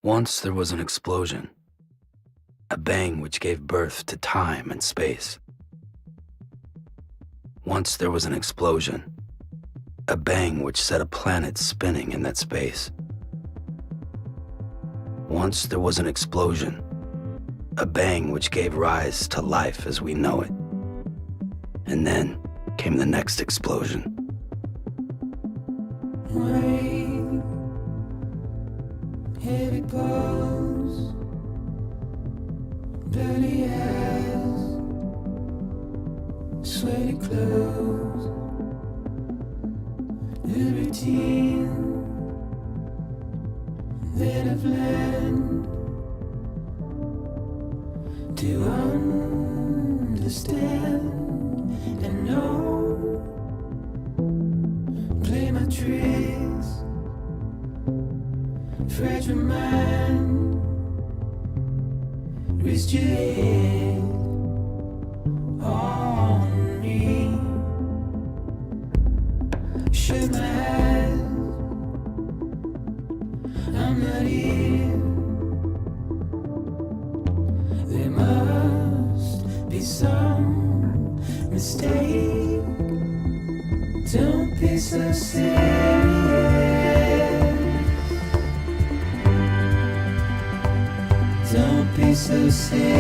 Once there was an explosion, a bang which gave birth to time and space. Once there was an explosion, a bang which set a planet spinning in that space. Once there was an explosion, a bang which gave rise to life as we know it. And then came the next explosion. Rain, heavy clothes, dirty eyes, sweaty clothes, the routine that I've learned to understand and know. Play my tricks, fragile mind, rest your head on me. Shut my eyes, I'm not here. There must be some mistake. Don't be so serious. Don't be so serious.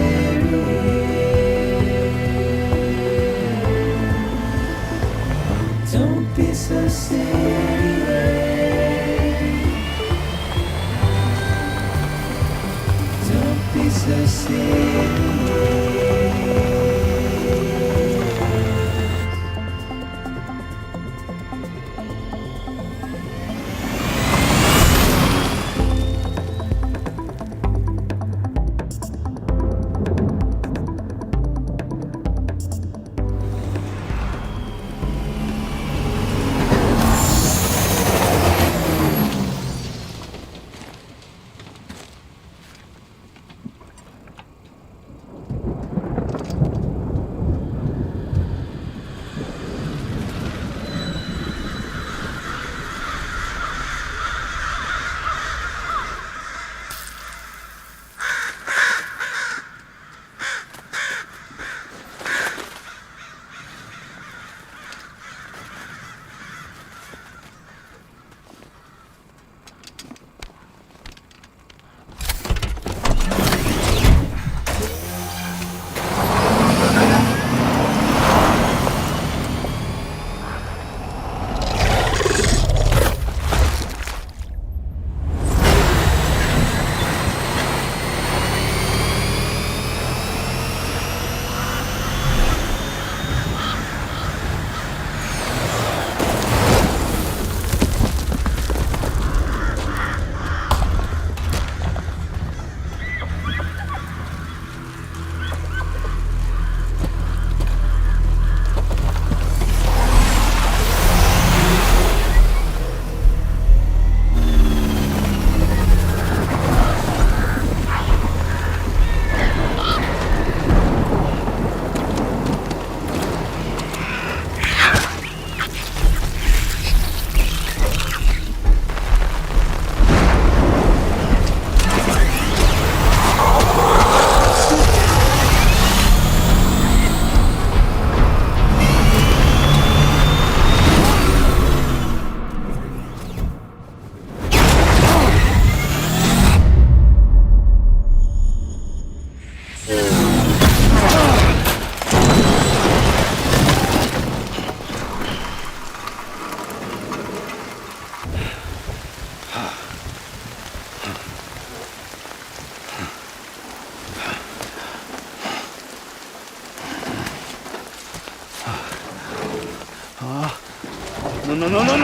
Don't be so serious. Don't be so serious.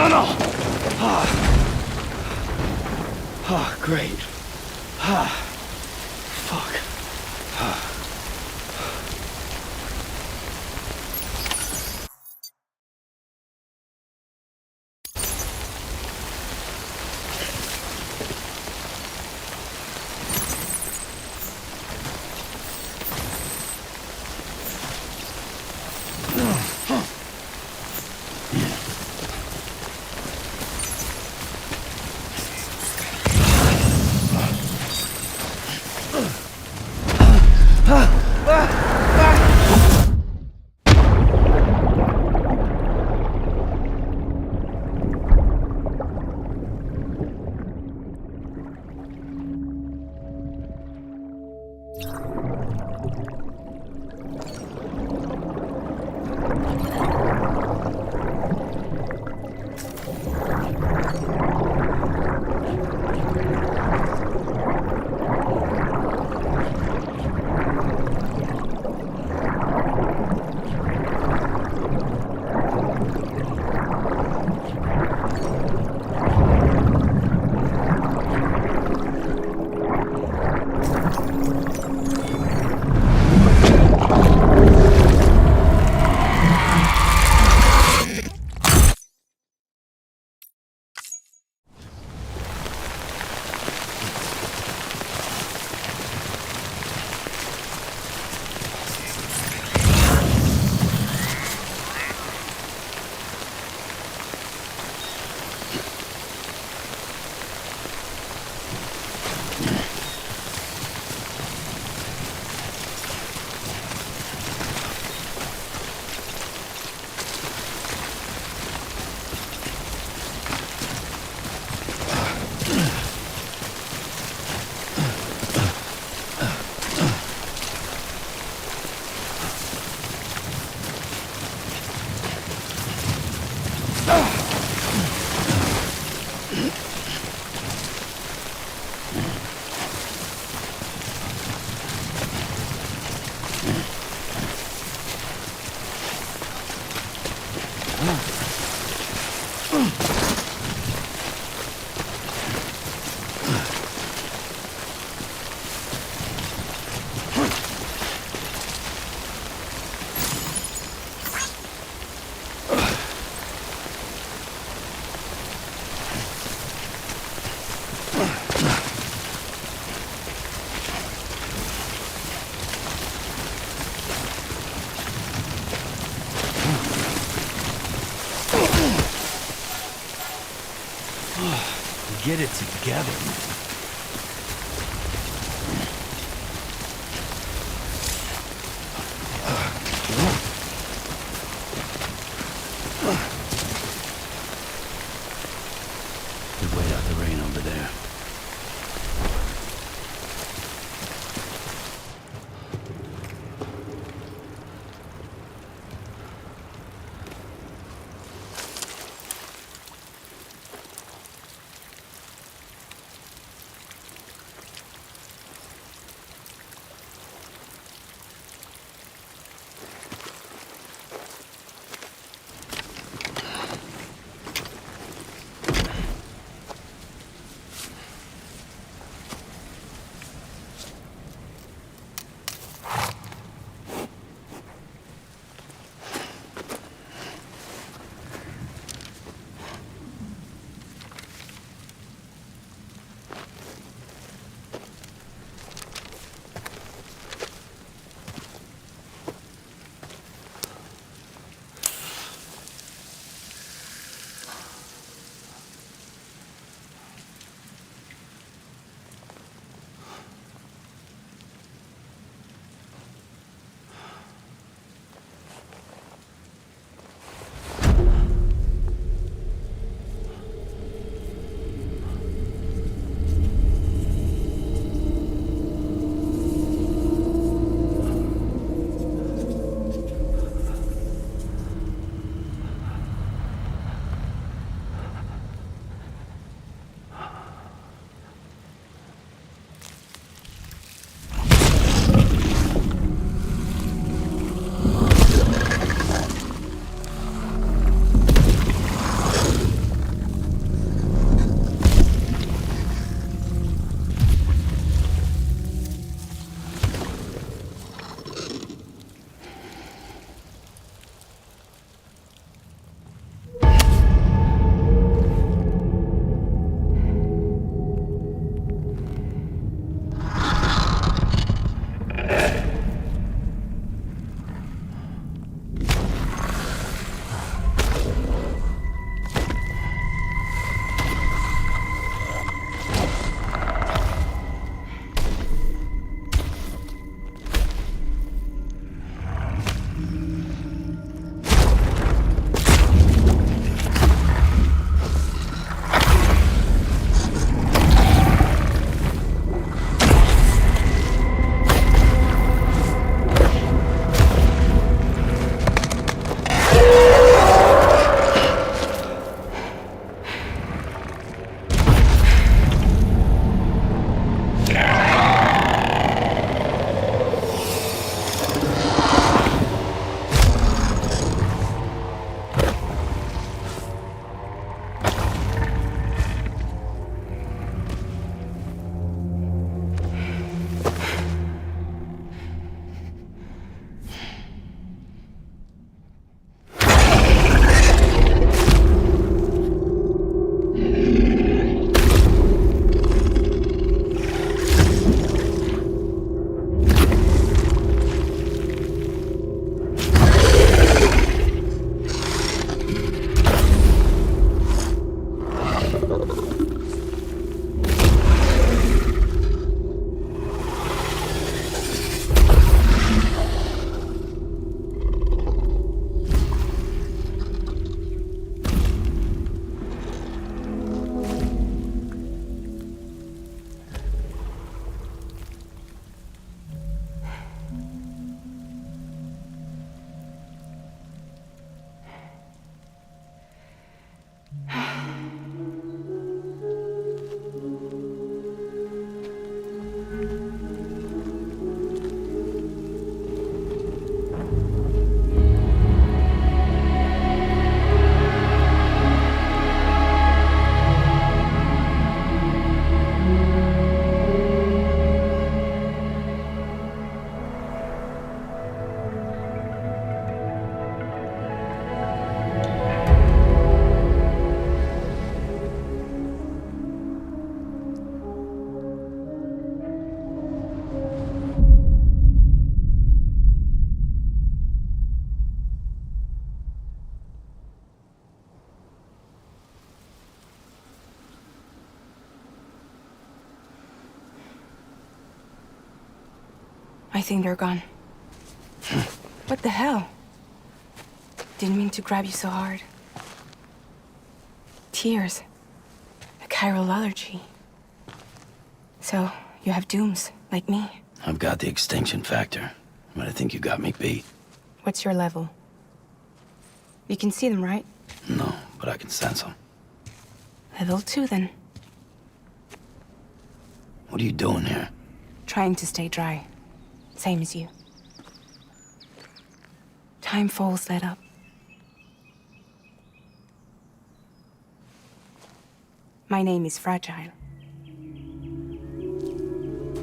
No. Great. Fuck. Get it together, man. Could wait out the rain over there. I think they're gone. What the hell? Didn't mean to grab you so hard. Tears. A chiral allergy. So, you have dooms, like me. I've got the extinction factor, but I think you got me beat. What's your level? You can see them, right? No, but I can sense them. Level 2, then. What are you doing here? Trying to stay dry. Same as you. Time falls let up. My name is Fragile.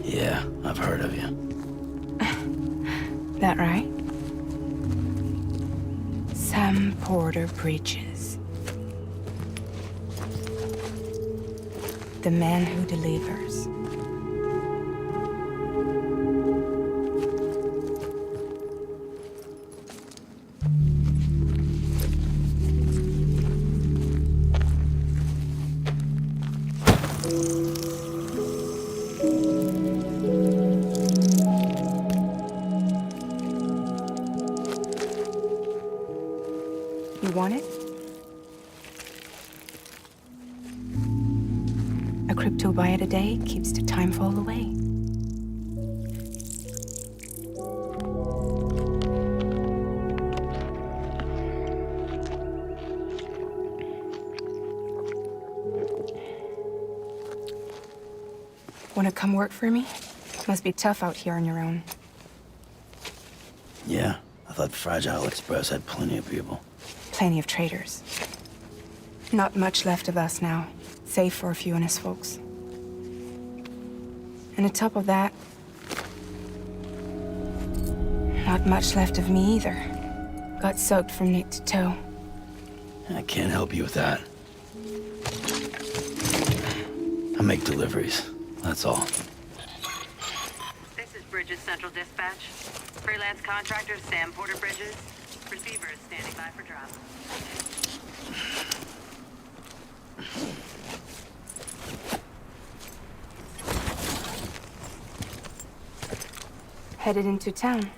Yeah, I've heard of you. That right? Sam Porter Bridges. The man who delivers. You want it? A crypto byte a day keeps the time fall away. Wanna come work for me? Must be tough out here on your own. Yeah, I thought Fragile Express had plenty of people. Plenty of traitors. Not much left of us now, save for a few honest folks. And on top of that, not much left of me either. Got soaked from neck to toe. I can't help you with that. I make deliveries, that's all. This is Bridges Central Dispatch. Freelance contractor Sam Porter Bridges. Receiver is standing by for drop. Headed into town.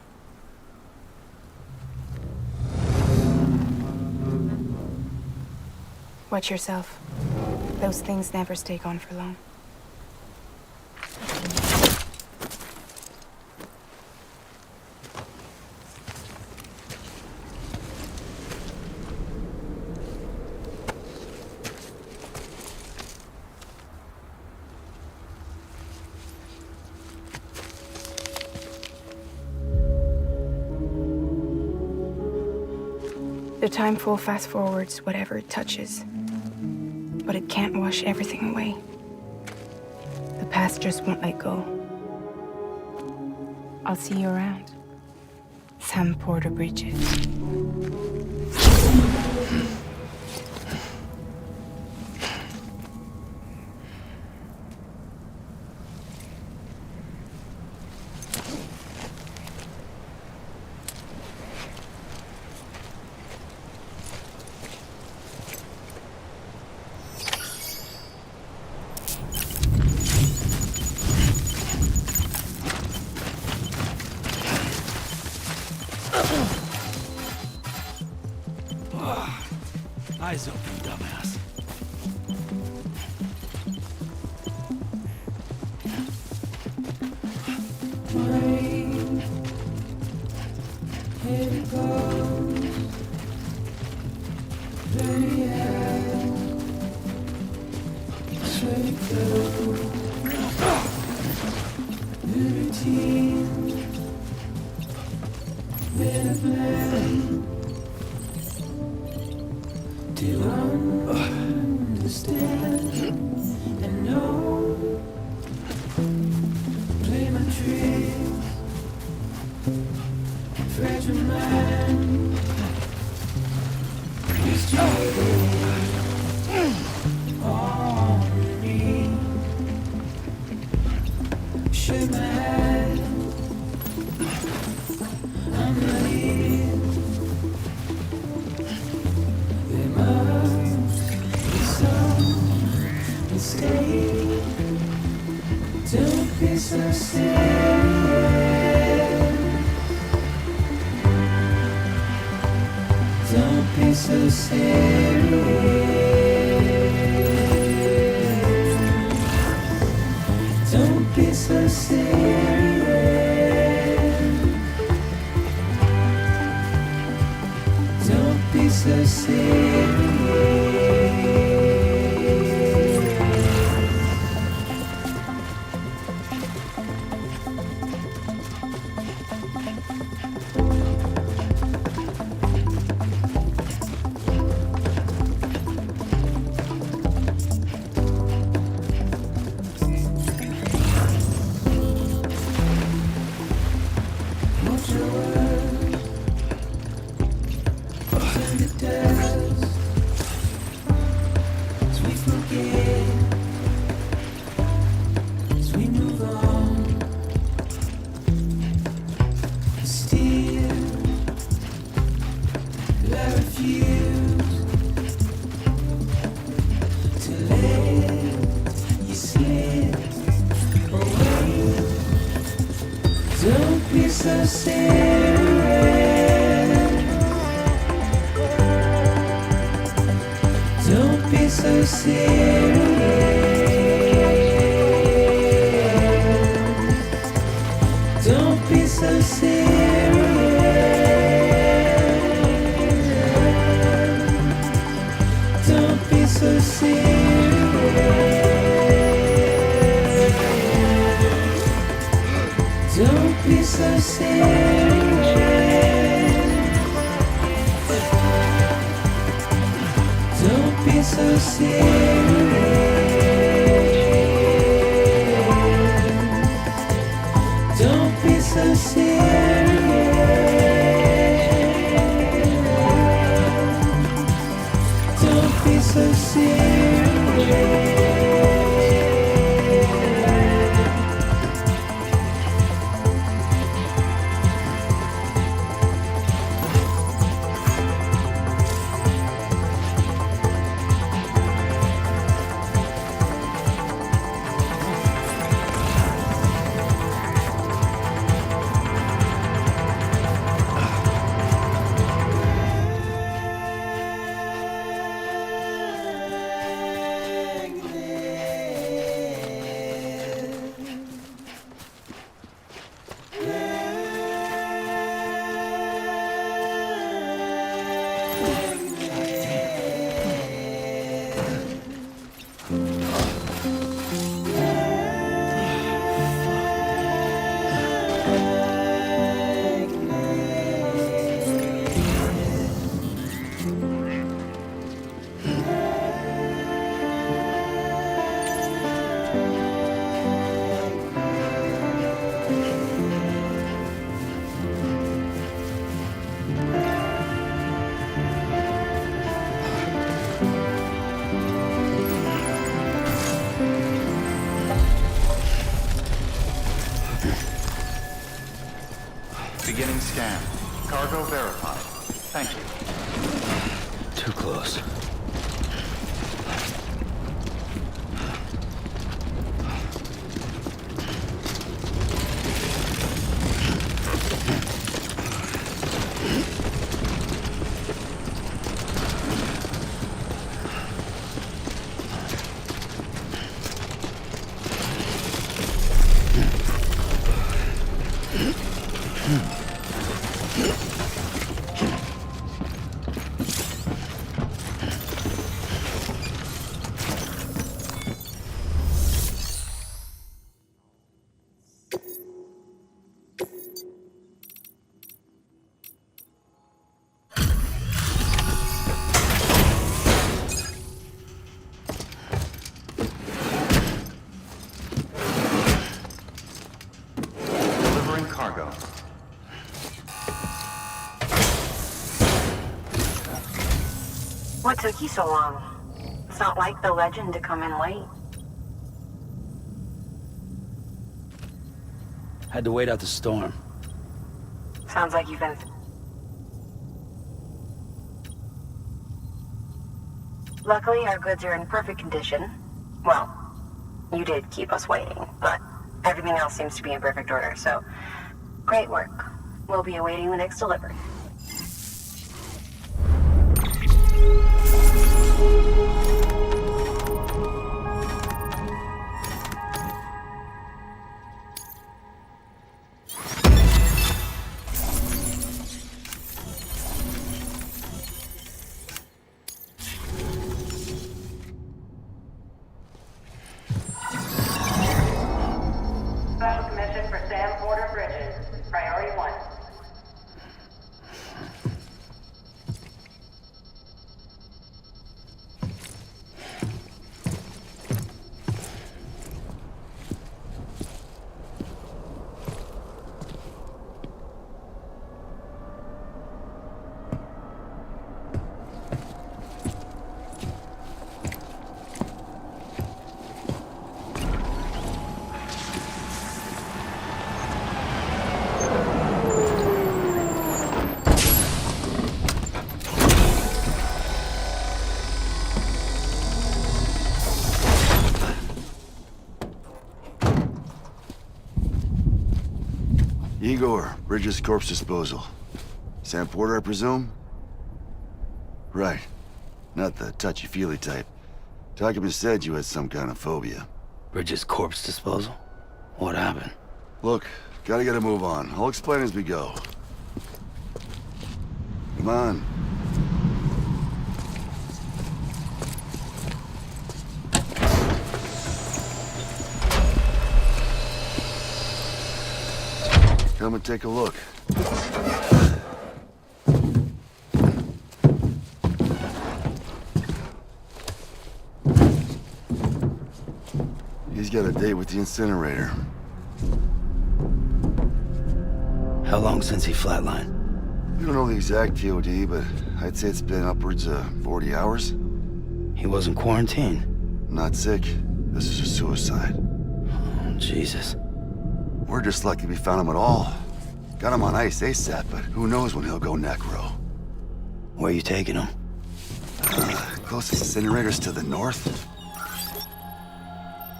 Watch yourself. Those things never stay gone for long. The timefall fast forwards whatever it touches, but it can't wash everything away. The past just won't let go. I'll see you around. Sam Porter Bridges. Eyes open, dumbass. Mine, here it goes. Dirty ass, let it go. Routine, with a plan. To understand and know, play my tricks, fragile mind, on me, shake my head, I'm not here. There must be some mistake. Don't be so serious. so serious. Don't be so serious. Don't be so serious. Watch your words turn to dust as we forget, as we move on. Still, I refuse to let you slip away. Don't be so serious. Don't be so serious. Don't be so serious. Don't be so serious. Don't be so serious. Don't be so serious. Don't be so serious. Don't be so serious. Beginning scan. Cargo verified. Thank you. Too close. Delivering cargo. What took you so long? It's not like the legend to come in late. Had to wait out the storm. Sounds like you've been... Luckily, our goods are in perfect condition. Well, you did keep us waiting, but everything else seems to be in perfect order, so great work. We'll be awaiting the next delivery. Igor, Bridges Corpse Disposal. Sam Porter, I presume? Right. Not the touchy-feely type. Document said you had some kind of phobia. Bridges corpse disposal? What happened? Look, gotta get a move on. I'll explain as we go. Come on. Come and take a look. He's got a date with the incinerator. How long since he flatlined? We don't know the exact TOD, but I'd say it's been upwards of 40 hours. He wasn't quarantined. Not sick. This is a suicide. Oh, Jesus. We're just lucky we found him at all. Got him on ice ASAP, but who knows when he'll go necro. Where you taking him? Closest incinerator's to the north.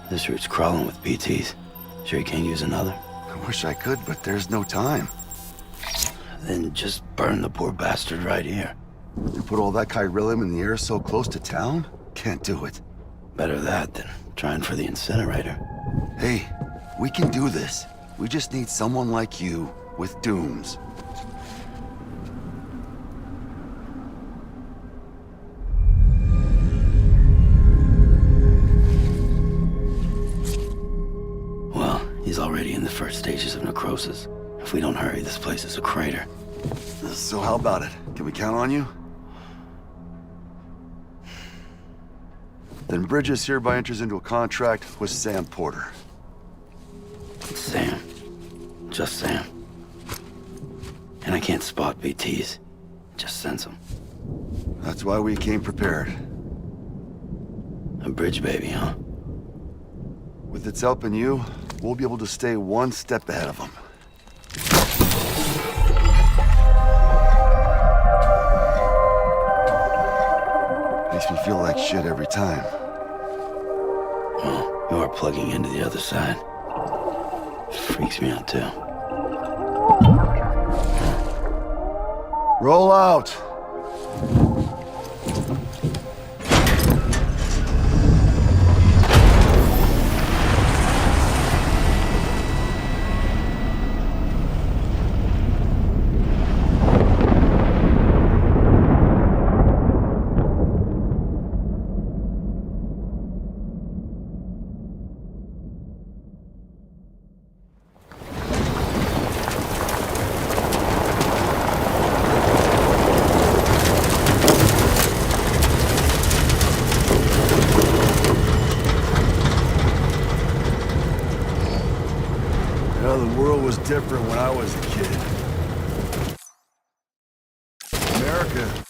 This route's crawling with BTs. Sure you can't use another? I wish I could, but there's no time. Then just burn the poor bastard right here. You put all that chiralium in the air so close to town? Can't do it. Better that than trying for the incinerator. Hey, we can do this. We just need someone like you with dooms. Well, he's already in the first stages of necrosis. If we don't hurry, this place is a crater. So how about it? Can we count on you? Then Bridges hereby enters into a contract with Sam Porter. Sam. Just Sam. And I can't spot BTs. Just sense them. That's why we came prepared. A bridge baby, huh? With its help and you, we'll be able to stay one step ahead of them. Makes me feel like shit every time. Well, you are plugging into the other side. Freaks me out too. Roll out! The world was different when I was a kid. America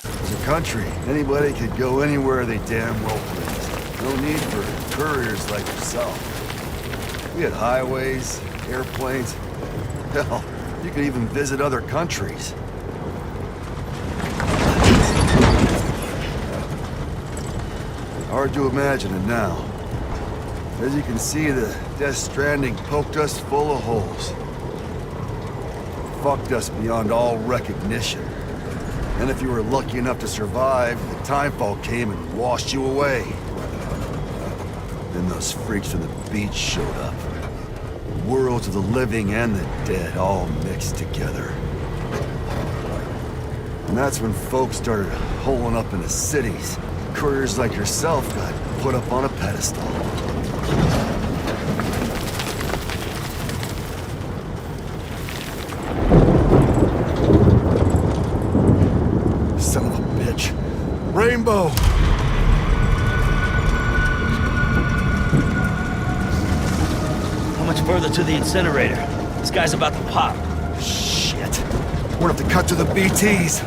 was a country. Anybody could go anywhere they damn well pleased. No need for couriers like yourself. We had highways, airplanes. Hell, you could even visit other countries. Hard to imagine it now. As you can see, the Death Stranding poked us full of holes. Fucked us beyond all recognition. And if you were lucky enough to survive, the timefall came and washed you away. Then those freaks from the beach showed up. Worlds of the living and the dead all mixed together. And that's when folks started holing up into cities. Couriers like yourself got put up on a pedestal. Son of a bitch. Rainbow! How much further to the incinerator? This guy's about to pop. Shit. We're gonna have to cut to the BTs.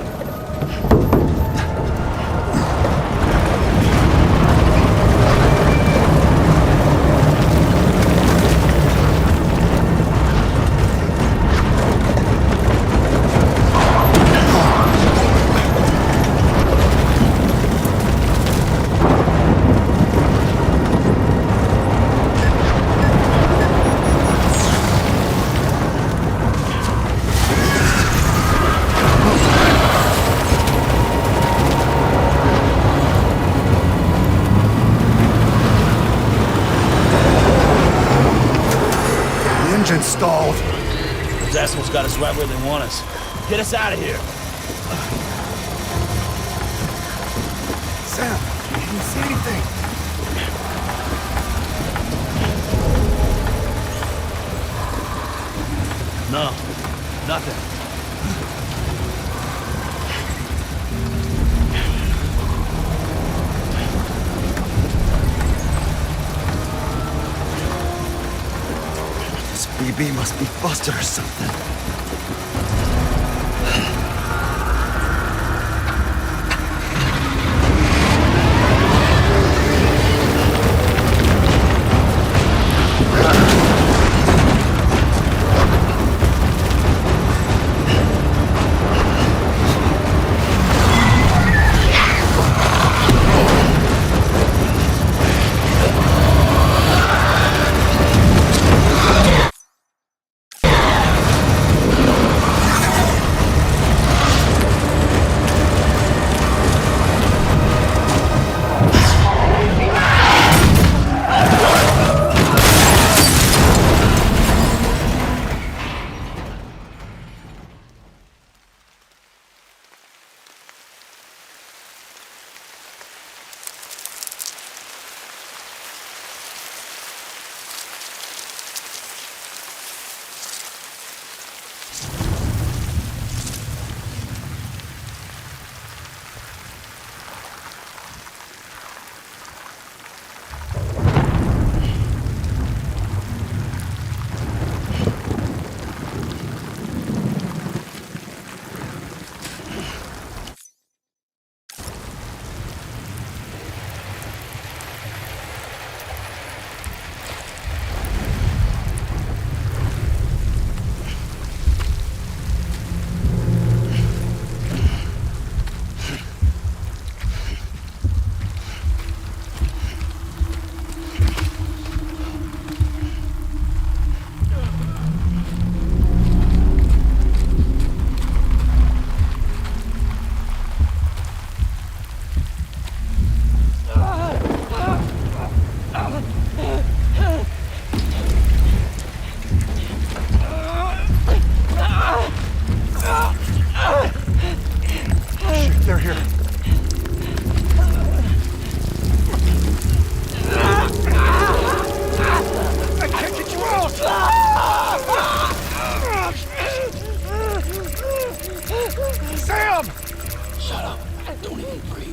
stalled. Those assholes got us right where they want us. Get us out of here. Sam, can you see anything? No, nothing. This BB must be busted or something. They're here. I can't get you out! Sam! Shut up. Don't even breathe.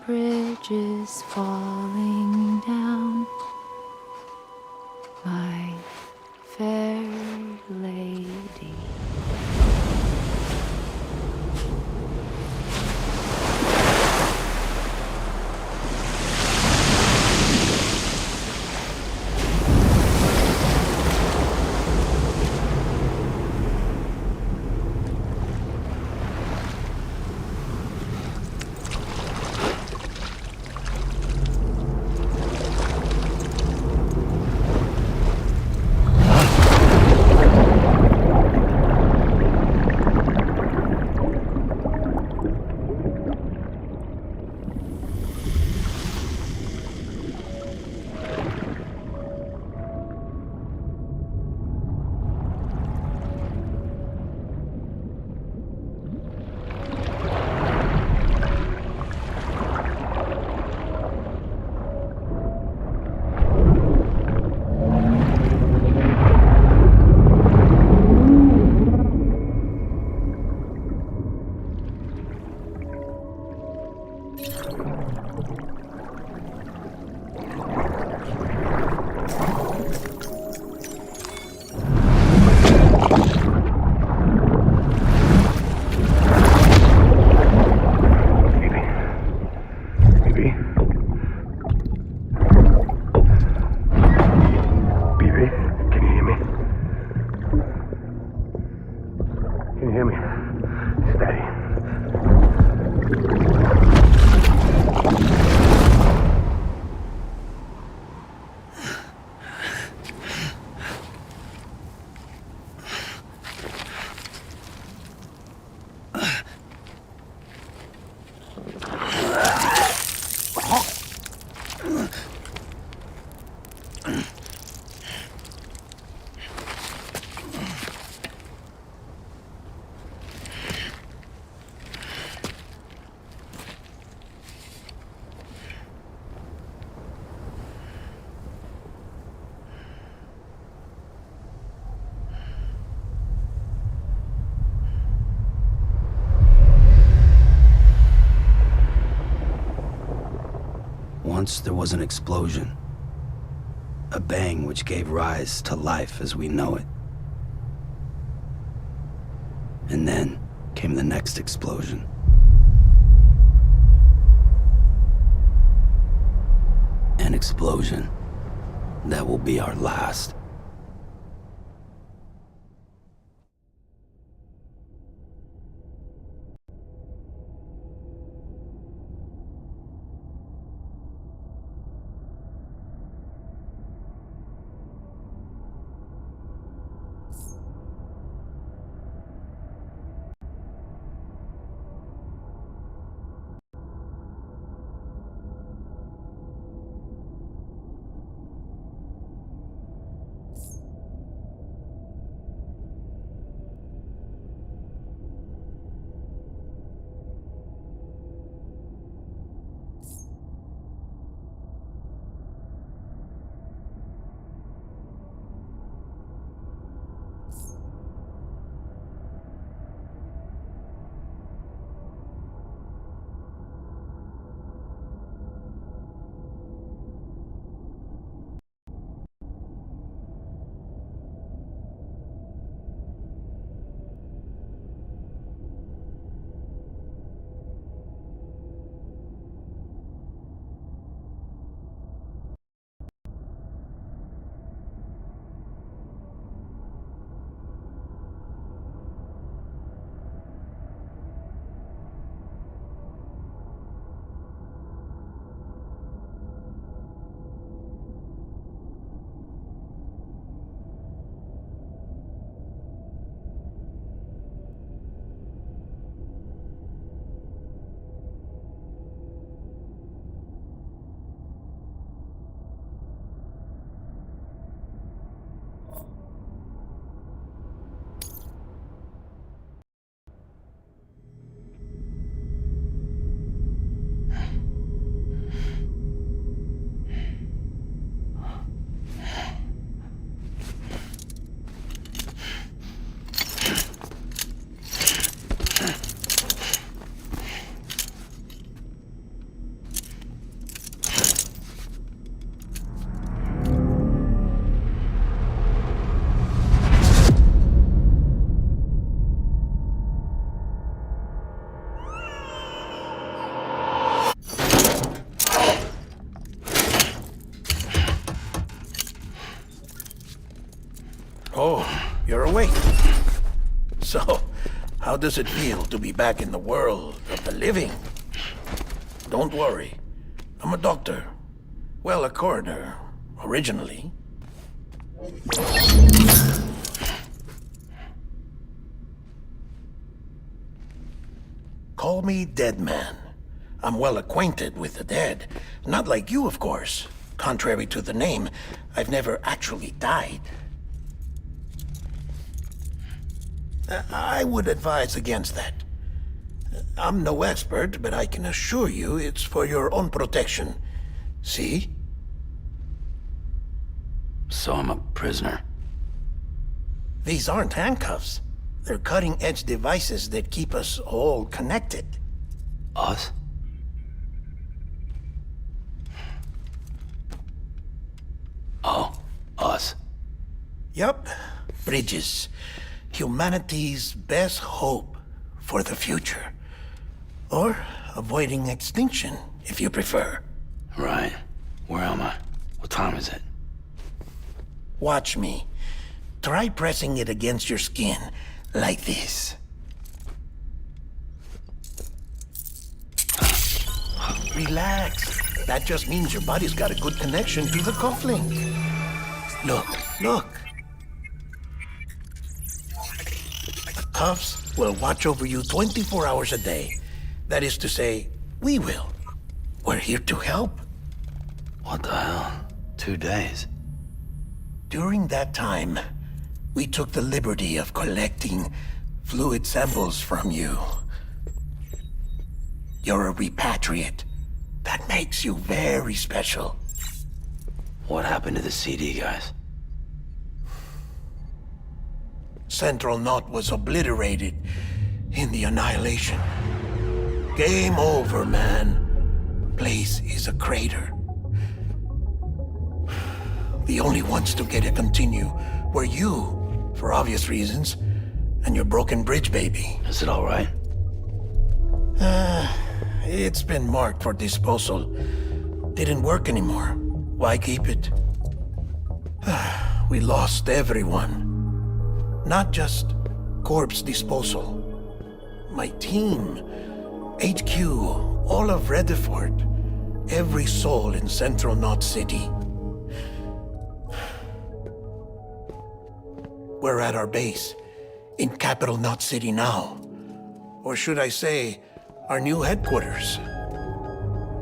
bridges falling down, my fair lady. Once there was an explosion. A bang which gave rise to life as we know it. And then came the next explosion. An explosion that will be our last. Oh, you're awake. So, how does it feel to be back in the world of the living? Don't worry. I'm a doctor. Well, a coroner, originally. Call me Dead Man. I'm well acquainted with the dead. Not like you, of course. Contrary to the name, I've never actually died. I would advise against that. I'm no expert, but I can assure you it's for your own protection. See? So I'm a prisoner. These aren't handcuffs. They're cutting-edge devices that keep us all connected. Us? Oh, us. Yup. Bridges. Humanity's best hope for the future. Or avoiding extinction, if you prefer. Right. Where am I? What time is it? Watch me. Try pressing it against your skin, like this. Relax. That just means your body's got a good connection to the cufflink. Look, look. The cuffs will watch over you 24 hours a day. That is to say, we will. We're here to help. What the hell? 2 days? During that time, we took the liberty of collecting fluid samples from you. You're a repatriate. That makes you very special. What happened to the CD guys? Central Knot was obliterated in the Annihilation. Game over, man. place is a crater. The only ones to get it continue were you, for obvious reasons, and your broken bridge baby. Is it all right? It's been marked for disposal. Didn't work anymore. Why keep it? We lost everyone. Not just corpse disposal. My team, HQ, all of Redefort, every soul in Central Knot City. We're at our base, in Capital Knot City now. Or should I say, our new headquarters.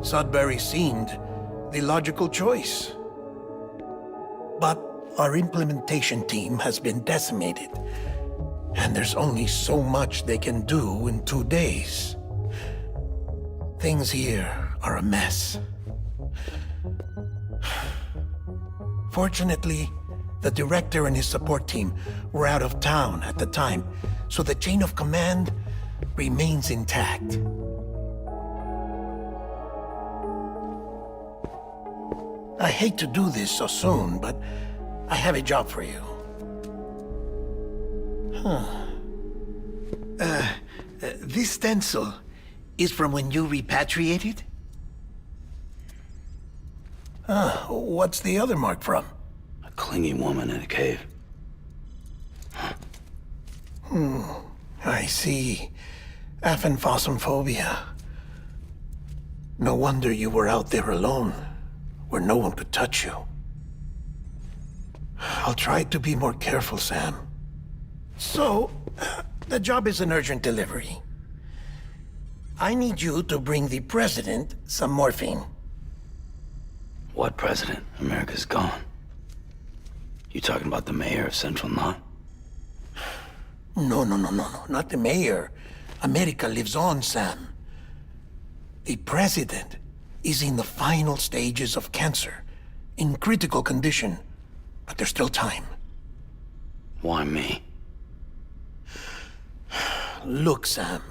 Sudbury seemed the logical choice. But our implementation team has been decimated, and there's only so much they can do in 2 days. Things here are a mess. Fortunately, the director and his support team were out of town at the time, so the chain of command remains intact. I hate to do this so soon, but I have a job for you. This stencil is from when you repatriated? What's the other mark from? A clingy woman in a cave. I see. Aphenphosmphobia. No wonder you were out there alone, where no one could touch you. I'll try to be more careful, Sam. So, the job is an urgent delivery. I need you to bring the president some morphine. What president? America's gone. You talking about the mayor of Central Knot? No, not the mayor. America lives on, Sam. The president is in the final stages of cancer, in critical condition, but there's still time. Why me? Look, Sam.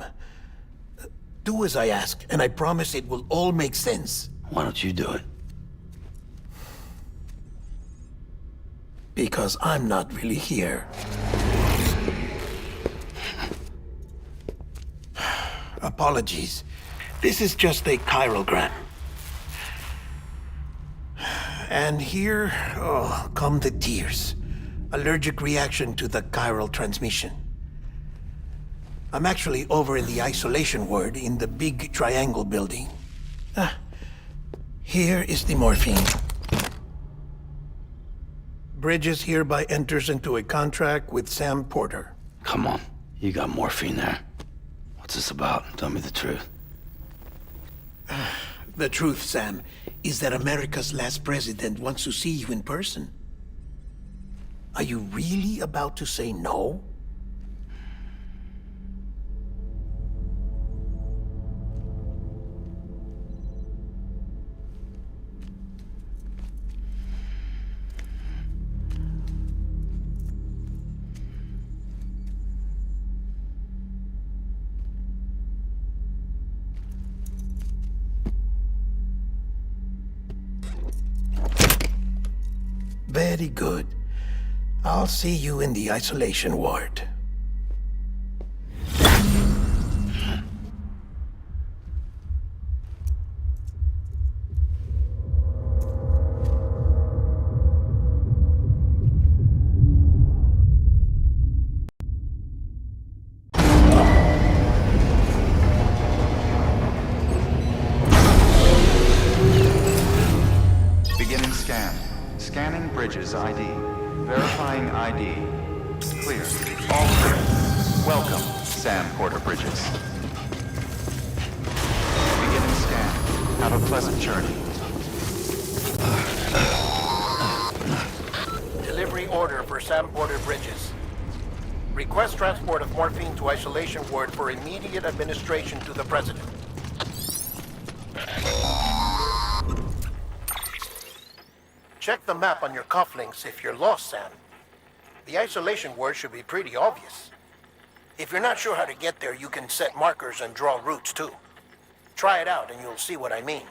Do as I ask, and I promise it will all make sense. Why don't you do it? Because I'm not really here. Apologies. This is just a chirogram. And here, come the tears. Allergic reaction to the chiral transmission. I'm actually over in the isolation ward in the big triangle building. Here is the morphine. Bridges hereby enters into a contract with Sam Porter. Come on. You got morphine there. What's this about? Tell me the truth. The truth, Sam, is that America's last president wants to see you in person. Are you really about to say no? Very good. I'll see you in the isolation ward. Beginning scan. Scanning Bridges ID. Verifying ID. Clear. All clear. Welcome, Sam Porter Bridges. Beginning scan. Have a pleasant journey. Delivery order for Sam Porter Bridges. Request transport of morphine to isolation ward for immediate administration to the president. Check the map on your cufflinks if you're lost, Sam. The isolation word should be pretty obvious. If you're not sure how to get there, you can set markers and draw routes too. Try it out and you'll see what I mean.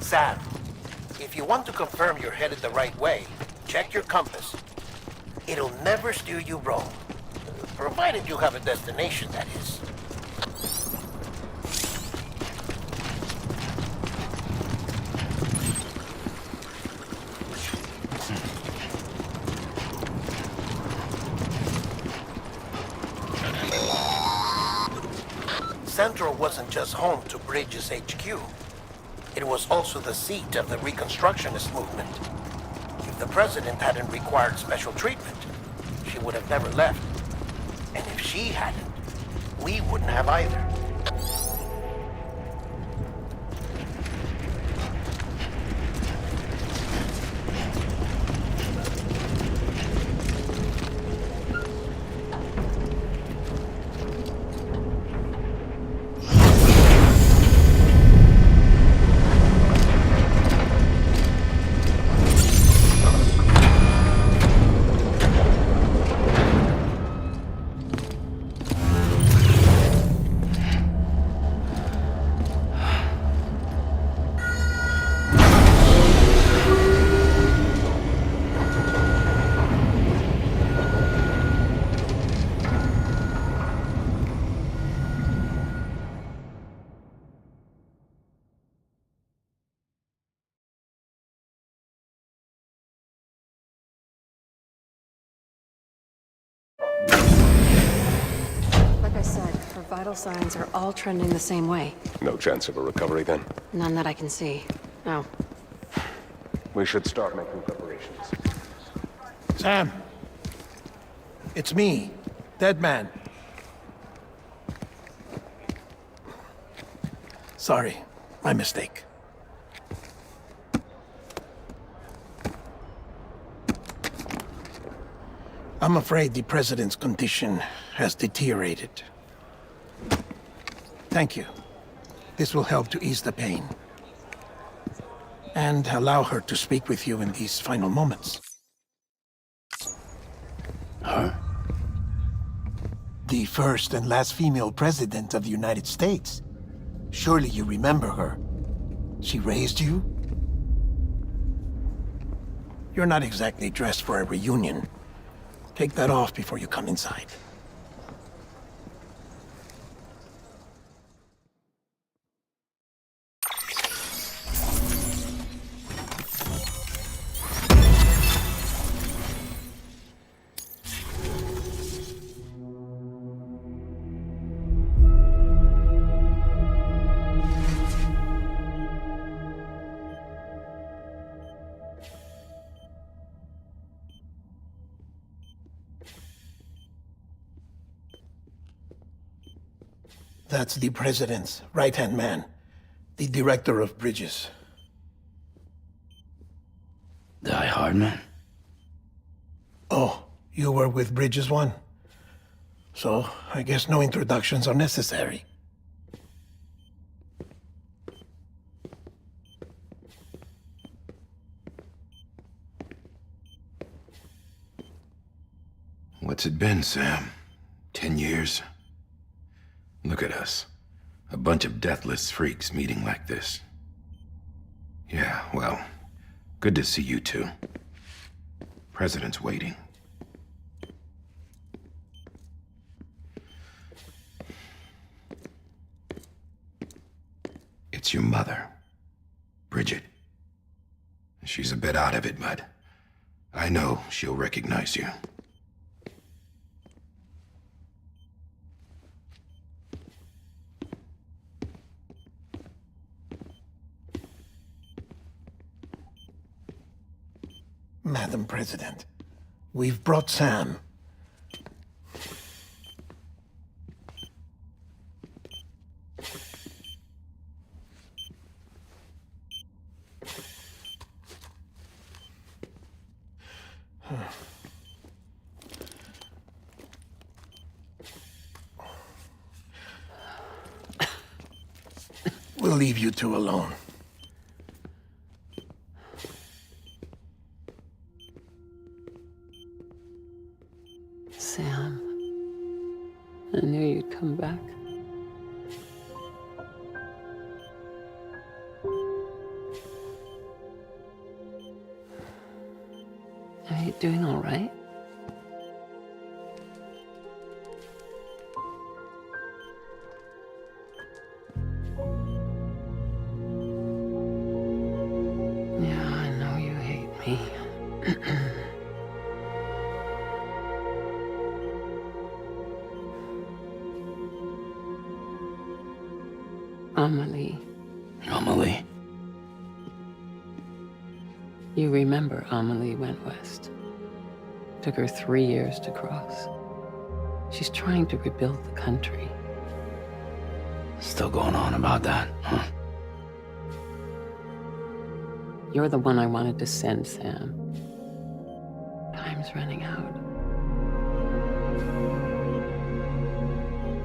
Sam, if you want to confirm you're headed the right way, check your compass. It'll never steer you wrong. Provided you have a destination, that is. Central wasn't just home to Bridges HQ. It was also the seat of the Reconstructionist movement. If the president hadn't required special treatment, she would have never left. And if she hadn't, we wouldn't have either. Like I said, her vital signs are all trending the same way. No chance of a recovery then? None that I can see. No. We should start making preparations. Sam! It's me, Dead Man. Sorry, my mistake. I'm afraid the president's condition has deteriorated. Thank you. This will help to ease the pain. And allow her to speak with you in these final moments. Huh? The first and last female president of the United States. Surely you remember her. She raised you? You're not exactly dressed for a reunion. Take that off before you come inside. That's the president's right-hand man, the director of bridges. Die Hard Man? Oh, you were with Bridges 1? So, I guess no introductions are necessary. What's it been, Sam? 10 years? Look at us. A bunch of deathless freaks meeting like this. Yeah, well, good to see you two. President's waiting. It's your mother, Bridget. She's a bit out of it, but I know she'll recognize you. Madam President, we've brought Sam. We'll leave you two alone. Sam, I knew you'd come back. Are you doing all right? Yeah, I know you hate me. Amelie. Amelie? You remember Amelie went west. Took her 3 years to cross. She's trying to rebuild the country. Still going on about that, huh? You're the one I wanted to send, Sam. Time's running out.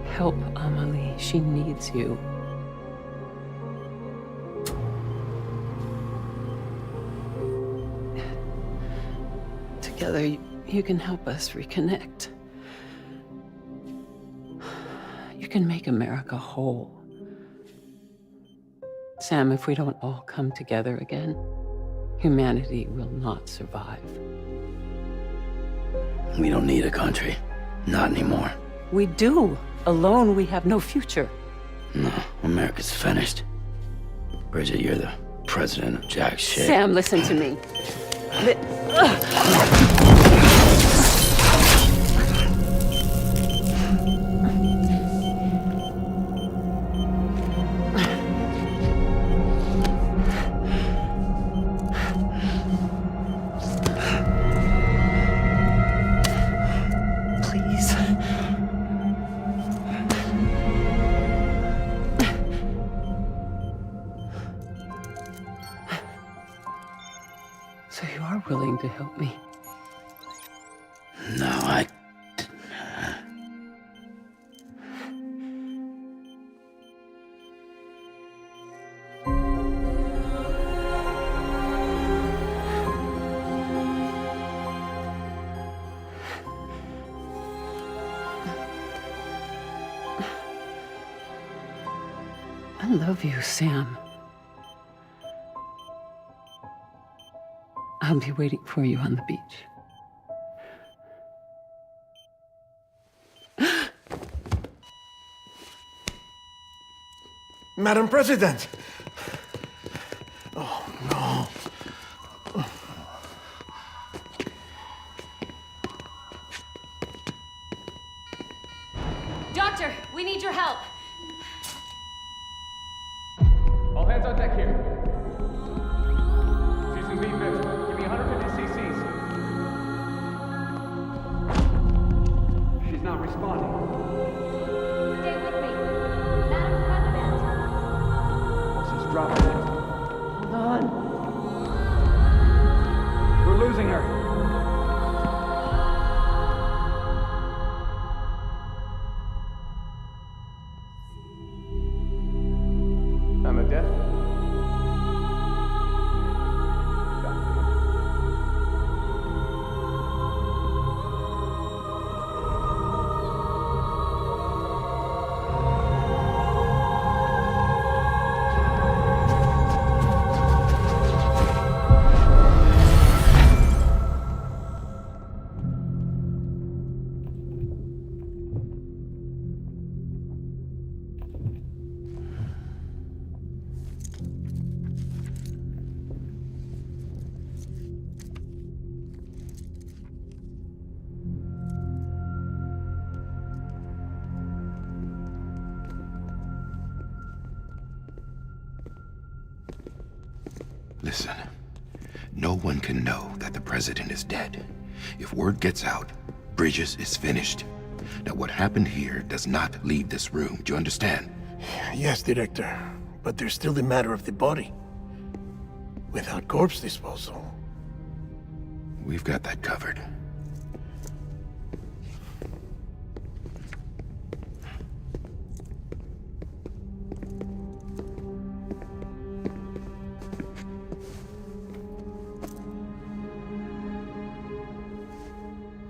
Help Amelie. She needs you. Together, you can help us reconnect. You can make America whole. Sam, if we don't all come together again, humanity will not survive. We don't need a country. Not anymore. We do. Alone, we have no future. No, America's finished. Bridget, you're the president of jack shit. Sam, listen to me. Please. So you are willing to help me? No, I... I love you, Sam. I'll be waiting for you on the beach. Madam President! Oh, no. Doctor, we need your help. All hands on deck here. Season's being fixed. Give me 150 cc's. She's not responding. Stay with me. Madam President. She's dropping it. Hold on. We're losing her. I'm a death. Listen, no one can know that the president is dead. If word gets out, Bridges is finished. Now, what happened here does not leave this room. Do you understand? Yes, Director. But there's still the matter of the body. Without corpse disposal. We've got that covered.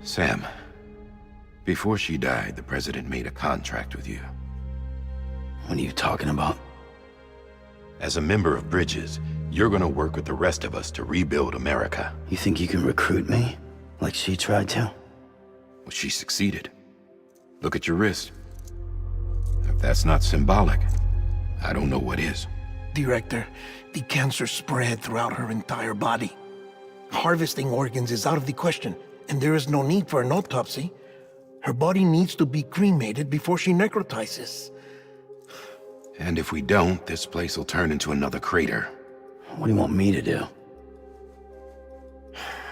Sam, before she died, the president made a contract with you. What are you talking about? As a member of Bridges, you're gonna work with the rest of us to rebuild America. You think you can recruit me? Like she tried to? Well, she succeeded. Look at your wrist. If that's not symbolic, I don't know what is. Director, the cancer spread throughout her entire body. Harvesting organs is out of the question, and there is no need for an autopsy. Her body needs to be cremated before she necrotizes. And if we don't, this place will turn into another crater. What do you want me to do?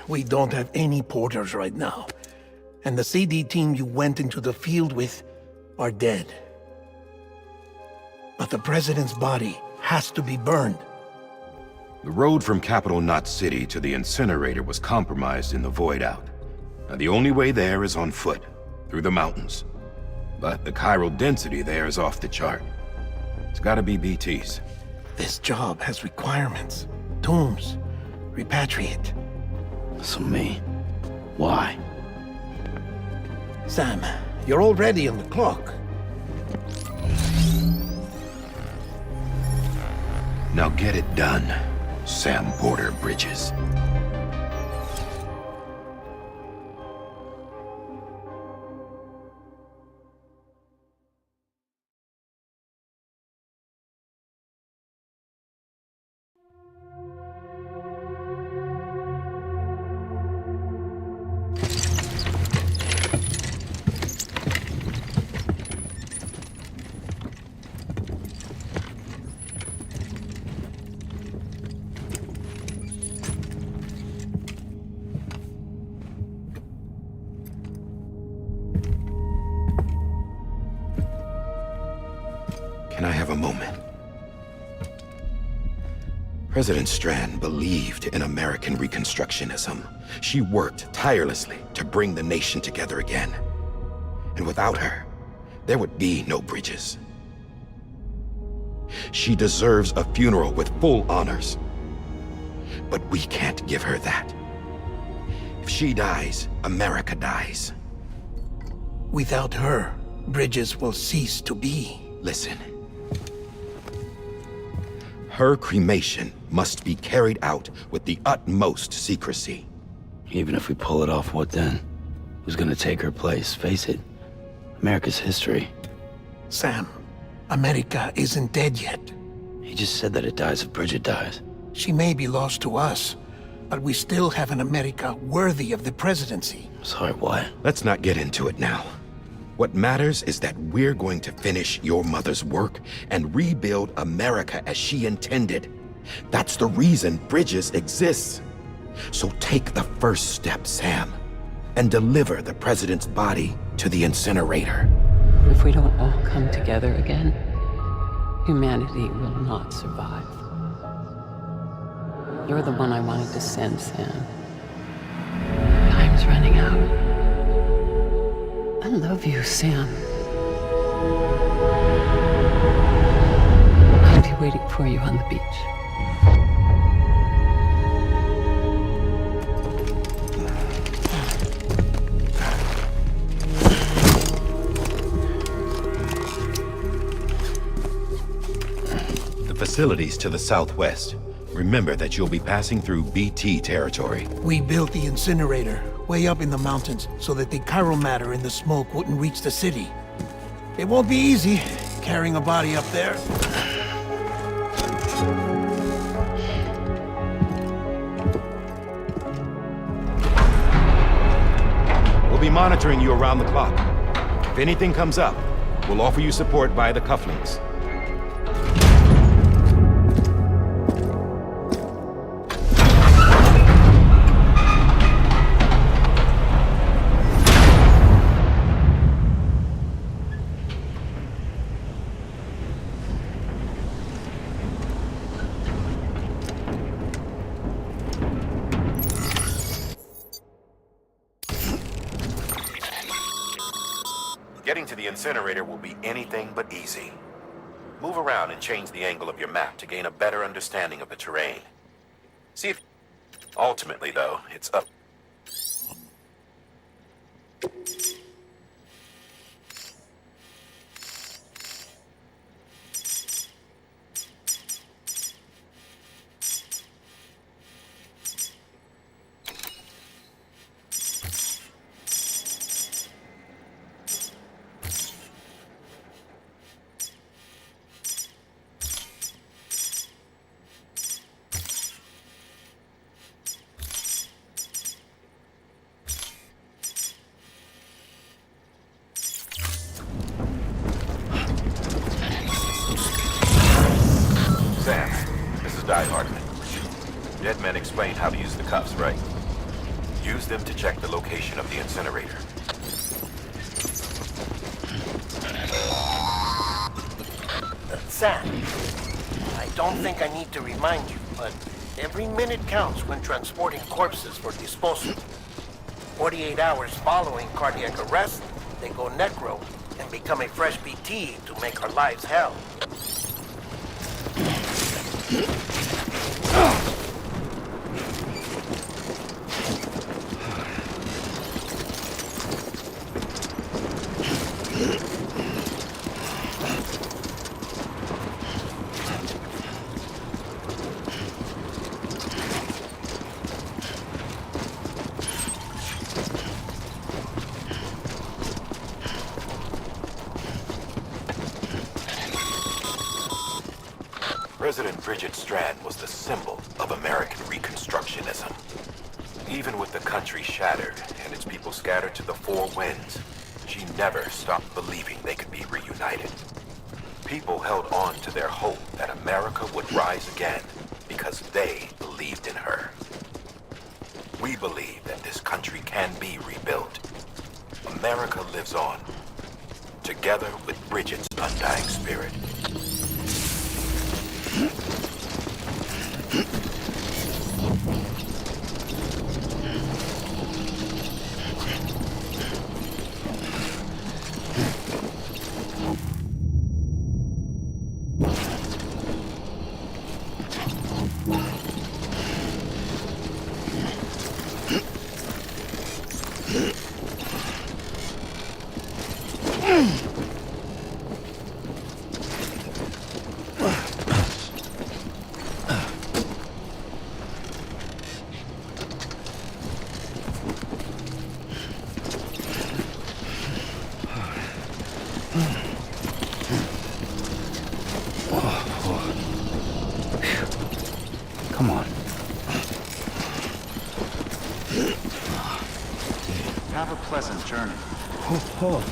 We don't have any porters right now, and the CD team you went into the field with are dead. But the president's body has to be burned. The road from Capital Knot City to the incinerator was compromised in the void out. Now, the only way there is on foot, through the mountains. But the chiral density there is off the chart. It's gotta be BT's. This job has requirements. Tombs. Repatriate. So me? Why? Sam, you're already on the clock. Now get it done, Sam Porter Bridges. Can I have a moment? President Strand believed in American Reconstructionism. She worked tirelessly to bring the nation together again. And without her, there would be no Bridges. She deserves a funeral with full honors. But we can't give her that. If she dies, America dies. Without her, Bridges will cease to be. Listen. Her cremation must be carried out with the utmost secrecy. Even if we pull it off, what then? Who's gonna take her place? Face it, America's history. Sam, America isn't dead yet. He just said that it dies if Bridget dies. She may be lost to us, but we still have an America worthy of the presidency. Sorry, what? Let's not get into it now. What matters is that we're going to finish your mother's work and rebuild America as she intended. That's the reason Bridges exists. So take the first step, Sam, and deliver the president's body to the incinerator. If we don't all come together again, humanity will not survive. You're the one I wanted to send, Sam. Time's running out. I love you, Sam. I'll be waiting for you on the beach. The facilities to the southwest. Remember that you'll be passing through BT territory. We built the incinerator way up in the mountains so that the chiral matter in the smoke wouldn't reach the city. It won't be easy carrying a body up there. We'll be monitoring you around the clock. If anything comes up, we'll offer you support via the cufflinks. Getting to the incinerator will be anything but easy. Move around and change the angle of your map to gain a better understanding of the terrain. See if... Ultimately, though, it's up... guy, Hartman. Dead men explained how to use the cuffs, right? Use them to check the location of the incinerator. Sam, I don't think I need to remind you, but every minute counts when transporting corpses for disposal. 48 hours following cardiac arrest, they go necro and become a fresh BT to make our lives hell. President Bridget Strand was the symbol of American Reconstructionism. Even with the country shattered and its people scattered to the four winds, she never stopped believing they could be reunited. People held on to their hope that America would rise again because they believed in her. We believe that this country can be rebuilt. America lives on, together with Bridget's undying spirit. Come on. Have a pleasant journey. Oh.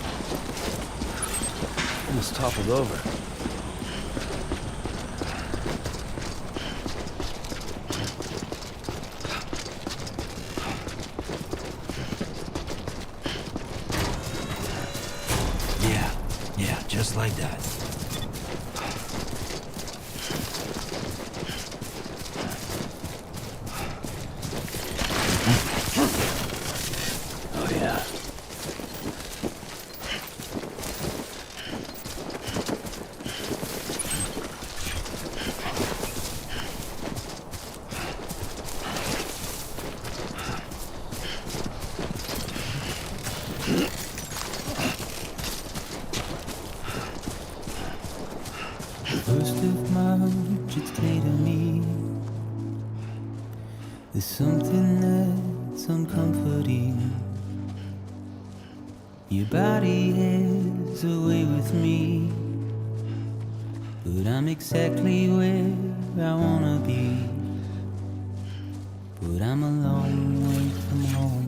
Almost toppled over. Yeah, just like that. Oh yeah. First of March, it's clear to me there's something that's uncomforting. Your body is away with me, but I'm exactly where I wanna be. But I'm a long way from home.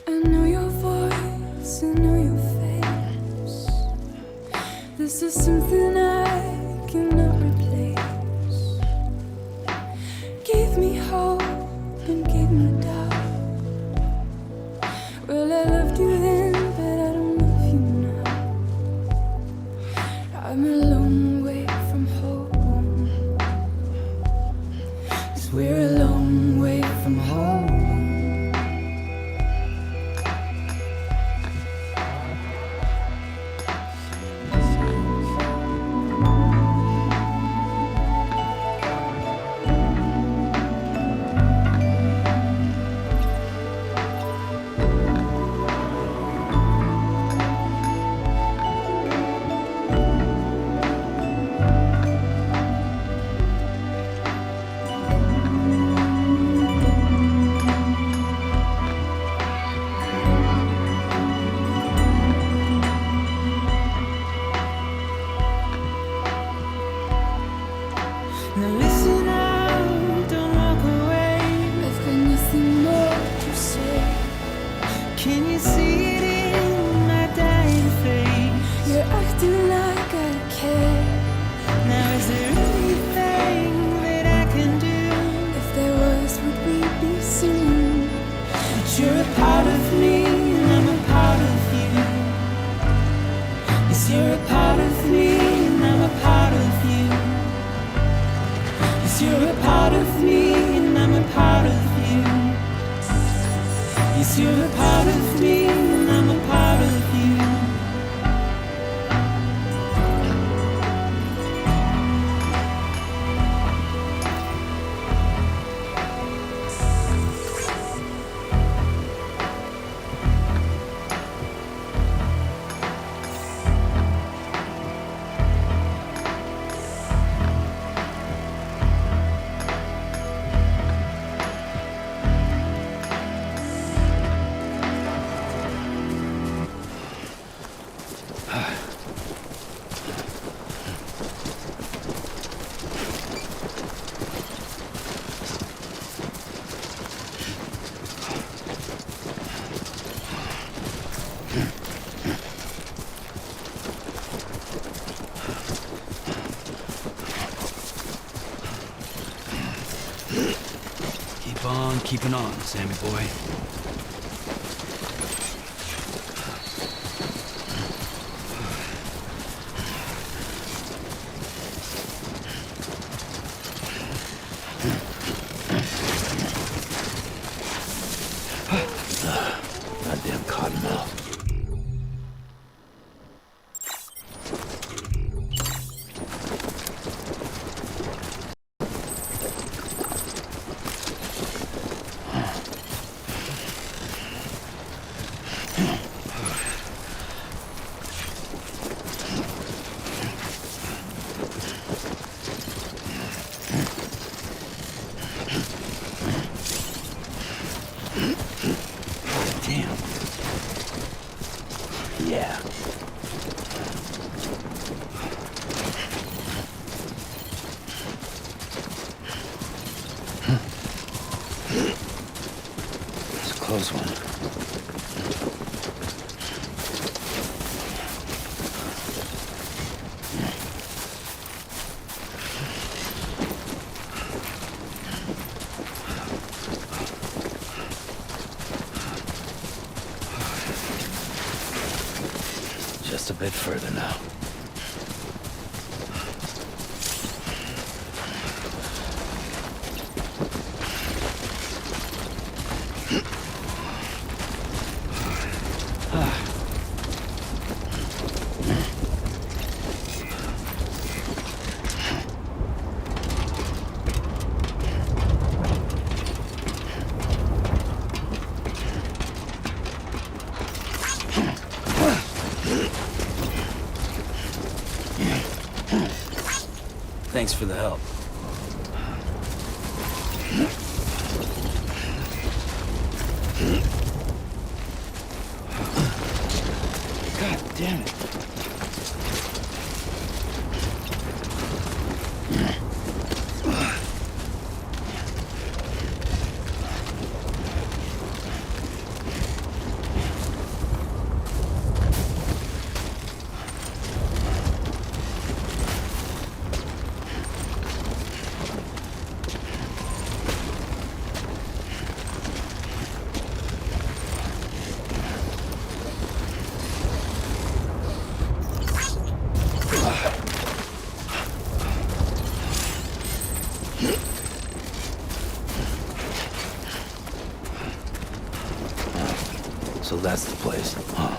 I know your voice, I know your face. This is something I cannot replace. Gave me hope and gave me doubt. Well, I loved you then, but I don't love you now. I'm a long way from home. 'Cause we're a long way from home. acting like I care. Now is there anything that I can do? If there was, would we be soon? But you're a part of me, and I'm a part of you. Yes, you're a part of me, and I'm a part of you. Yes, you're a part of me, and I'm a part of you. Yes, you're a part of me, and I'm a part of you. Keep on keeping on, Sammy boy. Goddamn cottonmouth. Damn. Yeah. It's a close one. Just a bit further now. Thanks for the help. God damn it. So that's the place, huh?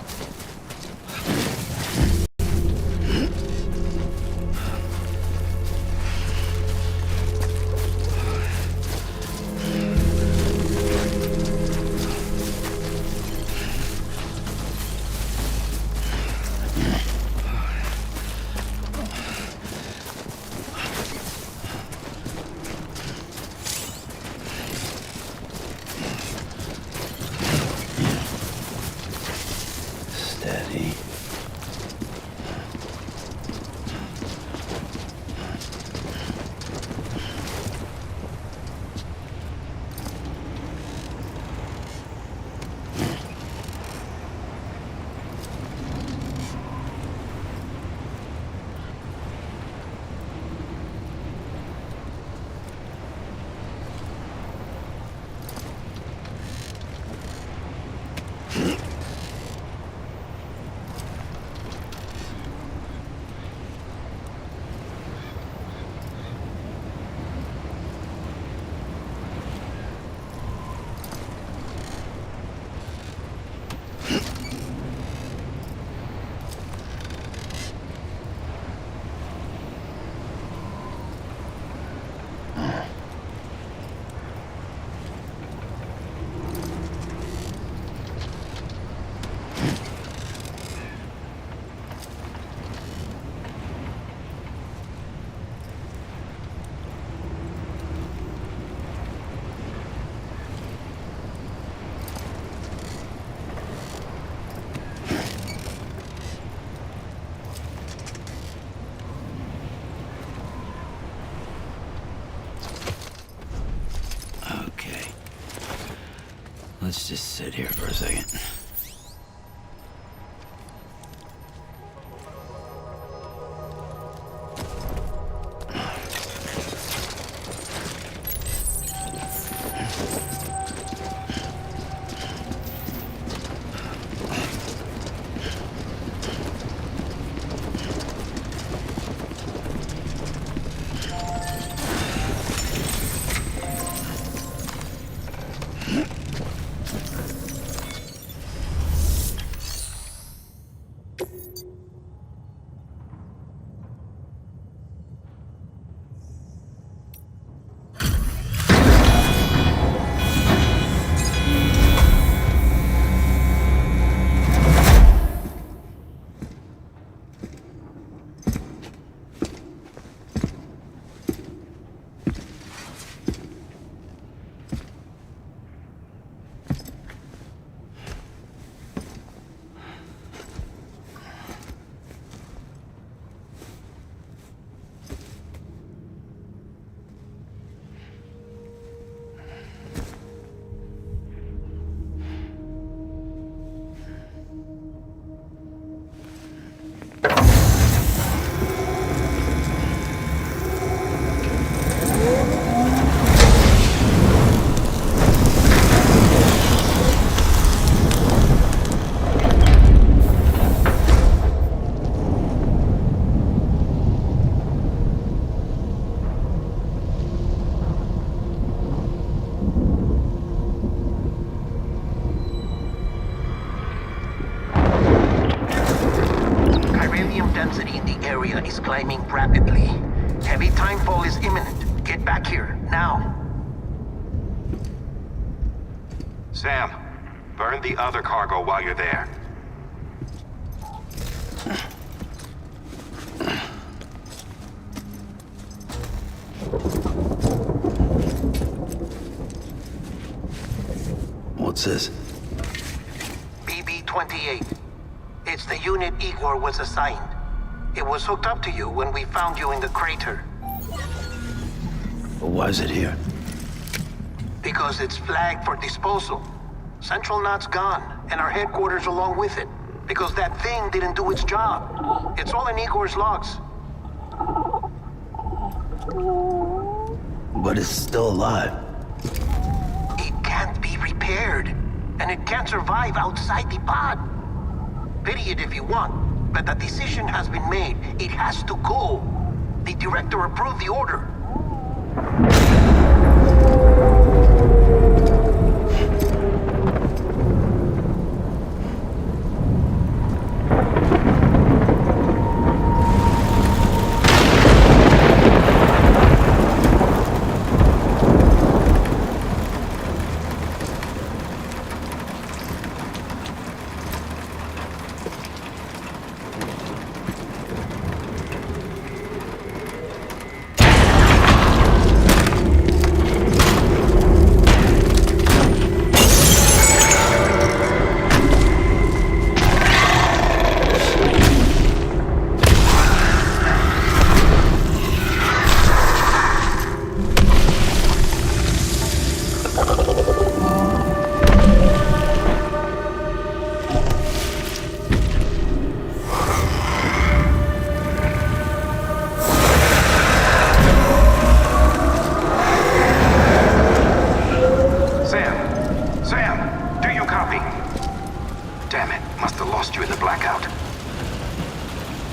Let's just sit here for a second. Density in the area is climbing rapidly. Heavy timefall is imminent. Get back here, now. Sam, burn the other cargo while you're there. What's this? BB-28. It's the unit Igor was assigned. It was hooked up to you when we found you in the crater. But why is it here? Because it's flagged for disposal. Central Knot's gone, and our headquarters along with it. Because that thing didn't do its job. It's all in Igor's logs. But it's still alive. It can't be repaired. And it can't survive outside the pod. Pity it if you want. But the decision has been made. It has to go. The director approved the order.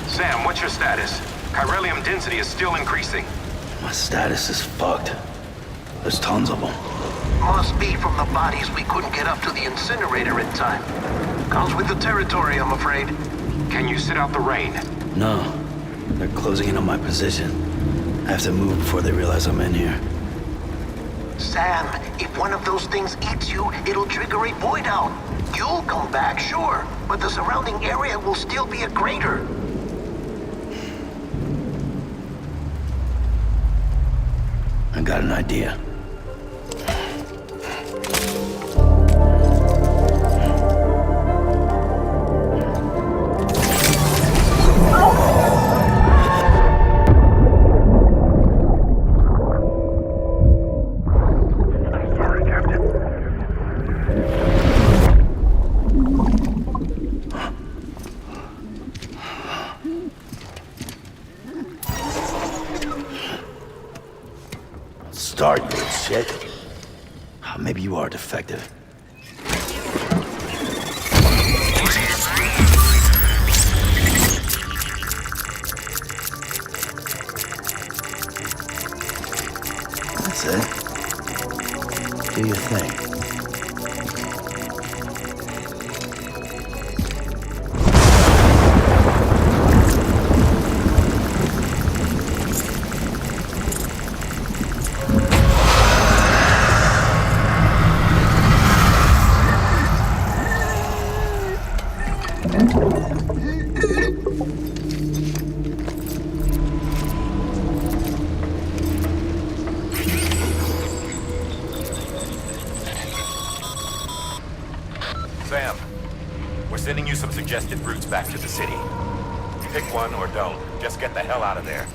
Sam, what's your status? Chiralium density is still increasing. My status is fucked. There's tons of them. Must be from the bodies we couldn't get up to the incinerator in time. Comes with the territory, I'm afraid. Can you sit out the rain? No. They're closing in on my position. I have to move before they realize I'm in here. Sam, if one of those things eats you, it'll trigger a void out. You'll come back, sure, but the surrounding area will still be a crater. I got an idea. Sorry, Captain. start, you shit. Maybe you are defective. That's it. Do your thing. Sam, we're sending you some suggested routes back to the city. Pick one or don't. Just get the hell out of there.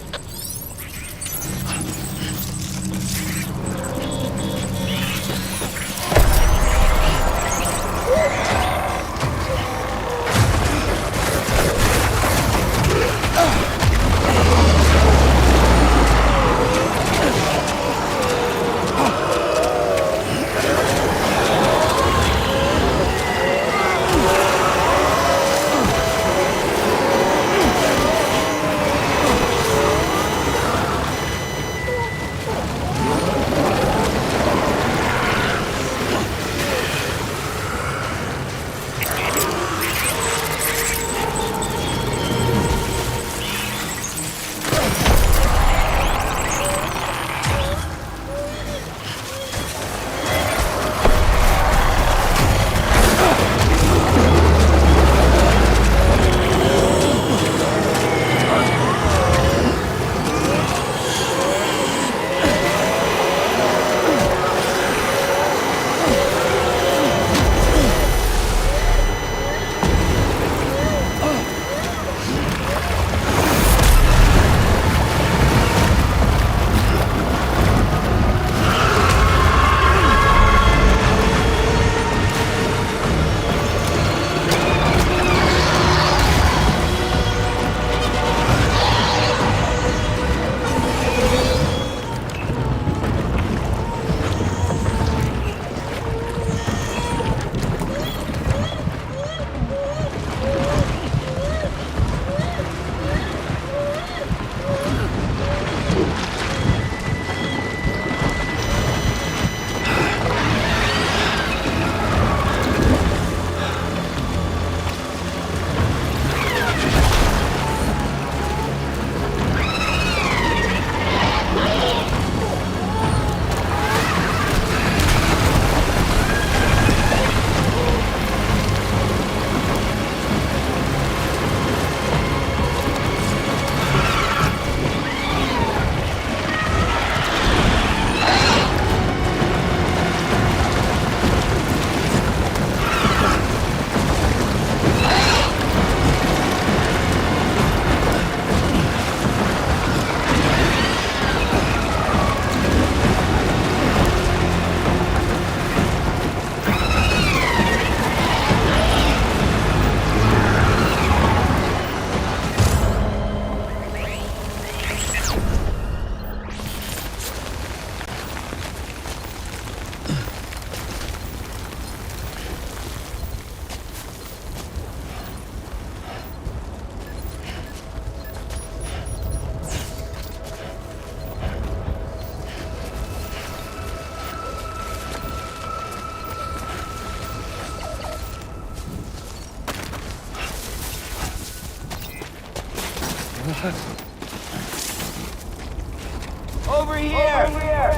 Over here! Over here!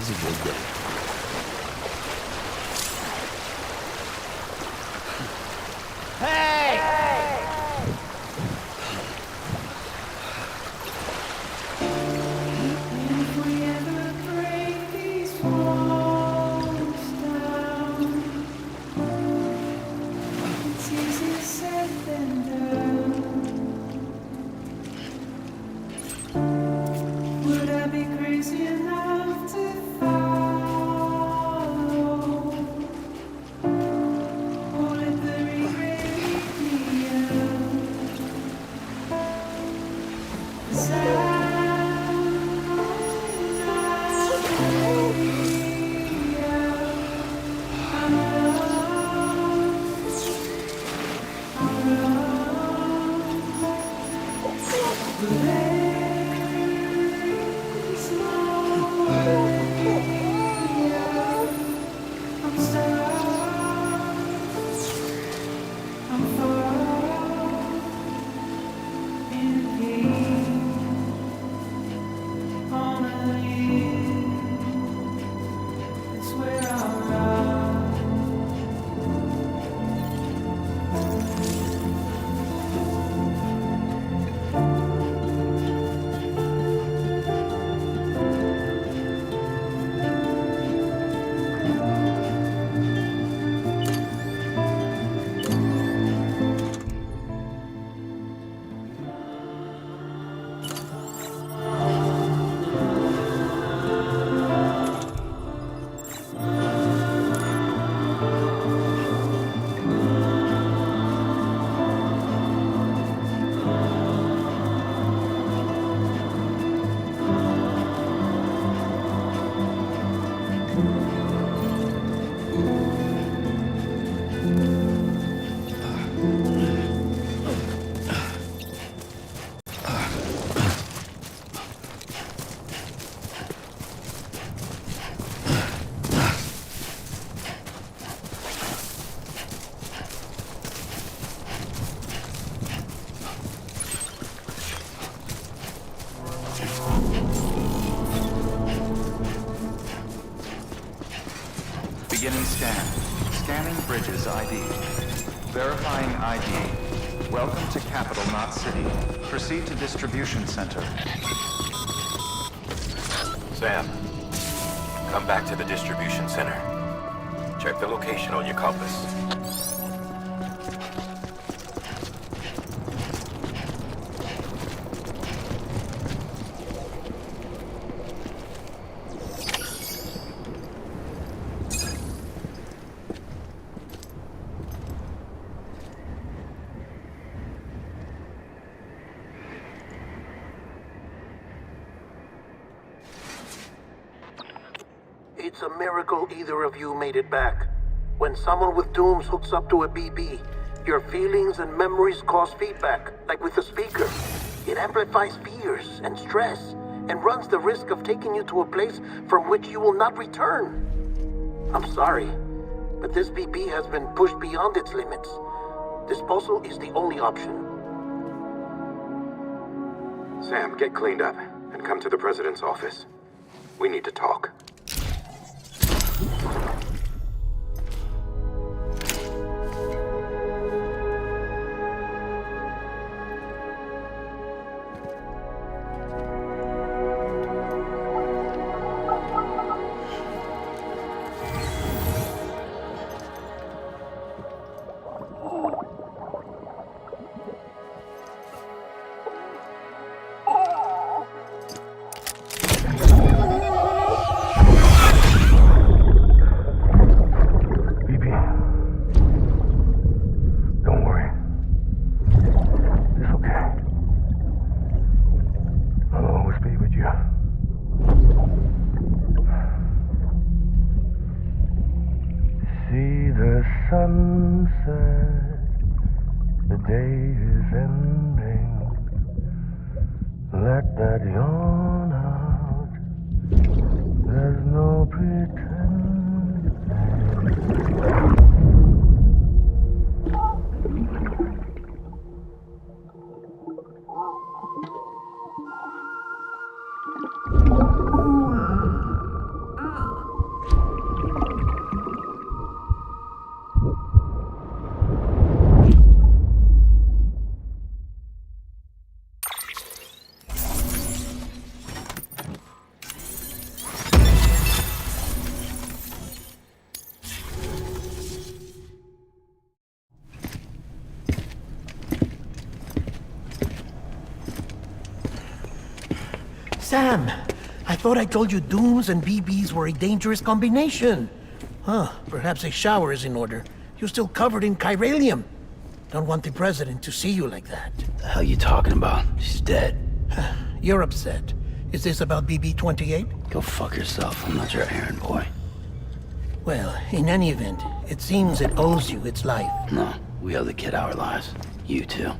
Today's a good day. Hey! If we ever break these walls down, it's easier said than done. Would I be crazy enough to follow? Or let the regret eat me out? 'Cause Beginning scan. Scanning bridges ID. Verifying ID. Welcome to Capital, not City. Proceed to distribution center. Sam, come back to the distribution center. Check the location on your compass. It's a miracle either of you made it back. When someone with dooms hooks up to a BB, your feelings and memories cause feedback, like with a speaker. It amplifies fears and stress, and runs the risk of taking you to a place from which you will not return. I'm sorry, but this BB has been pushed beyond its limits. Disposal is the only option. Sam, get cleaned up and come to the President's office. We need to talk. sunset, the day is ending. Let that yawn out. There's no pretending. Sam, I thought I told you Dooms and BBs were a dangerous combination. Huh, perhaps a shower is in order. You're still covered in chiralium. Don't want the president to see you like that. The hell you talking about? She's dead. You're upset. Is this about BB-28? Go fuck yourself. I'm not your errand boy. Well, in any event, it seems it owes you its life. No, we owe the kid our lives. You too.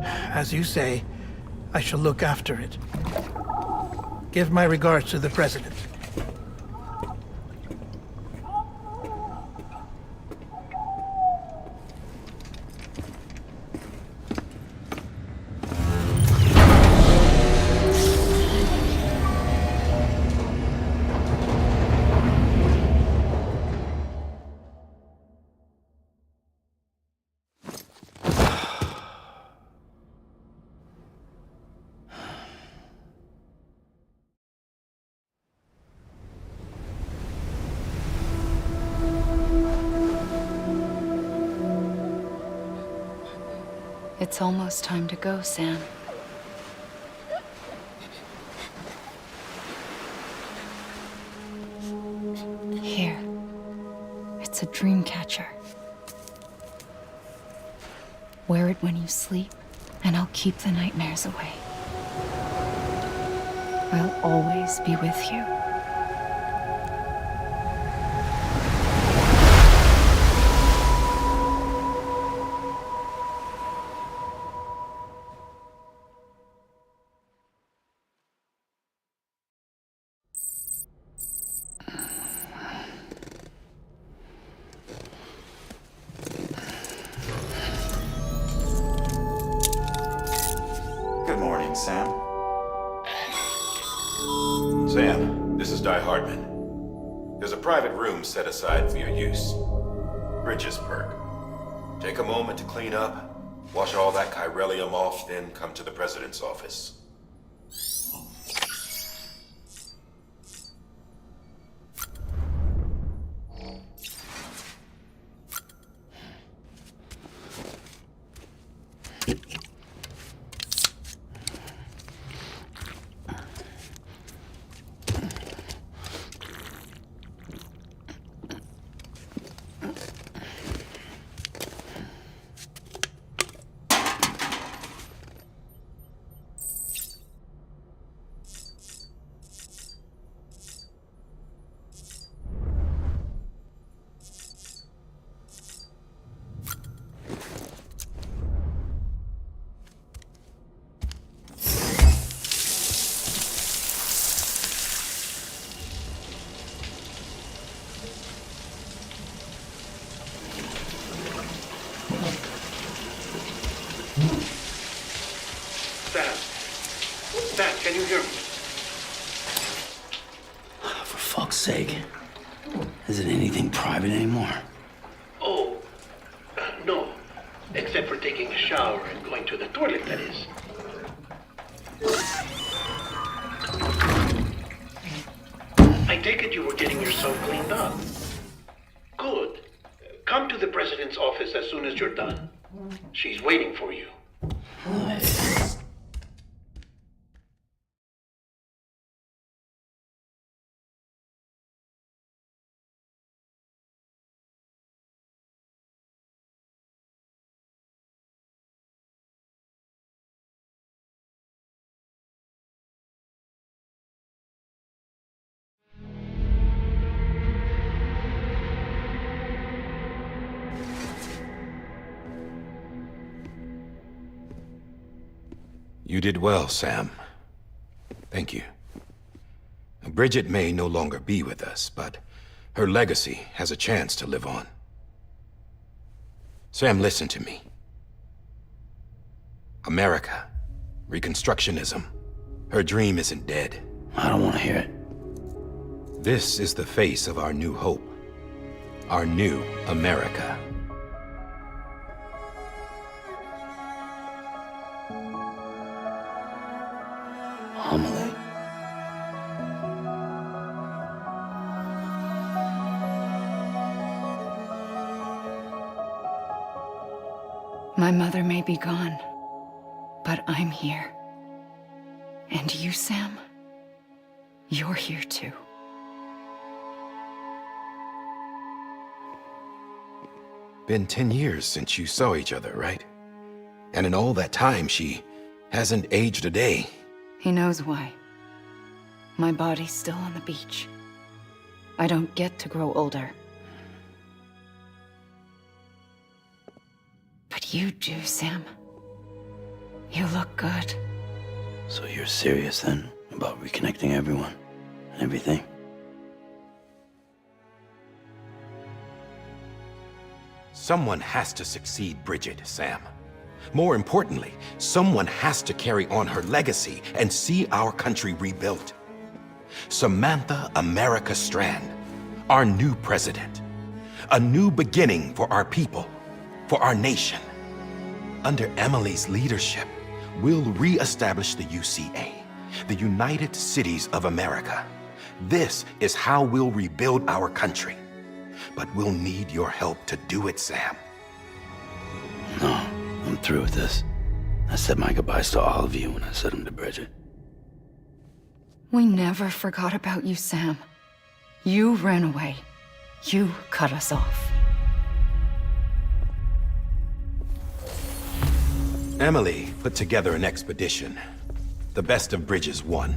As you say, I shall look after it. Give my regards to the president. It's almost time to go, Sam. Here. It's a dream catcher. Wear it when you sleep, and I'll keep the nightmares away. I'll always be with you. Good morning, Sam. Sam, this is Di Hartman. There's a private room set aside for your use. Bridges perk. Take a moment to clean up, wash all that chiralium off, then come to the president's office. Sam, can you hear me? For fuck's sake. Isn't anything private anymore? Oh, no. Except for taking a shower and going to the toilet, that is. I take it you were getting yourself cleaned up. Good. Come to the president's office as soon as you're done. She's waiting for you. You did well, Sam. Thank you. Bridget may no longer be with us, but her legacy has a chance to live on. Sam, listen to me. America, Reconstructionism, her dream isn't dead. I don't want to hear it. This is the face of our new hope. Our new America. Amelie. My mother may be gone, but I'm here. And you, Sam? You're here too. Been 10 years since you saw each other, right? And in all that time, she hasn't aged a day. He knows why. My body's still on the beach. I don't get to grow older. But you do, Sam. You look good. So you're serious then about reconnecting everyone and everything? Someone has to succeed Bridget, Sam. More importantly, someone has to carry on her legacy and see our country rebuilt. Samantha America Strand, our new president. A new beginning for our people, for our nation. Under Emily's leadership, we'll re-establish the UCA, the United Cities of America. This is how we'll rebuild our country. But we'll need your help to do it, Sam. No, I'm through with this. I said my goodbyes to all of you when I said them to Bridget. We never forgot about you, Sam. You ran away. You cut us off. Emily put together an expedition. The best of Bridges won.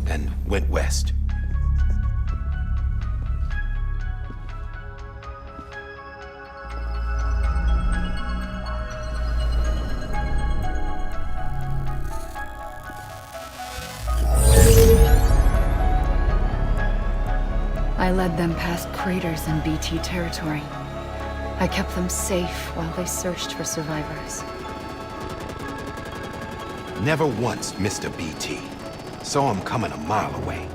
And went west. I led them past craters in BT territory. I kept them safe while they searched for survivors. Never once missed a BT. Saw him coming a mile away.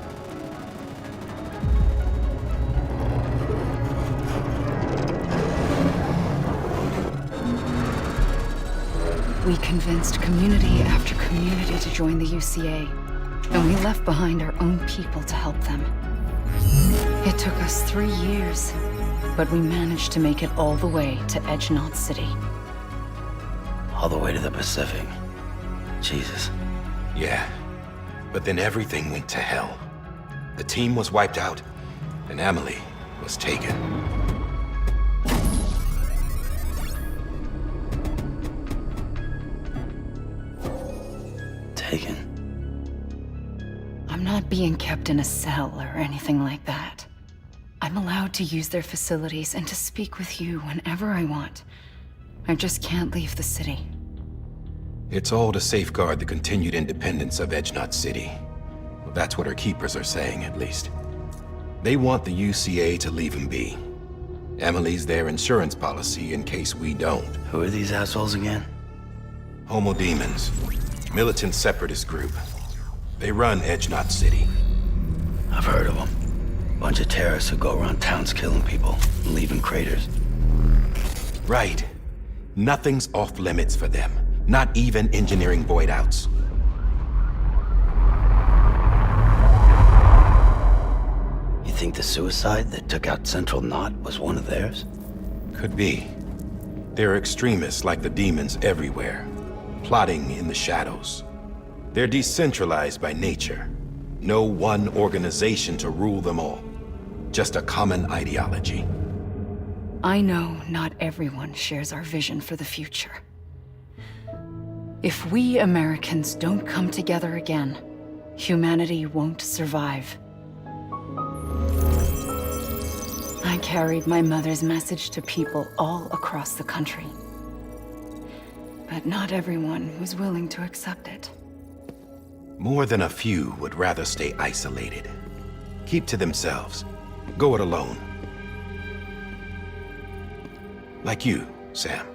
We convinced community after community to join the UCA, and we left behind our own people to help them. It took us 3 years, but we managed to make it all the way to Edge-Knot City. All the way to the Pacific. Jesus. Yeah, but then everything went to hell. The team was wiped out, and Emily was taken. Taken? I'm not being kept in a cell or anything like that. I'm allowed to use their facilities and to speak with you whenever I want. I just can't leave the city. It's all to safeguard the continued independence of Edge-Knot City. Well, that's what our keepers are saying, at least. They want the UCA to leave him be. Emily's their insurance policy in case we don't. Who are these assholes again? Homo Demons. Militant separatist group. They run Edge-Knot City. I've heard of them. Bunch of terrorists who go around towns killing people and leaving craters. Right. Nothing's off limits for them. Not even engineering void outs. You think the suicide that took out Central Knot was one of theirs? Could be. There are extremists like the demons everywhere, plotting in the shadows. They're decentralized by nature. No one organization to rule them all. Just a common ideology. I know not everyone shares our vision for the future. If we Americans don't come together again, humanity won't survive. I carried my mother's message to people all across the country. But not everyone was willing to accept it. More than a few would rather stay isolated. Keep to themselves. Go it alone. Like you, Sam.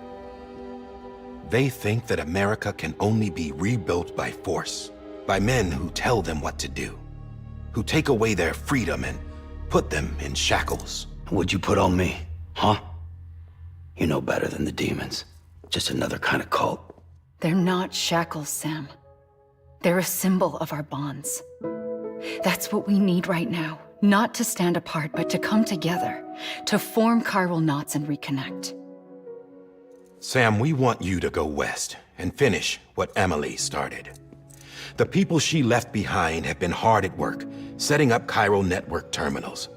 They think that America can only be rebuilt by force, by men who tell them what to do, who take away their freedom and put them in shackles. What'd you put on me, huh? You know better than the demons. Just another kind of cult. They're not shackles, Sam. They're a symbol of our bonds. That's what we need right now. Not to stand apart, but to come together, to form chiral knots and reconnect. Sam, we want you to go west and finish what Emily started. The people she left behind have been hard at work, setting up chiral network terminals.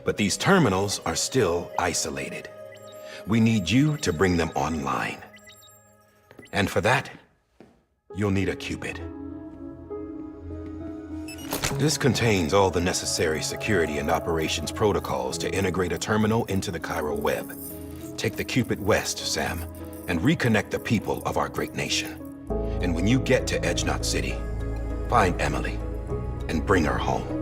But these terminals are still isolated. We need you to bring them online. And for that, you'll need a Cupid. This contains all the necessary security and operations protocols to integrate a terminal into the chiral web. Take the Cupid west, Sam, and reconnect the people of our great nation. And when you get to Edge Knot City, find Emily and bring her home.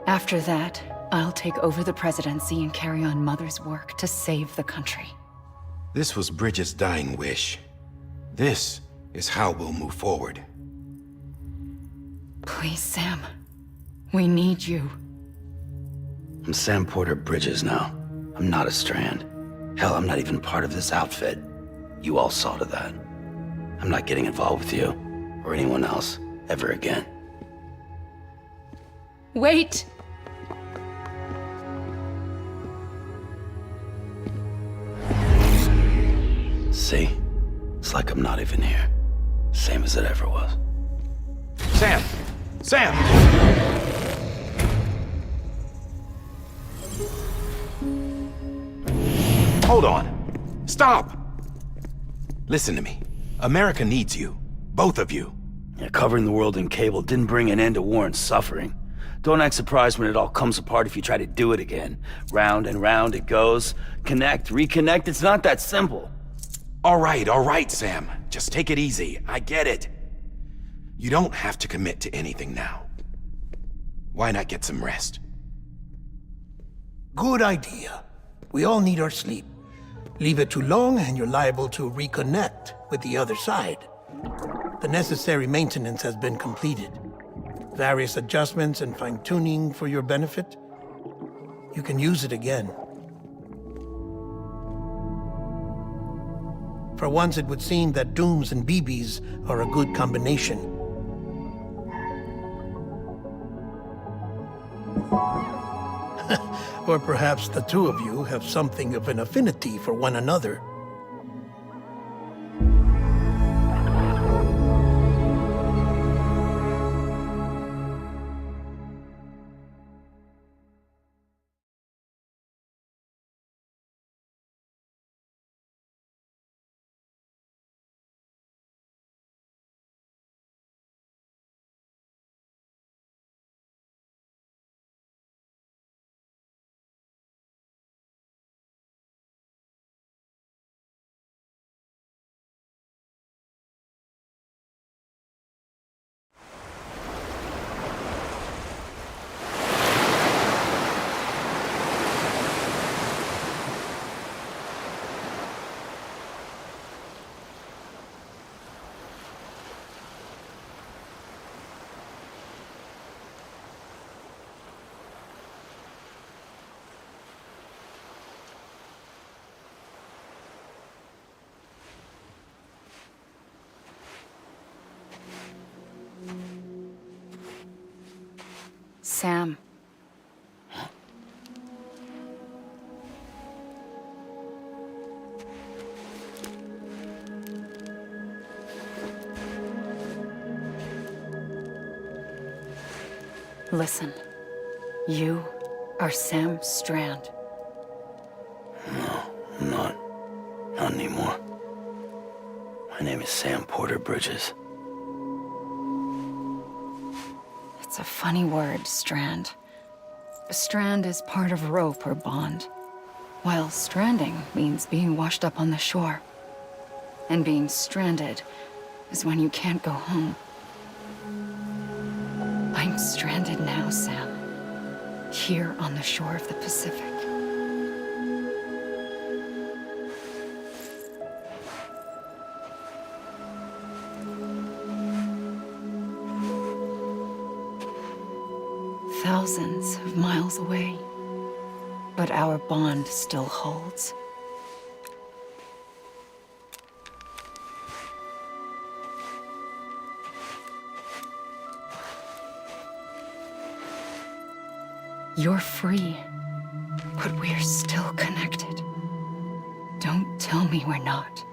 After that, I'll take over the presidency and carry on Mother's work to save the country. This was Bridget's dying wish. This is how we'll move forward. Please, Sam. We need you. I'm Sam Porter Bridges now. I'm not a Strand. Hell, I'm not even part of this outfit. You all saw to that. I'm not getting involved with you, or anyone else, ever again. Wait! See? It's like I'm not even here. Same as it ever was. Sam! Sam! Hold on. Stop! Listen to me. America needs you. Both of you. Yeah, covering the world in cable didn't bring an end to war and suffering. Don't act surprised when it all comes apart if you try to do it again. Round and round it goes. Connect, reconnect, it's not that simple. All right, Sam. Just take it easy. I get it. You don't have to commit to anything now. Why not get some rest? Good idea. We all need our sleep. Leave it too long and you're liable to reconnect with the other side. The necessary maintenance has been completed. Various adjustments and fine-tuning for your benefit. You can use it again. For once, it would seem that Dooms and BBs are a good combination. Or perhaps the two of you have something of an affinity for one another. Sam. Listen. You are Sam Strand. No, I'm not. Not anymore. My name is Sam Porter Bridges. It's a funny word, Strand. A strand is part of rope or bond, while stranding means being washed up on the shore. And being stranded is when you can't go home. I'm stranded now, Sam. Here on the shore of the Pacific. Thousands of miles away, but our bond still holds. You're free, but we're still connected. Don't tell me we're not.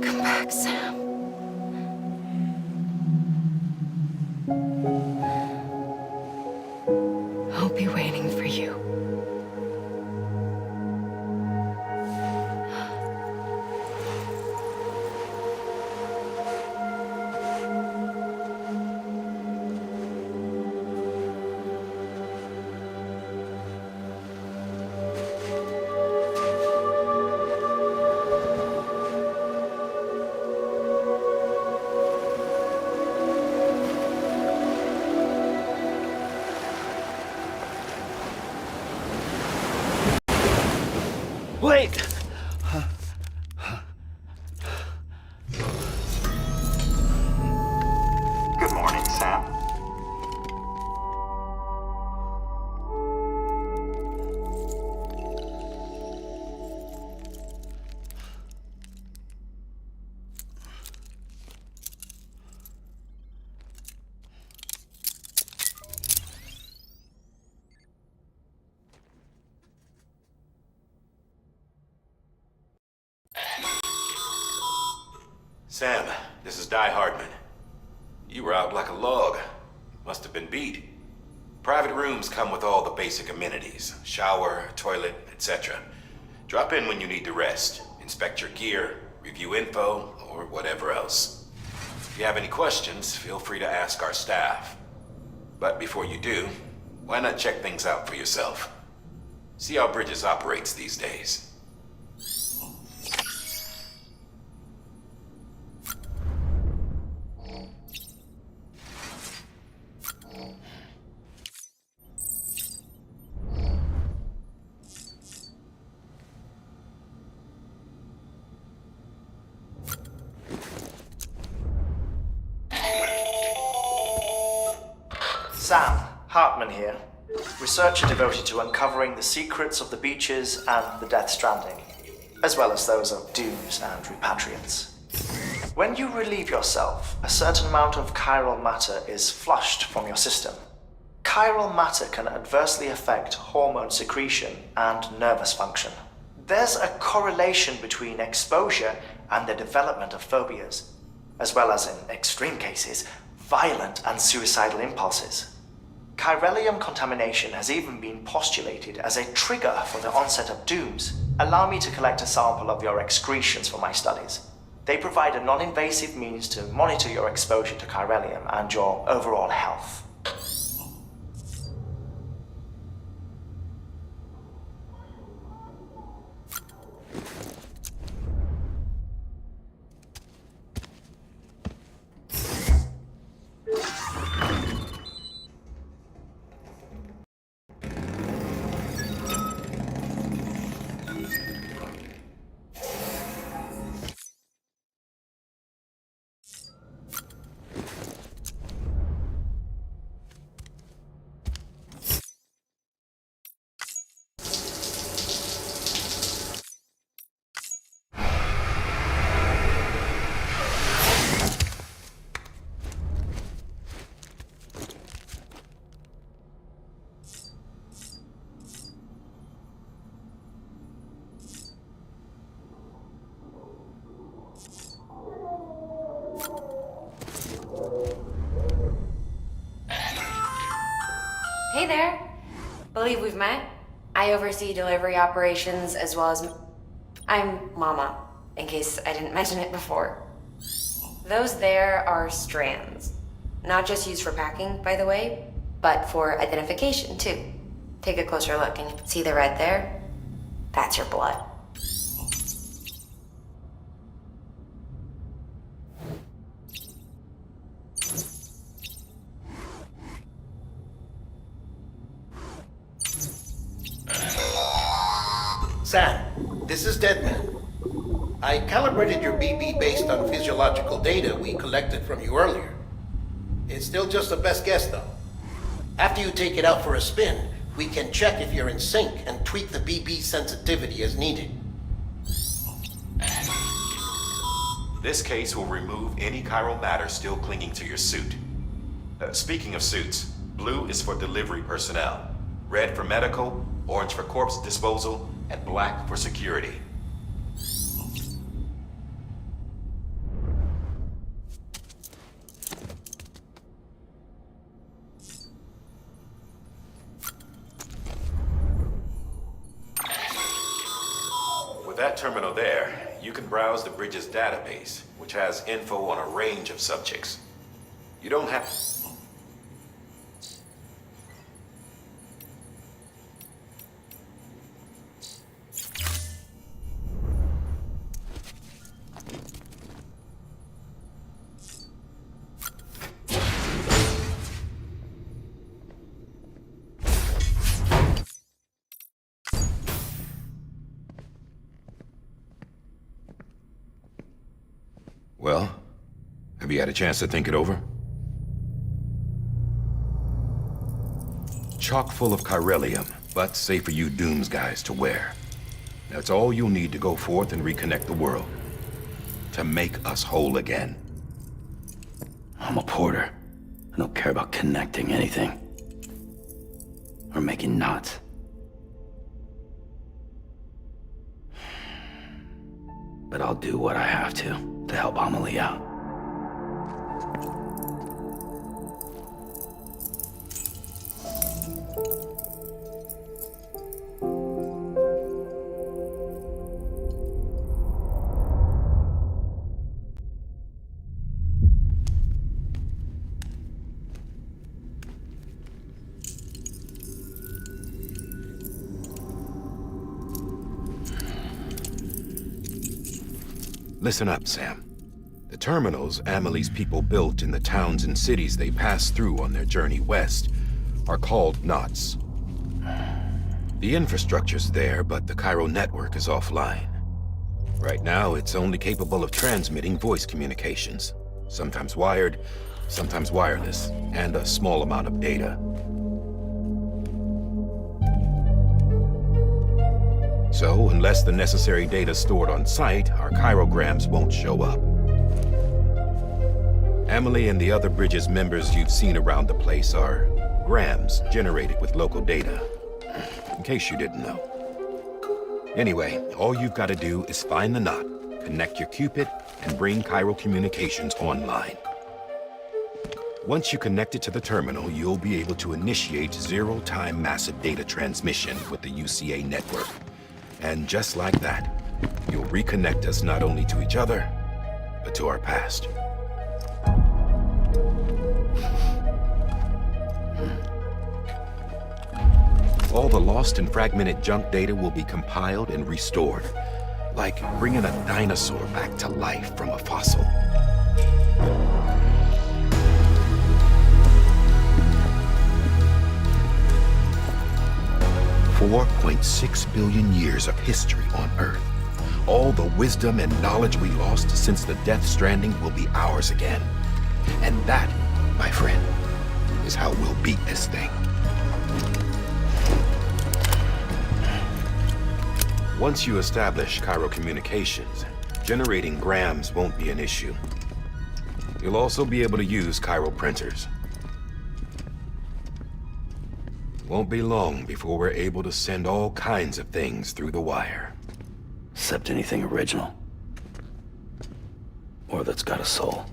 Come back, Sam. I'll be waiting for you. Wait! Good morning, Sam. Sam, this is Di Hardman. You were out like a log. Must have been beat. Private rooms come with all the basic amenities. Shower, toilet, etc. Drop in when you need to rest. Inspect your gear, review info, or whatever else. If you have any questions, feel free to ask our staff. But before you do, why not check things out for yourself? See how Bridges operates these days. Sam, Hartman here, researcher devoted to uncovering the secrets of the beaches and the Death Stranding, as well as those of dooms and repatriants. When you relieve yourself, a certain amount of chiral matter is flushed from your system. Chiral matter can adversely affect hormone secretion and nervous function. There's a correlation between exposure and the development of phobias, as well as, in extreme cases, violent and suicidal impulses. Chiralium contamination has even been postulated as a trigger for the onset of dooms. Allow me to collect a sample of your excretions for my studies. They provide a non-invasive means to monitor your exposure to chiralium and your overall health. Hey there. Believe we've met. I oversee delivery operations as well as... I'm Mama, in case I didn't mention it before. Those there are strands. Not just used for packing, by the way, but for identification, too. Take a closer look and you can see the red there. That's your blood. Sam, this is Deadman. I calibrated your BB based on physiological data we collected from you earlier. It's still just a best guess, though. After you take it out for a spin, we can check if you're in sync and tweak the BB sensitivity as needed. This case will remove any chiral matter still clinging to your suit. Speaking of suits, blue is for delivery personnel, red for medical, orange for corpse disposal, and black for security. With that terminal there, you can browse the bridge's database, which has info on a range of subjects. You don't have... Well, have you had a chance to think it over? Chock full of chiralium, but safe for you Dooms guys to wear. That's all you'll need to go forth and reconnect the world. To make us whole again. I'm a porter. I don't care about connecting anything. Or making knots. But I'll do what I have to help Amelie out. Listen up, Sam. The terminals Amelie's people built in the towns and cities they passed through on their journey west are called knots. The infrastructure's there, but the chiral network is offline. Right now, it's only capable of transmitting voice communications. Sometimes wired, sometimes wireless, and a small amount of data. So, unless the necessary data's stored on site, our chirograms won't show up. Amelie and the other Bridges members you've seen around the place are grams generated with local data, in case you didn't know. Anyway, all you've got to do is find the knot, connect your Cupid, and bring chiral communications online. Once you connect it to the terminal, you'll be able to initiate zero-time massive data transmission with the UCA network. And just like that, you'll reconnect us not only to each other, but to our past. All the lost and fragmented junk data will be compiled and restored, like bringing a dinosaur back to life from a fossil. $4.6 billion years of history on Earth. All the wisdom and knowledge we lost since the Death Stranding will be ours again. And that, my friend, is how we'll beat this thing. Once you establish chiral communications, generating grams won't be an issue. You'll also be able to use chiral printers. Won't be long before we're able to send all kinds of things through the wire. Except anything original. Or that's got a soul.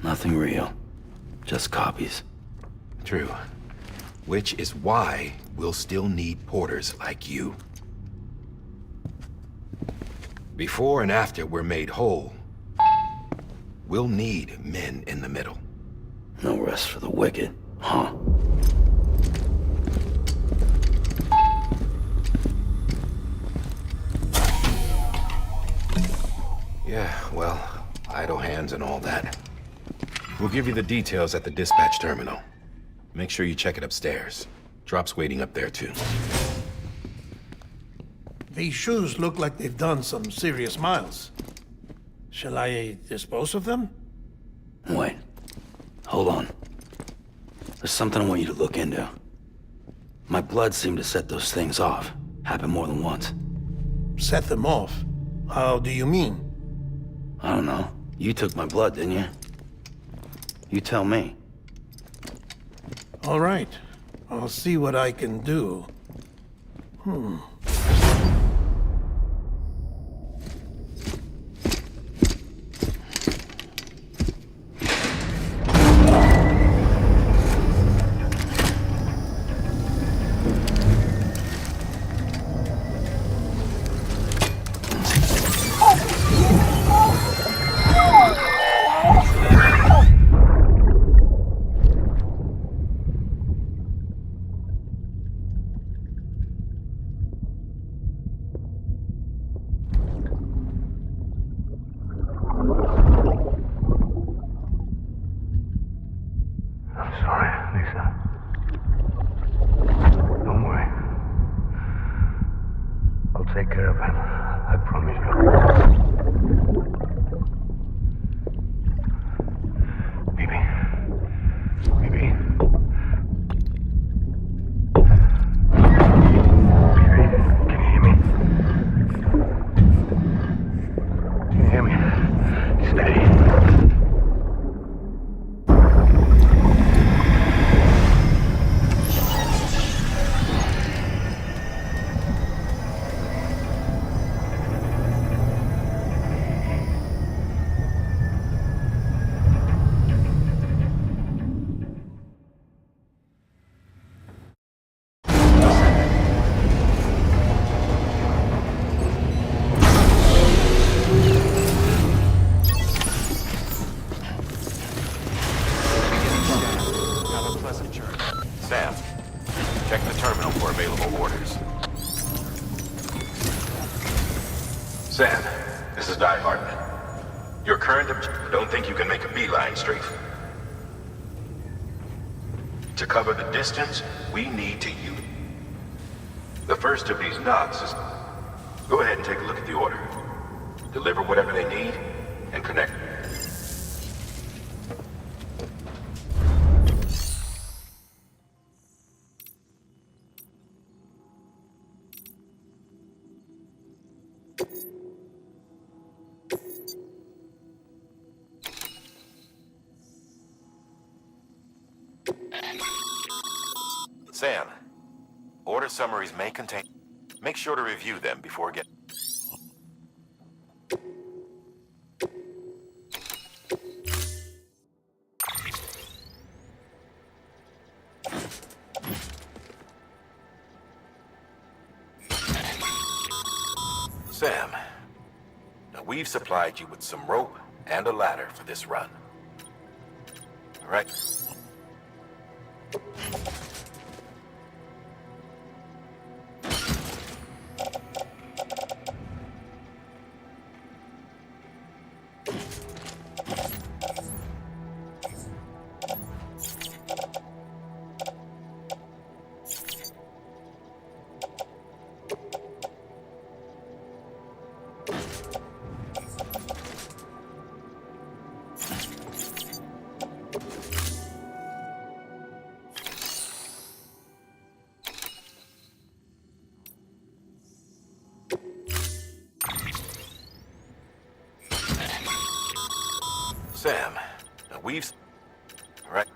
Nothing real. Just copies. True. Which is why we'll still need porters like you. Before and after we're made whole, we'll need men in the middle. No rest for the wicked, huh? Yeah, well, idle hands and all that. We'll give you the details at the dispatch terminal. Make sure you check it upstairs. Drop's waiting up there, too. These shoes look like they've done some serious miles. Shall I dispose of them? Wait. Hold on. There's something I want you to look into. My blood seemed to set those things off. Happened more than once. Set them off? How do you mean? I don't know. You took my blood, didn't you? You tell me. All right. I'll see what I can do. I'm sorry, Lisa. Don't worry. I'll take care of him. I promise you. Baby. Baby. Baby, can you hear me? Can you hear me? Steady. Have a pleasant journey. Sam, check the terminal for available orders. Sam, this is Die Hardman. Your current don't think you can make a beeline straight. To cover the distance, we need to use the first of these knots is... Go ahead and take a look at the order. Deliver whatever they need, and connect. Sam, order summaries may contain... Make sure to review them before get... Sam, now we've supplied you with some rope and a ladder for this run. All right? Sam, now we've... All right.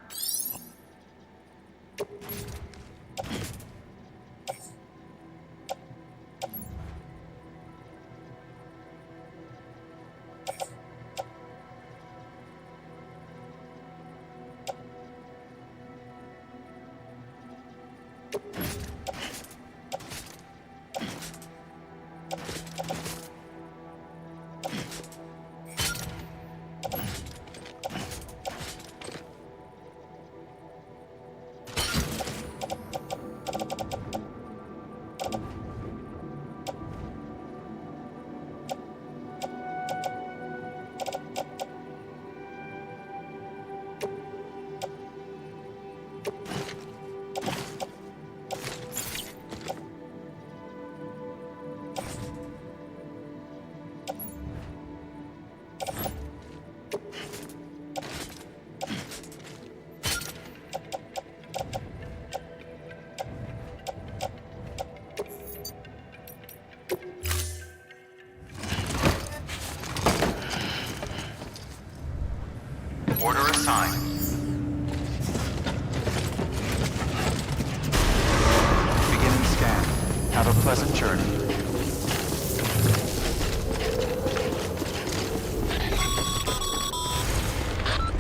pleasant journey.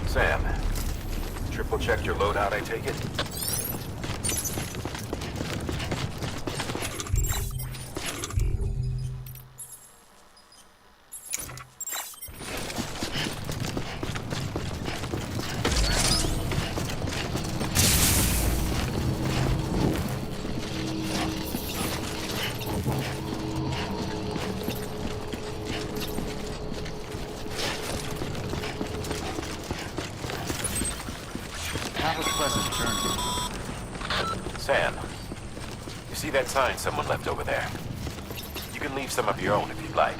Sam, triple checked your loadout, I take it? Have a pleasant journey. Sam, you see that sign someone left over there? You can leave some of your own if you'd like.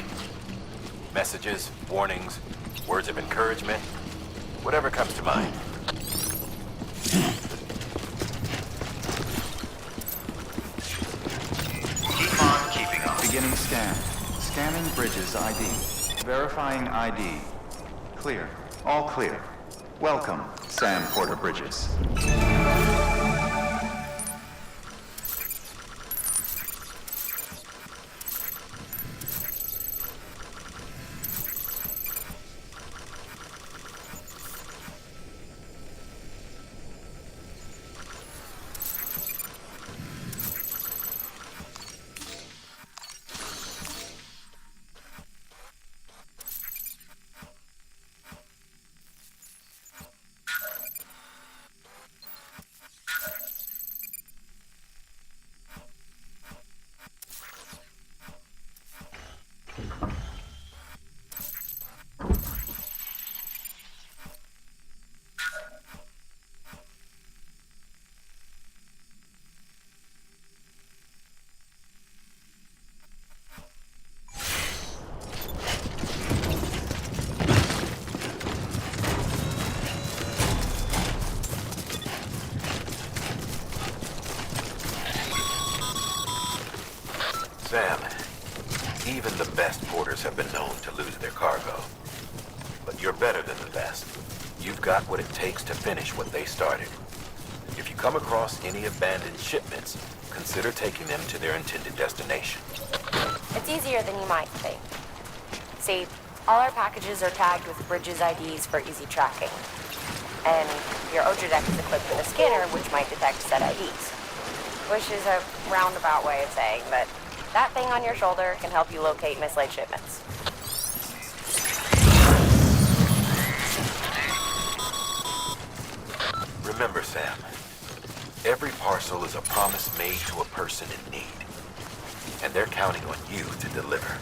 Messages, warnings, words of encouragement, whatever comes to mind. Keep on keeping on. Beginning scan. Scanning bridges ID. Verifying ID. Clear. All clear. Welcome, Sam Porter Bridges. Sam, even the best porters have been known to lose their cargo. But you're better than the best. You've got what it takes to finish what they started. If you come across any abandoned shipments, consider taking them to their intended destination. It's easier than you might think. See, all our packages are tagged with Bridges IDs for easy tracking. And your Oja deck is equipped with a scanner which might detect set IDs. Which is a roundabout way of saying that that thing on your shoulder can help you locate mislaid shipments. Remember, Sam, every parcel is a promise made to a person in need. And they're counting on you to deliver.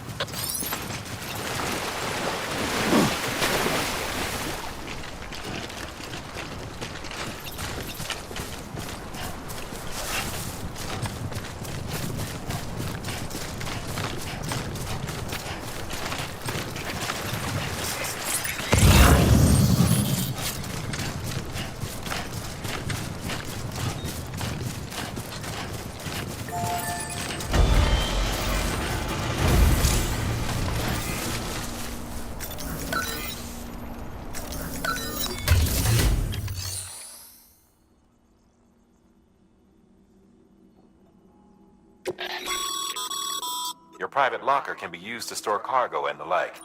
Your private locker can be used to store cargo and the like.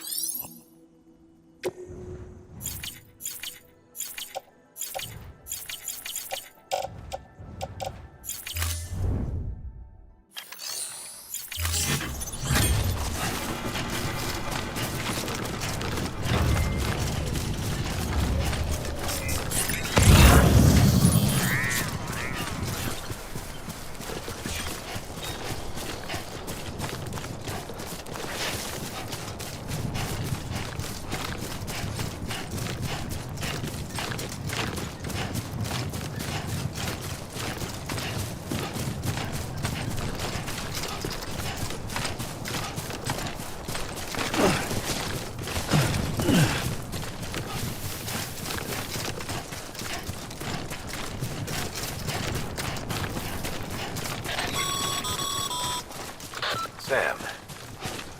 Sam,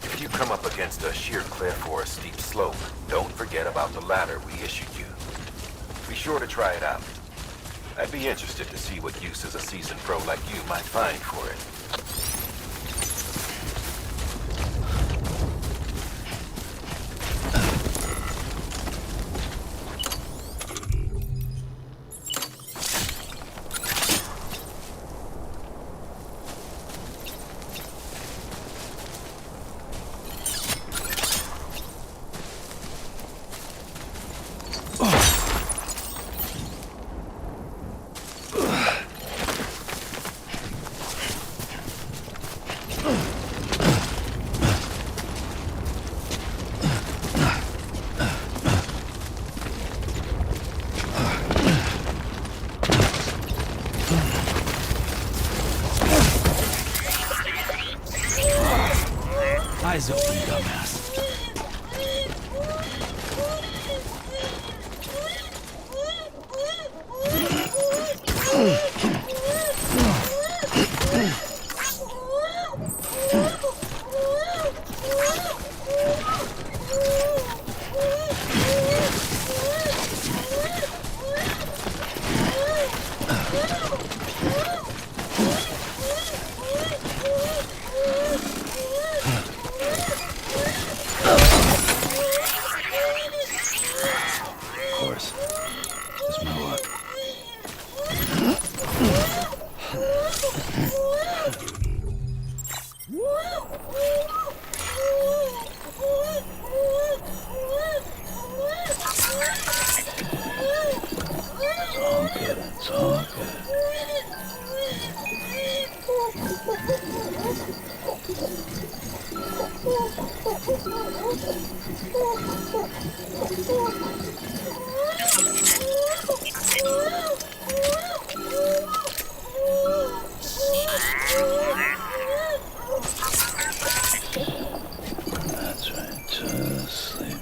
if you come up against a sheer cliff or a steep slope, don't forget about the ladder we issued you. Be sure to try it out. I'd be interested to see what uses a seasoned pro like you might find for it. Eyes open, dumbass. Of course. It's my luck. It's all good. It's all good. That's right. Just sleep.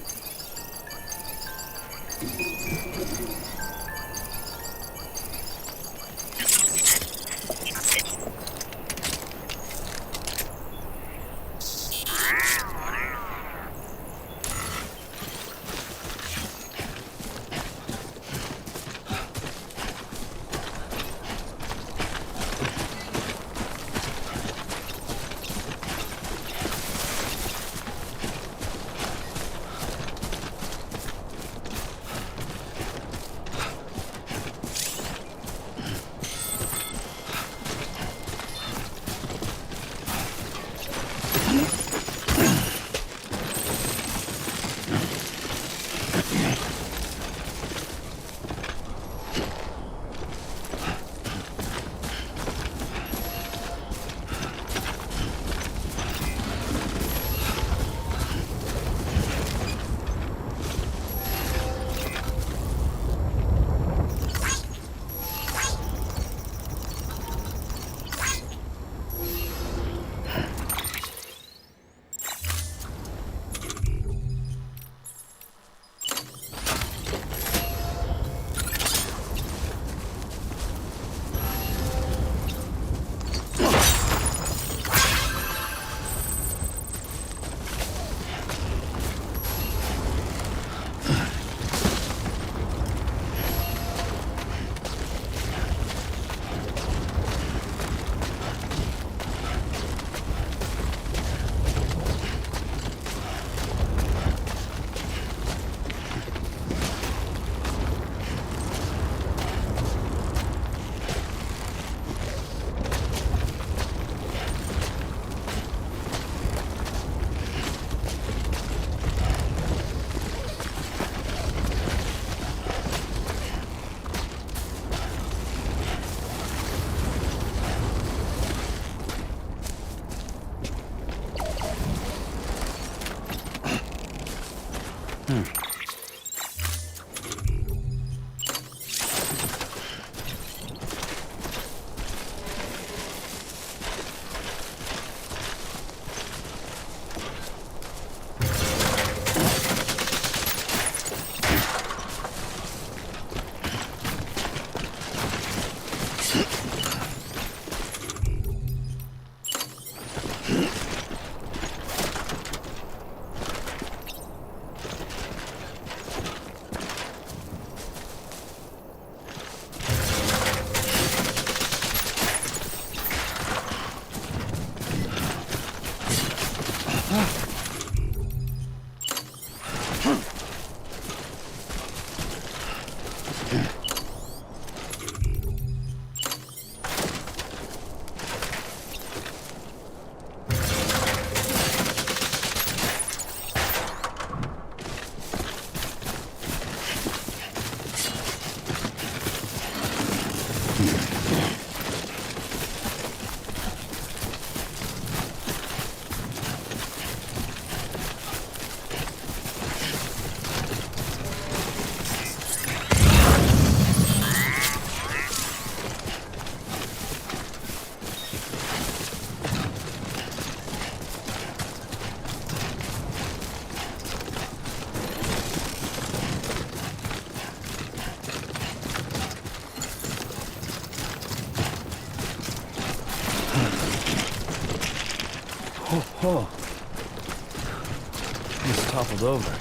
Oh. He's toppled over.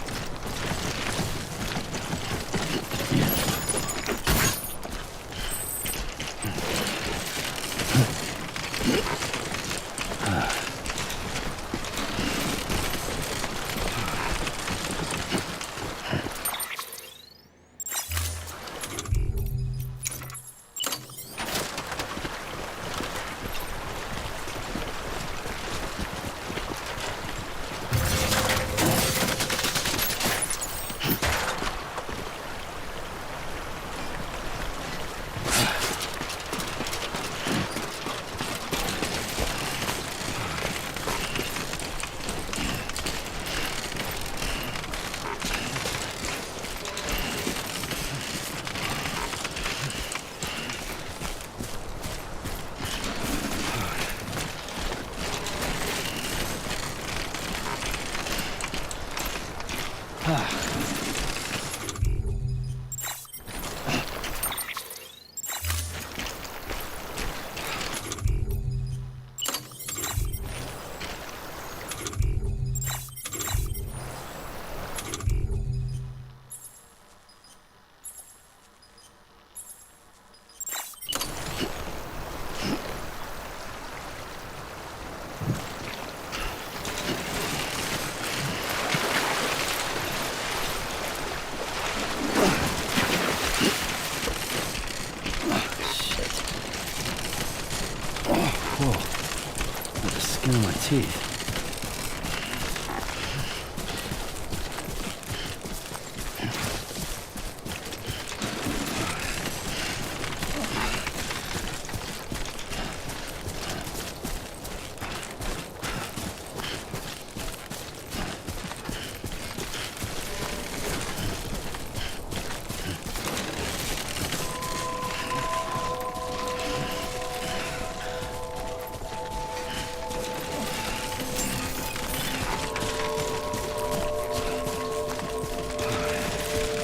In my teeth.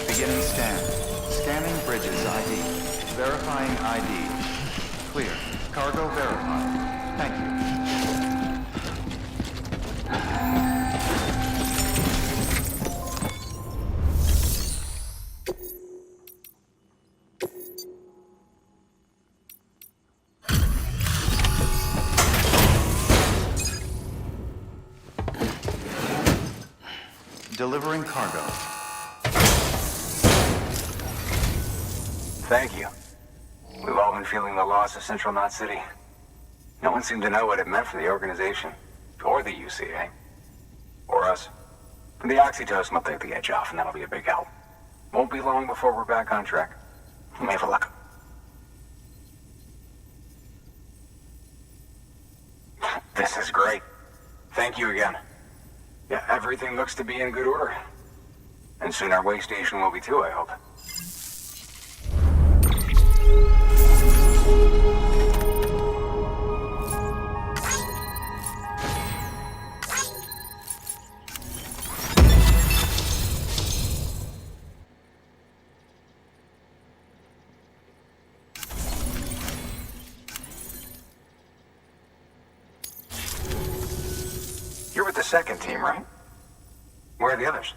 Beginning scan. Scanning bridges ID. Verifying ID. Clear. Cargo verified. Thank you. Delivering cargo. Thank you. We've all been feeling the loss of Central Knot City. No one seemed to know what it meant for the organization, or the UCA, or us. The oxytocin will take the edge off, and that'll be a big help. Won't be long before we're back on track. You may have a luck. This is great. Thank you again. Yeah, everything looks to be in good order. And soon our way station will be too, I hope. You're with the second team, right? Where are the others?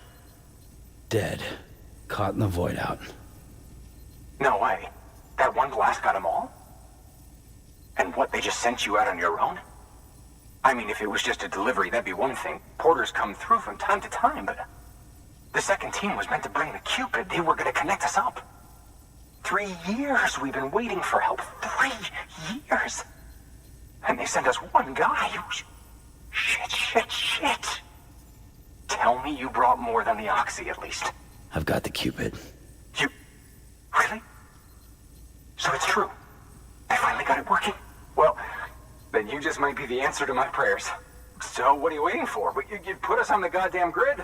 Dead. Caught in the void out. No way. That one blast got them all? And what, they just sent you out on your own? I mean, if it was just a delivery, that'd be one thing. Porters come through from time to time, but... The second team was meant to bring the Cupid. They were gonna connect us up. 3 years we've been waiting for help. 3 years! And they sent us one guy. Shit. Tell me you brought more than the Oxy, at least. I've got the Cupid. You... Really? So it's true. I finally got it working. Well, then you just might be the answer to my prayers. So what are you waiting for? You put us on the goddamn grid.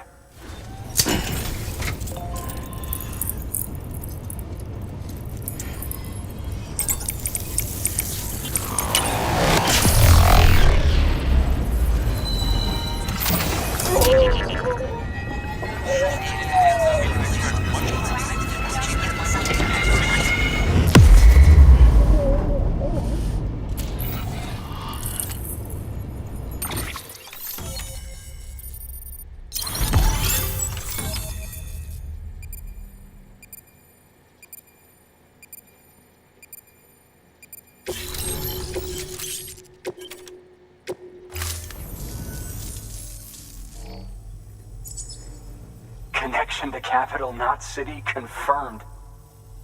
Mission to capital, not city, confirmed.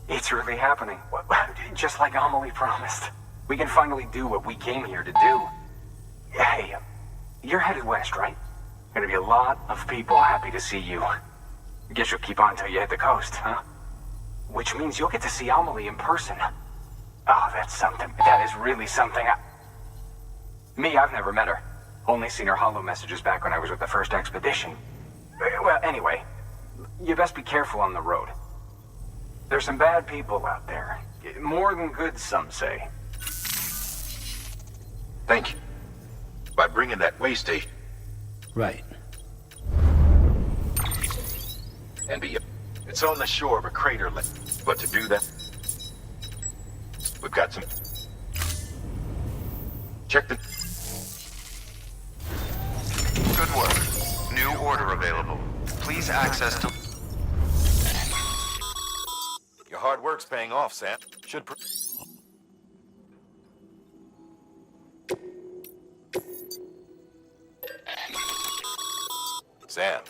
It's really happening. Just like Amelie promised. We can finally do what we came here to do. Hey, you're headed west, right? Gonna be a lot of people happy to see you. Guess you'll keep on till you hit the coast, huh? Which means you'll get to see Amelie in person. Oh, that's something. That is really something. I've never met her. Only seen her holo messages back when I was with the first expedition. Well, anyway, you best be careful on the road. There's some bad people out there. More than good, some say. Thank you. By bringing that way station. Right. And it's on the shore of a crater lake. But to do that, we've got some... Check the... Good work. New order available. Please access to... Your hard work's paying off, Sam. Sam.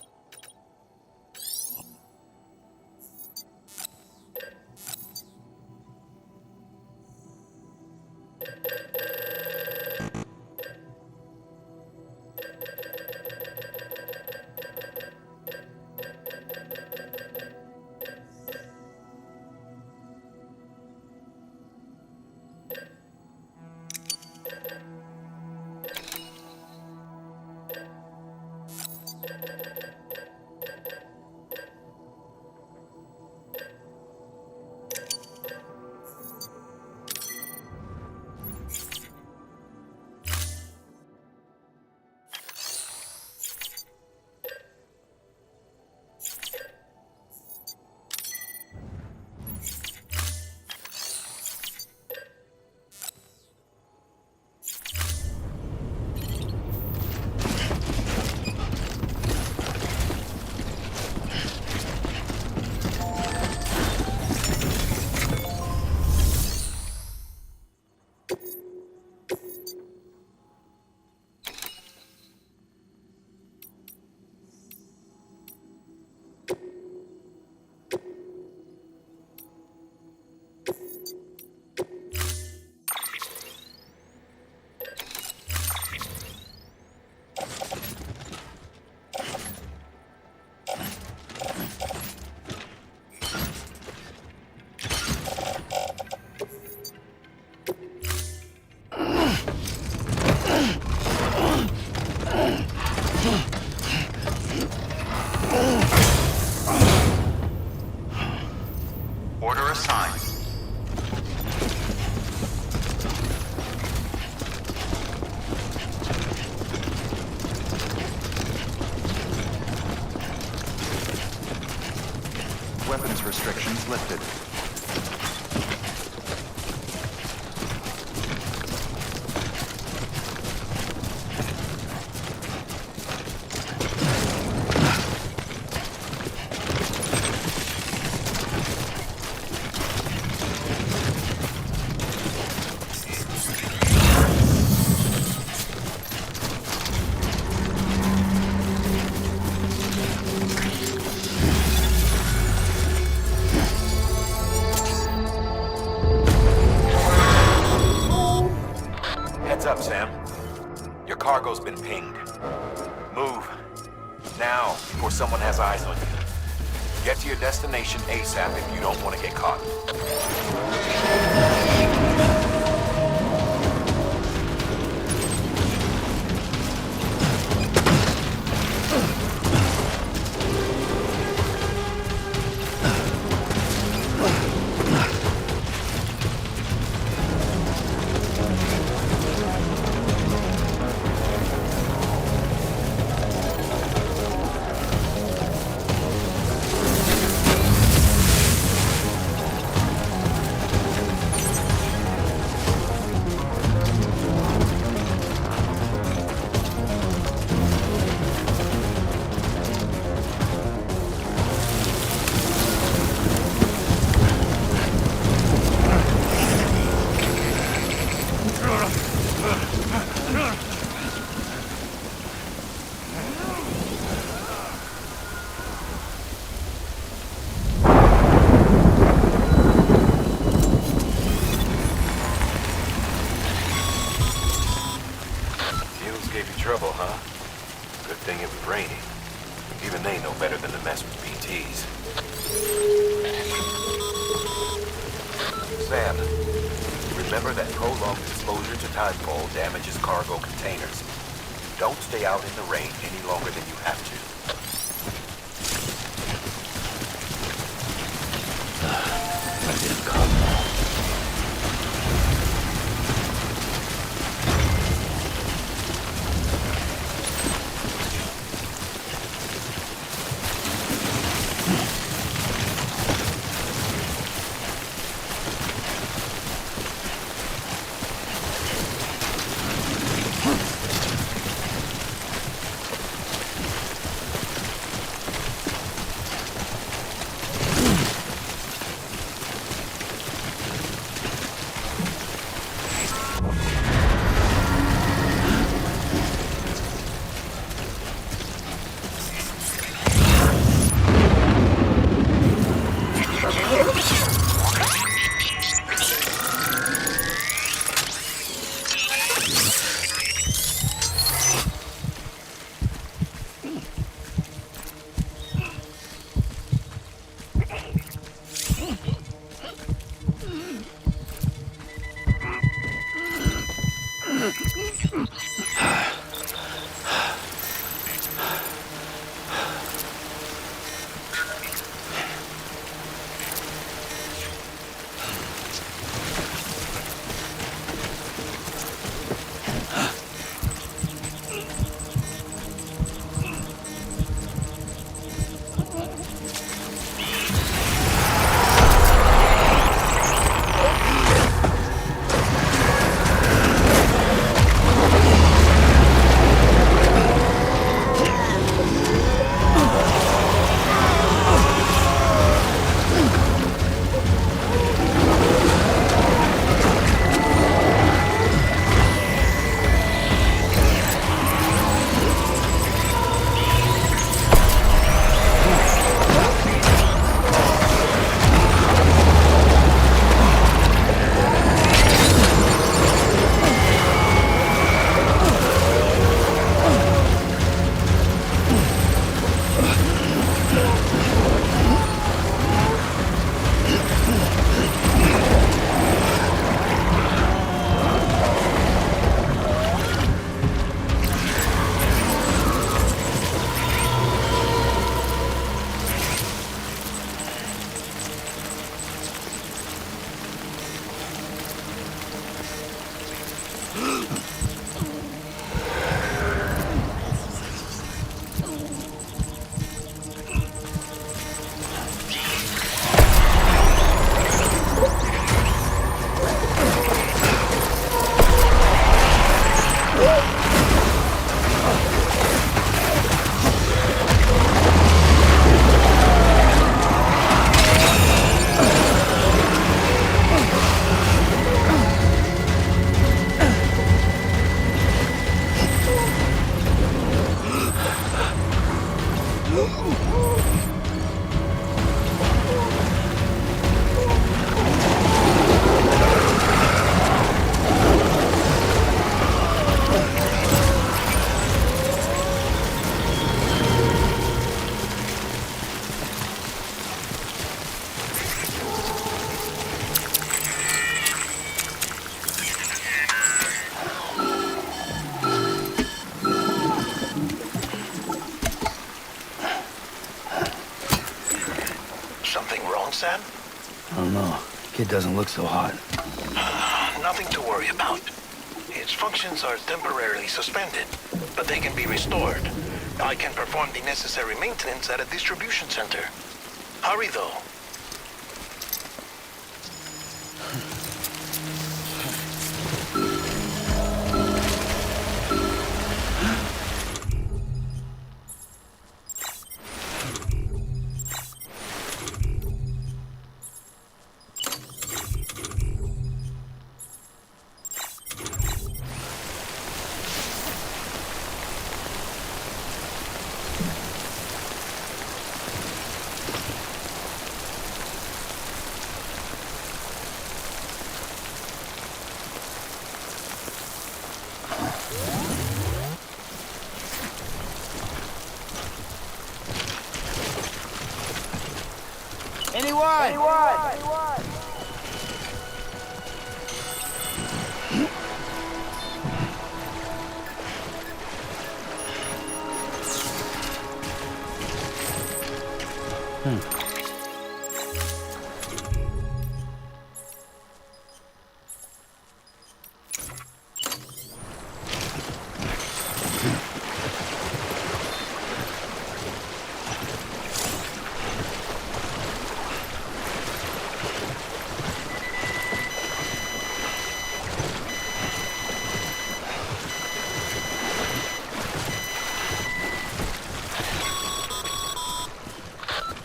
Order assigned. Weapons restrictions lifted. Up, Sam. Your cargo's been pinged. Move. Now, before someone has eyes on you. Get to your destination ASAP if you don't want to get caught. trouble, huh? Good thing it was raining. Even they know better than to mess with BTs. Sam, remember that prolonged exposure to timefall damages cargo containers. Don't stay out in the rain any longer than you have to. Gotta get in the car. Sam? I don't know. Kid doesn't look so hot. Nothing to worry about. Its functions are temporarily suspended, but they can be restored. I can perform the necessary maintenance at a distribution center. Hurry, though.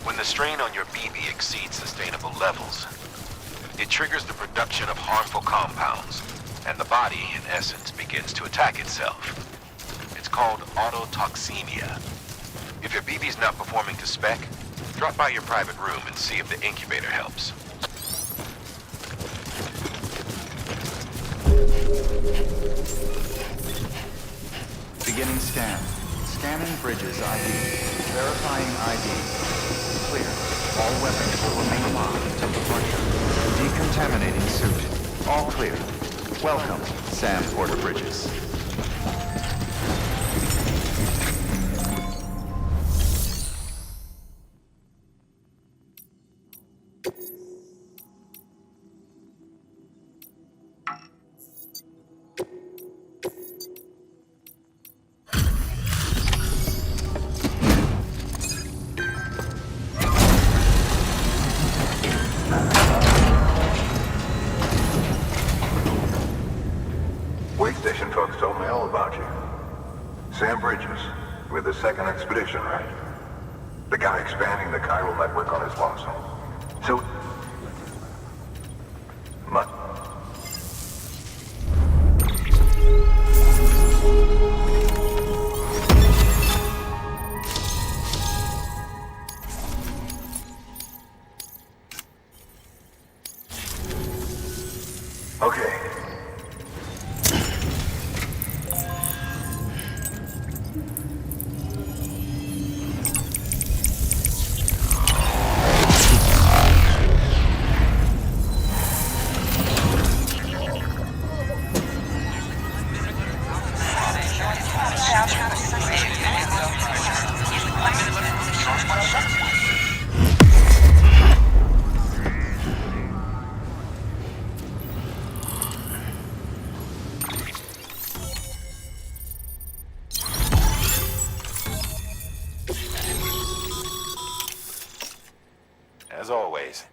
When the strain on your BB exceeds sustainable levels, it triggers the production of harmful compounds, and the body, in essence, begins to attack itself. It's called autotoxemia. If your BB's not performing to spec, drop by your private room and see if the incubator helps. Beginning scan. Scanning bridges ID. Verifying ID. Clear. All weapons will remain locked until departure. Decontaminating suit. All clear. Welcome, Sam Porter Bridges. Wait station folks told me all about you. Sam Bridges, with the second expedition, right? The guy expanding the chiral network on his lonesome. So... Much... Okay. As always.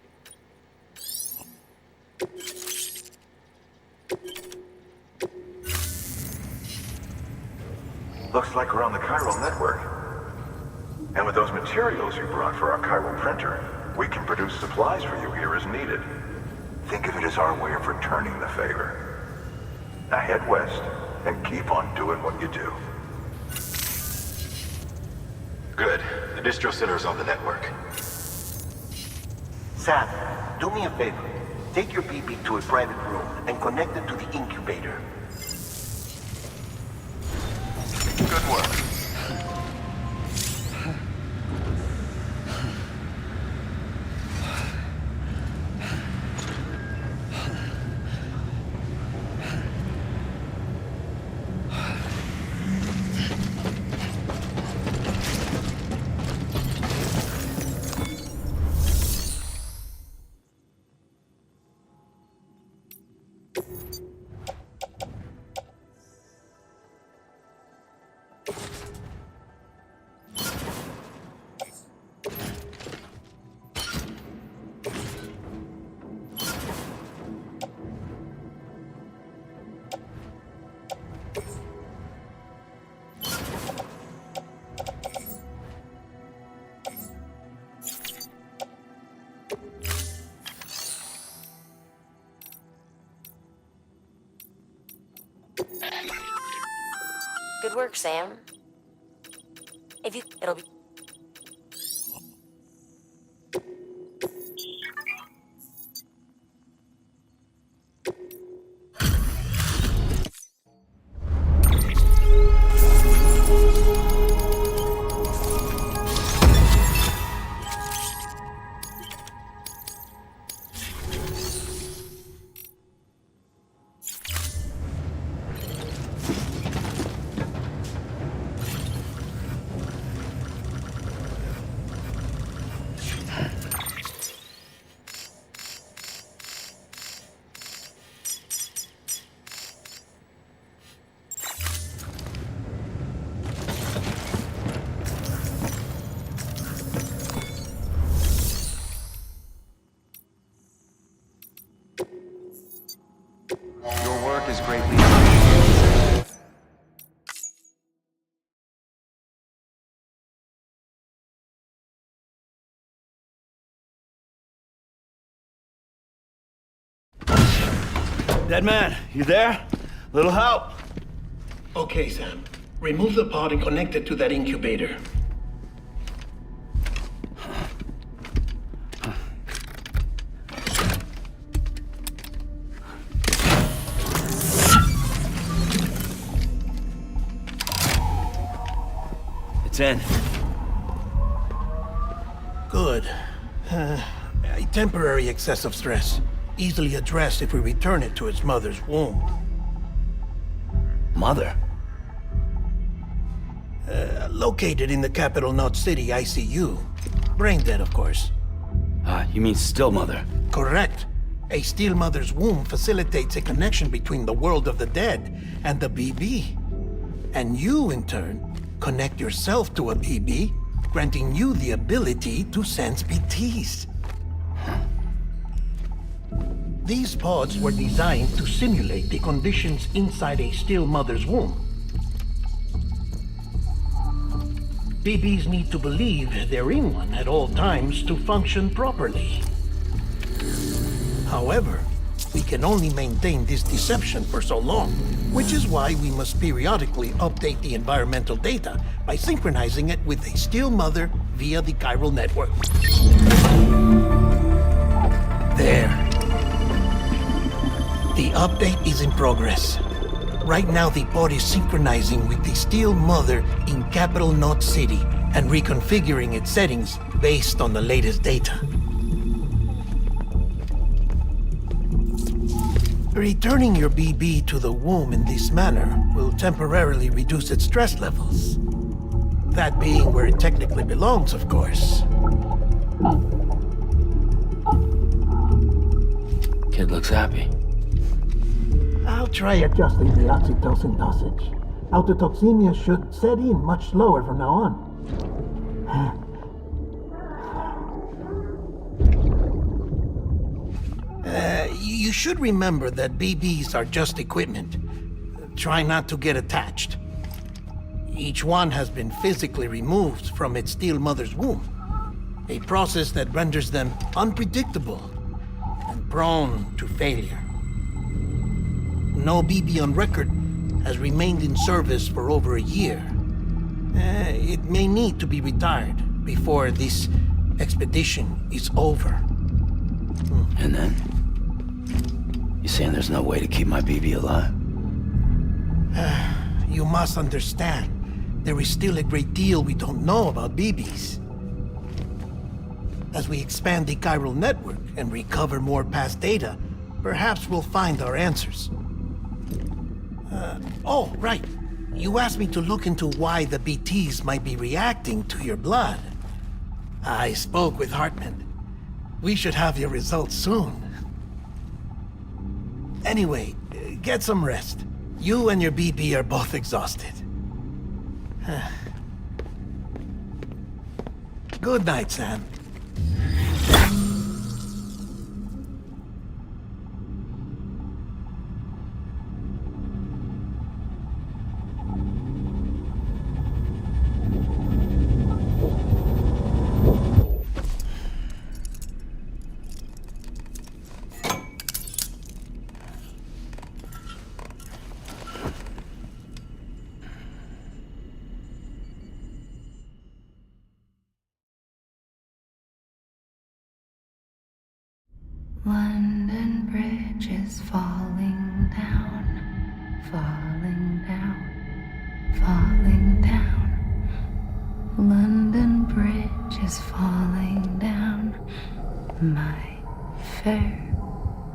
Looks like we're on the chiral network. And with those materials you brought for our chiral printer, we can produce supplies for you here as needed. Think of it as our way of returning the favor. Now head west and keep on doing what you do. Good. The distro center is on the network. Sam, do me a favor. Take your BB to a private room and connect it to the incubator. Good work. Good work, Sam. It'll be... is greatly appreciated. Dead man, you there? Little help? Okay, Sam. Remove the pod and connect it to that incubator. It's in. Good. A temporary excess of stress. Easily addressed if we return it to its mother's womb. Mother? Located in the capital Knot City ICU. Brain dead, of course. You mean still mother? Correct. A still mother's womb facilitates a connection between the world of the dead and the BB. And you, in turn, connect yourself to a BB, granting you the ability to sense BTs. These pods were designed to simulate the conditions inside a still mother's womb. BBs need to believe they're in one at all times to function properly. However, we can only maintain this deception for so long, which is why we must periodically update the environmental data by synchronizing it with a still mother via the chiral network. There. The update is in progress. Right now, the pod is synchronizing with the still mother in capital Knot City and reconfiguring its settings based on the latest data. Returning your BB to the womb in this manner will temporarily reduce its stress levels. That being where it technically belongs, of course. Kid looks happy. I'll try adjusting the oxytocin dosage. Autotoxemia should set in much slower from now on. You should remember that BBs are just equipment. Try not to get attached. Each one has been physically removed from its still mother's womb. A process that renders them unpredictable and prone to failure. No BB on record has remained in service for over a year. It may need to be retired before this expedition is over. And then? You saying there's no way to keep my BB alive? You must understand, there is still a great deal we don't know about BBs. As we expand the chiral network and recover more past data, perhaps we'll find our answers. Oh, right. You asked me to look into why the BTs might be reacting to your blood. I spoke with Hartman. We should have your results soon. Anyway, get some rest. You and your BB are both exhausted. Good night, Sam. London Bridge is falling down, falling down, falling down. London Bridge is falling down, my fair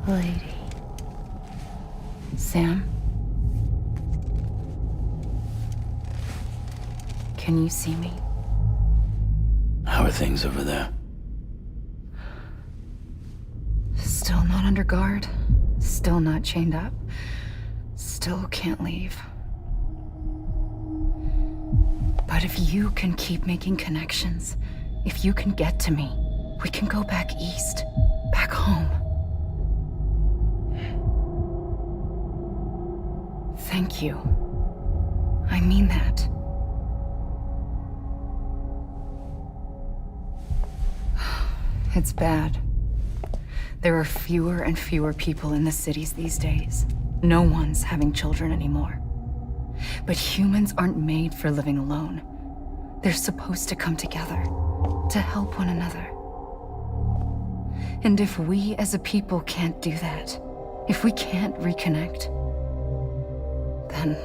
lady. Sam? Can you see me? How are things over there? Still not under guard. Still not chained up. Still can't leave. But if you can keep making connections, if you can get to me, we can go back east, back home. Thank you. I mean that. It's bad. There are fewer and fewer people in the cities these days. No one's having children anymore. But humans aren't made for living alone. They're supposed to come together, to help one another. And if we as a people can't do that, if we can't reconnect, then,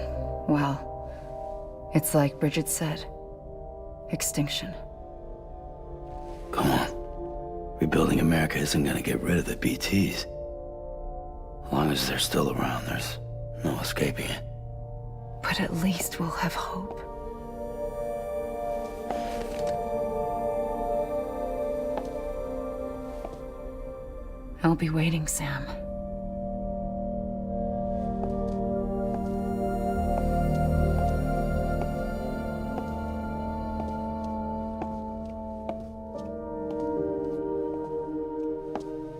well, it's like Bridget said, extinction. Come on. Rebuilding America isn't gonna get rid of the BTs. As long as they're still around, there's no escaping it. But at least we'll have hope. I'll be waiting, Sam.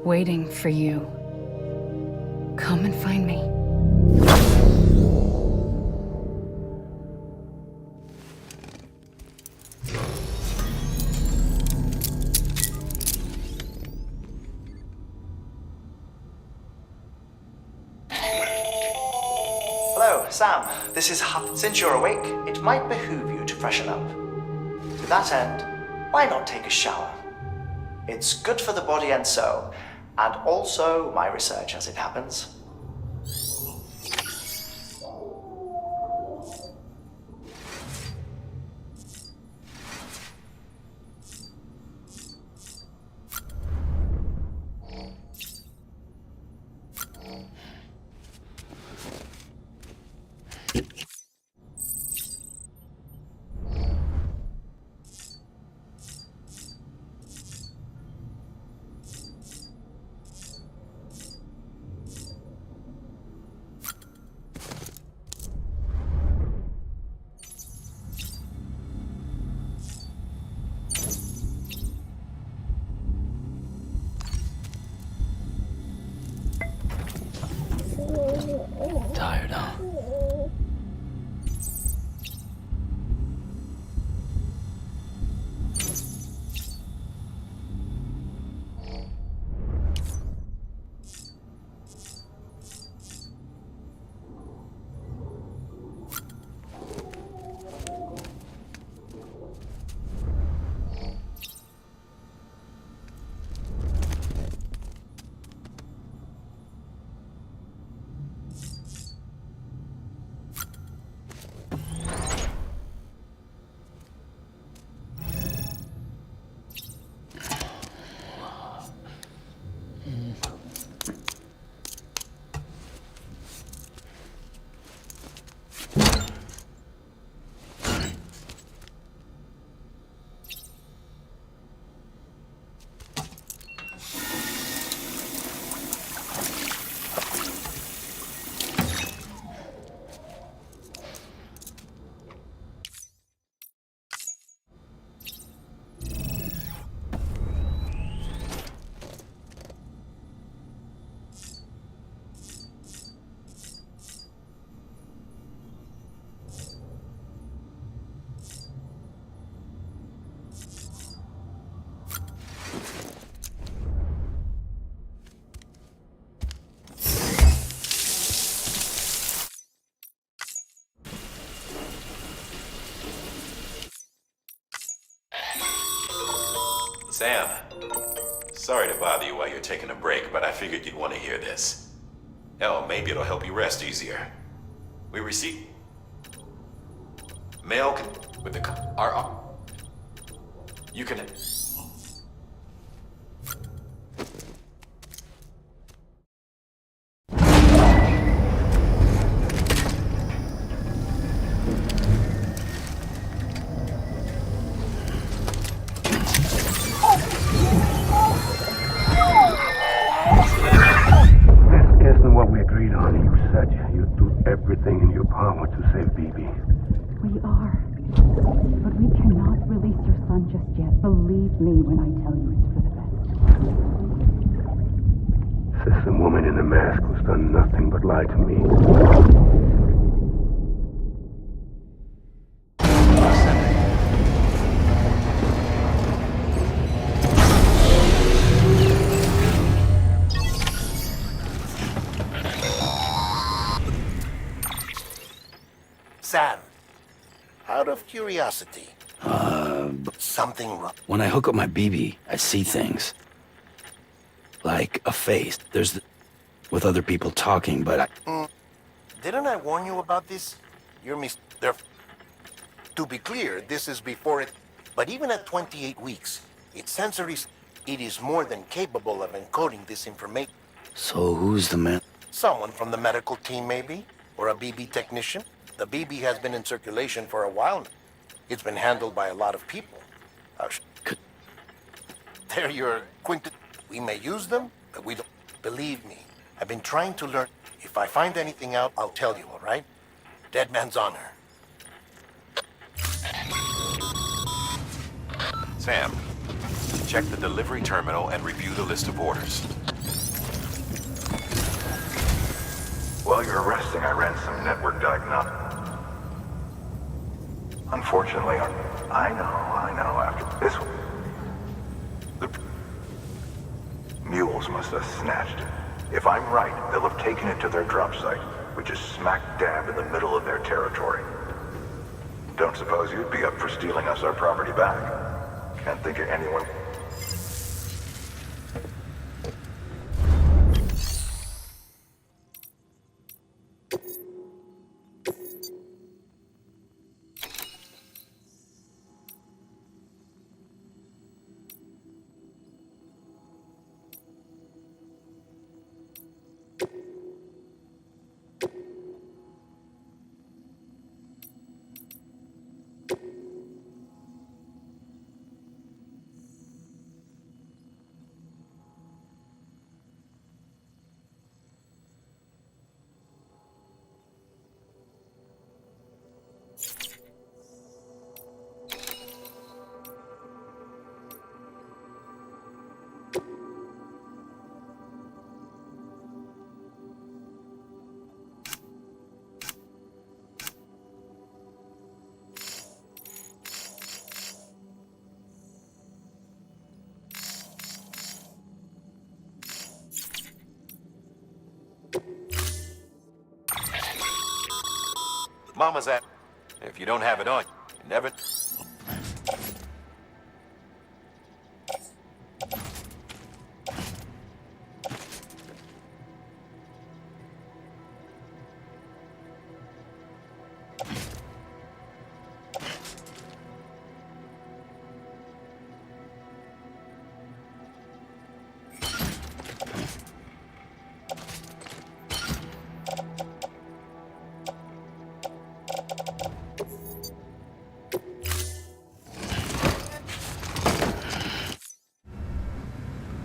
Waiting for you. Come and find me. Hello, Sam. This is Hup. Since you're awake, it might behoove you to freshen up. To that end, why not take a shower? It's good for the body and soul, and also my research as it happens. Tired, huh? Sam, sorry to bother you while you're taking a break, but I figured you'd want to hear this. Hell, maybe it'll help you rest easier. We received mail with the you can. Everything in your power to save BB. We are. But we cannot release your son just yet. Believe me when I tell you it's for the best. System woman in the mask who's done nothing but lie to me. Sam, out of curiosity, something wrong? When I hook up my BB, I see things. Like a face. With other people talking, but Didn't I warn you about this? You're To be clear, this is before it... But even at 28 weeks, its sensory... It is more than capable of encoding this information. So who's the man? Someone from the medical team, maybe? Or a BB technician? The BB has been in circulation for a while now. It's been handled by a lot of people. They're your quintet. We may use them, but we don't... Believe me, I've been trying to learn. If I find anything out, I'll tell you, all right? Dead man's honor. Sam, check the delivery terminal and review the list of orders. While you're resting, I ran some network diagnostics. Unfortunately, I know, after this one, the mules must have snatched it. If I'm right, they'll have taken it to their drop site, which is smack dab in the middle of their territory. Don't suppose you'd be up for stealing us our property back? Can't think of anyone... Mama's at... If you don't have it on, you never...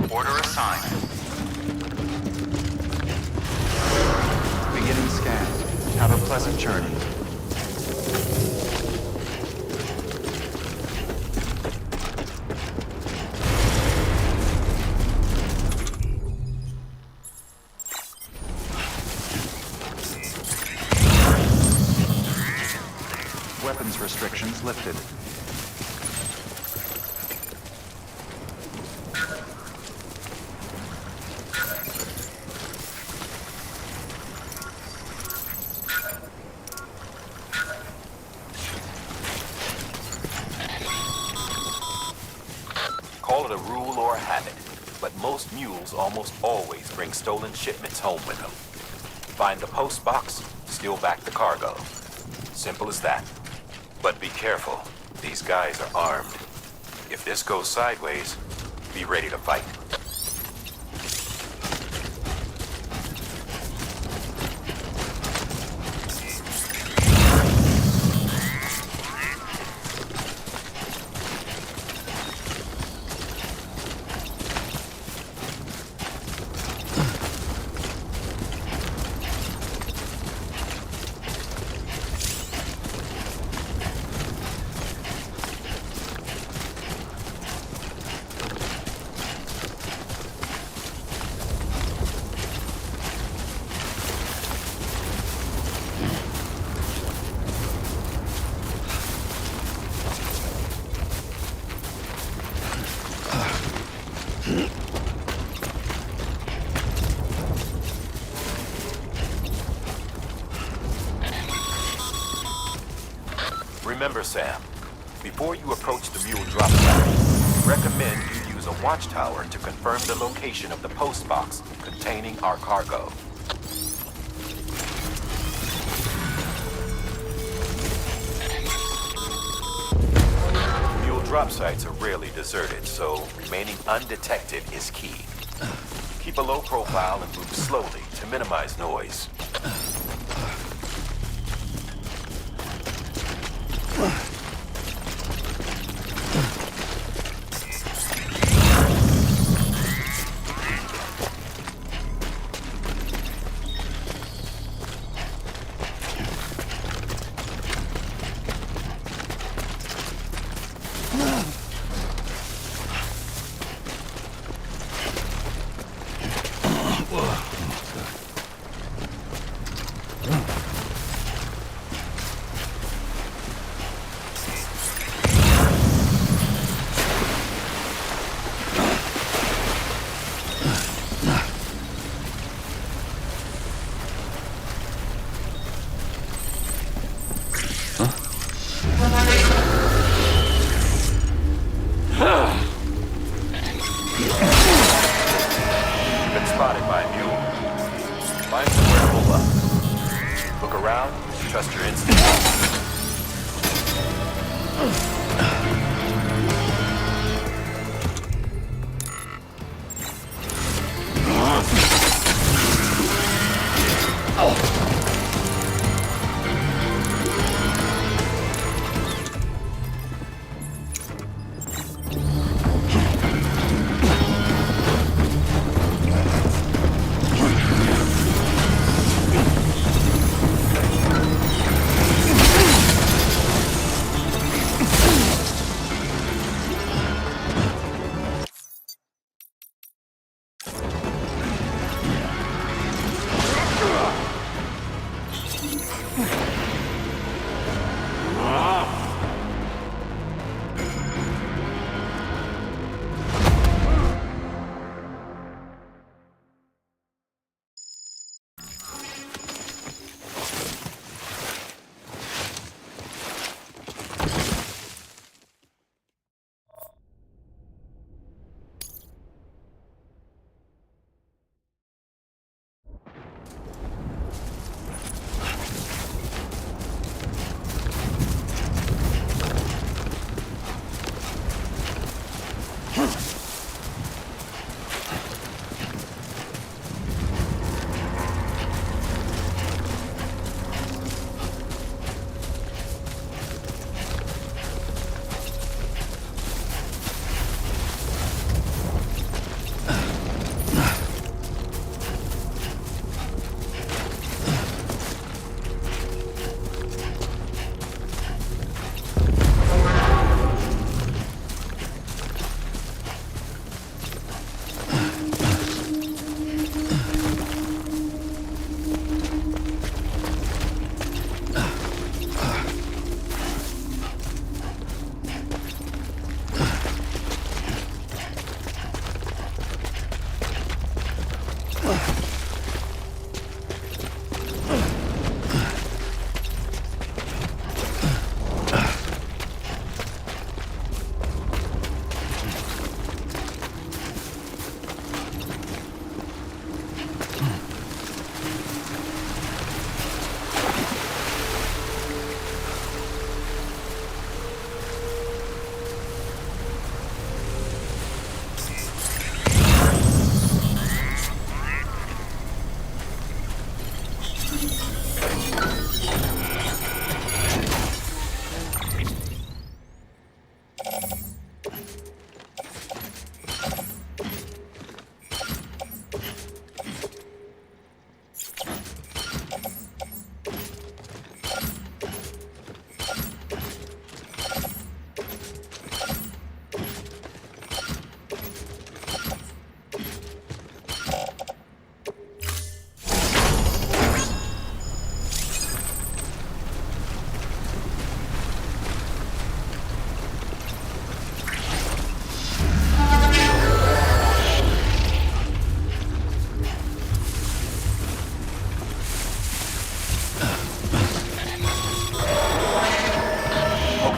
Order assigned. Beginning scan. Have a pleasant journey. Weapons restrictions lifted. Call it a rule or a habit, but most mules almost always bring stolen shipments home with them. Find the post box, steal back the cargo. Simple as that. But be careful. These guys are armed. If this goes sideways, be ready to fight. Remember, Sam, before you approach the mule drop site, recommend you use a watchtower to confirm the location of the post box containing our cargo. Mule drop sites are rarely deserted, so remaining undetected is key. Keep a low profile and move slowly to minimize noise.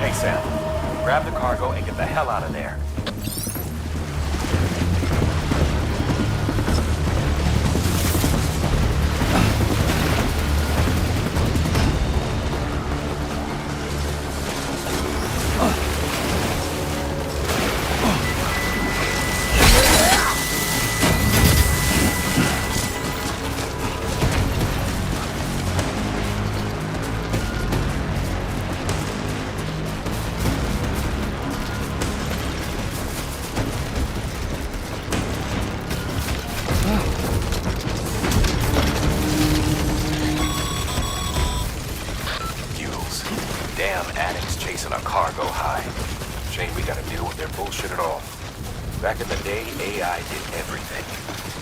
Okay, Sam. Grab the cargo and get the hell out of there. Damn addicts chasing a cargo high. Shame we gotta deal with their bullshit at all. Back in the day, AI did everything.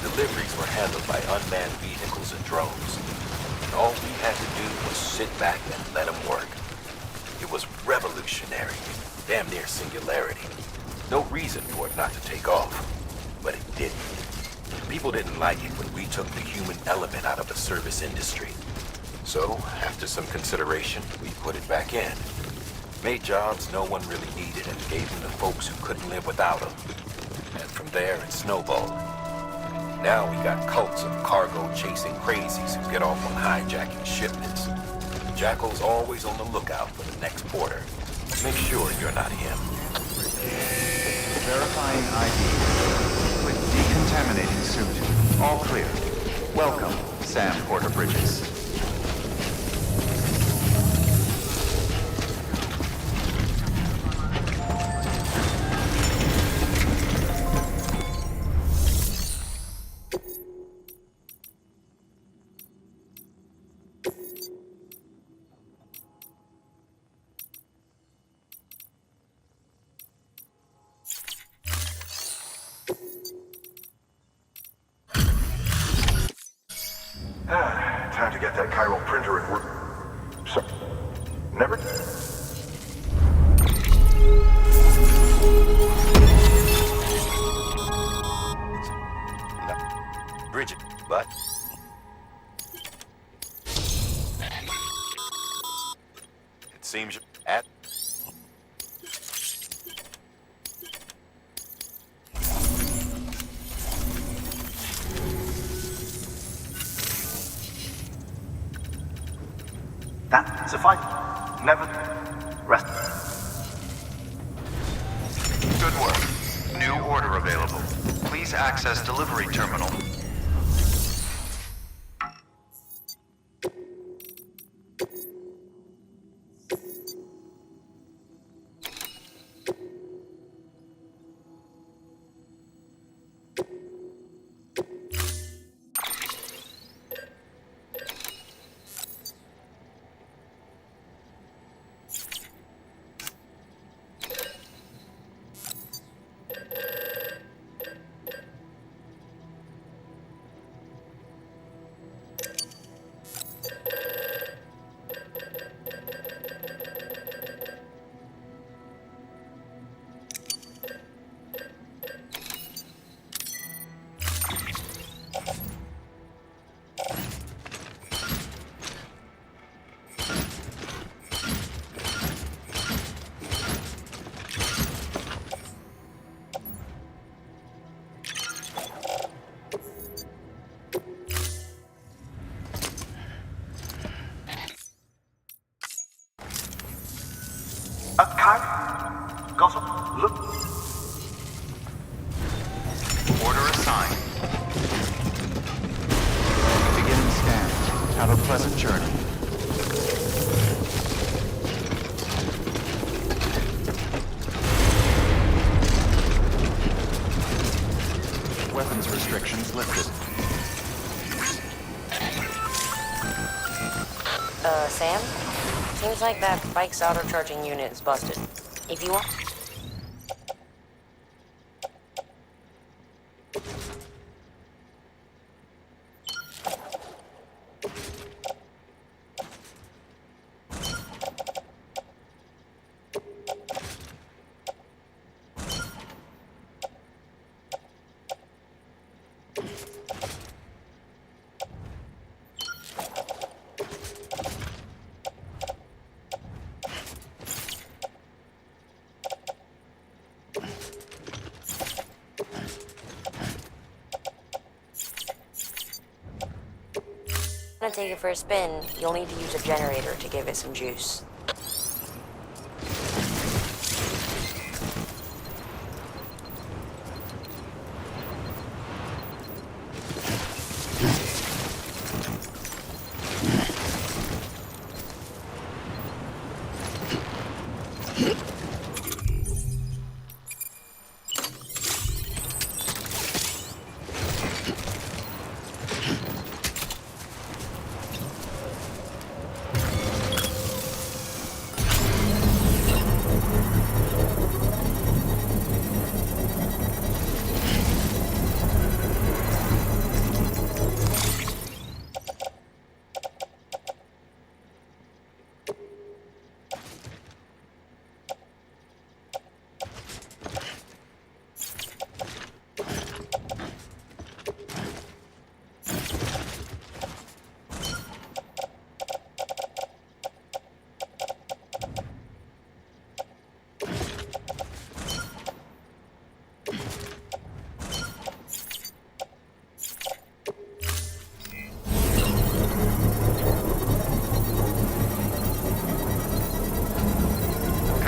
Deliveries were handled by unmanned vehicles and drones. And all we had to do was sit back and let them work. It was revolutionary. Damn near singularity. No reason for it not to take off. But it didn't. People didn't like it when we took the human element out of the service industry. So, after some consideration, we put it back in. Made jobs no one really needed and gave them to folks who couldn't live without them. And from there, it snowballed. Now we got cults of cargo-chasing crazies who get off on hijacking shipments. Jackal's always on the lookout for the next porter. Make sure you're not him. Verifying ID. With decontaminating suit. All clear. Welcome, Sam Porter Bridges. Time to get that chiral printer at work. So, never... Bridget, but... It seems you're at... That's a fight. Never rest. Good work. New order available. Please access delivery terminal. Look. Order assigned. Beginning scan. Have a pleasant journey. Weapons restrictions lifted. Sam? Seems like that bike's auto-charging unit is busted. If you want... take it for a spin, you'll need to use a generator to give it some juice.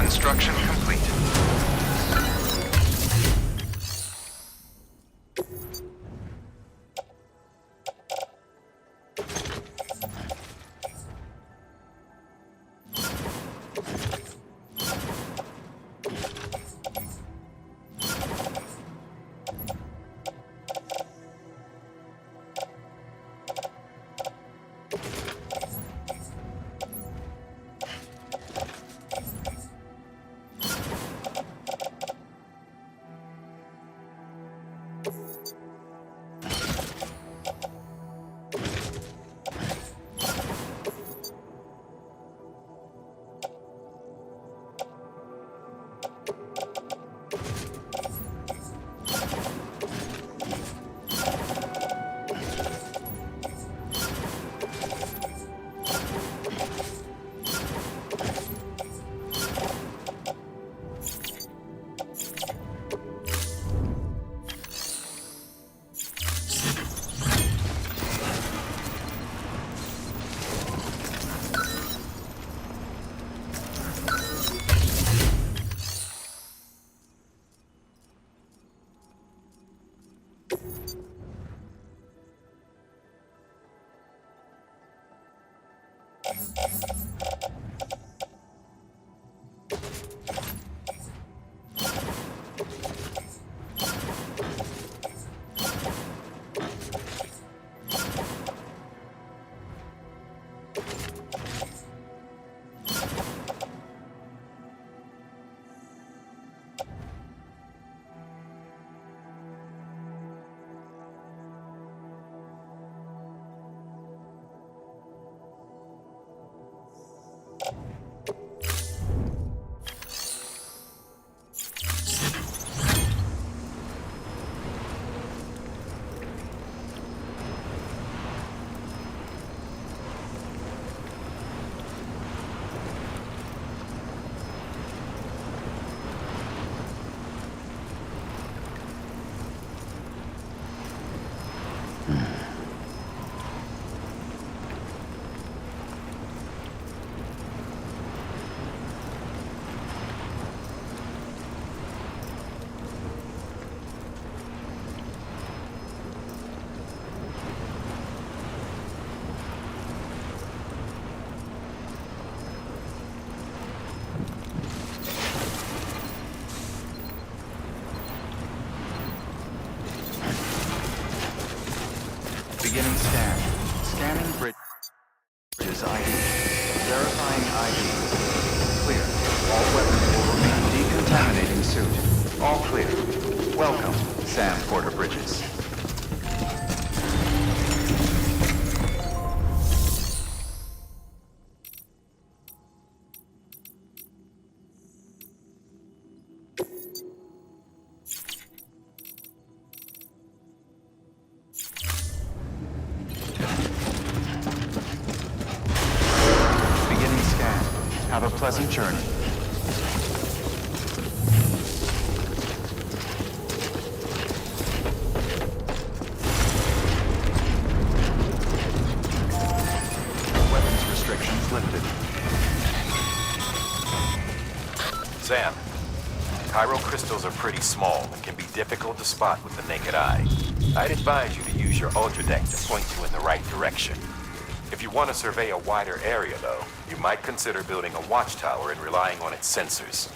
Construction complete. Beginning scan. Scanning bridges ID. Verifying ID. Clear. All weapons will remain decontaminating suit. All clear. Welcome, Sam Porter Bridges. Have a pleasant journey. Sam, chiral crystals are pretty small and can be difficult to spot with the naked eye. I'd advise you to use your ultra deck to point you in the right direction. If you want to survey a wider area, though, you might consider building a watchtower and relying on its sensors.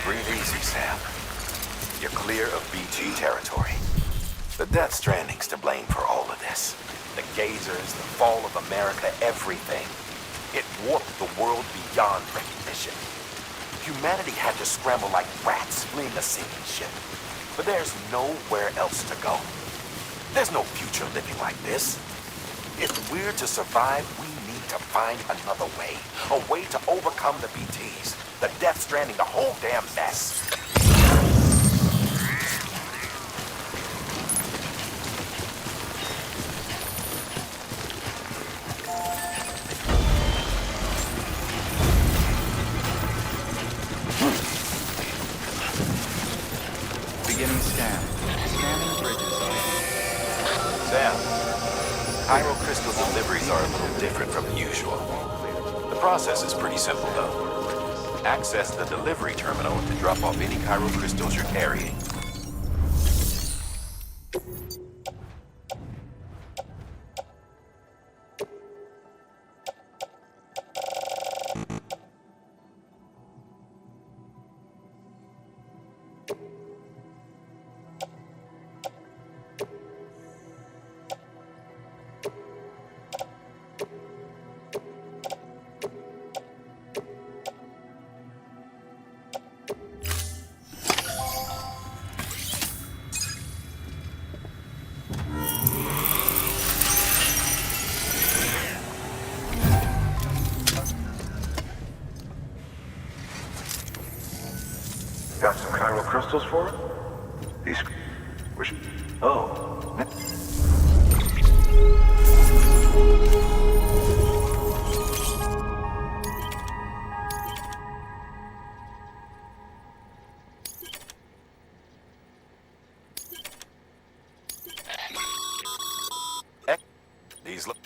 Breathe easy, Sam. You're clear of BT territory. The Death Stranding's to blame for all of this. The gazers, the fall of America, everything. It warped the world beyond recognition. Humanity had to scramble like rats fleeing a sinking ship. But there's nowhere else to go. There's no future living like this. If we're to survive, we need to find another way. A way to overcome the BTs, the Death Stranding, the whole damn mess. Beginning scan. Scanning bridges. Sam, Chiral crystal deliveries are a little different from usual. The process is pretty simple, though. Access the delivery terminal to drop off any chiral crystals you're carrying. Got some chiral crystals for it? These... Which... Oh. These look...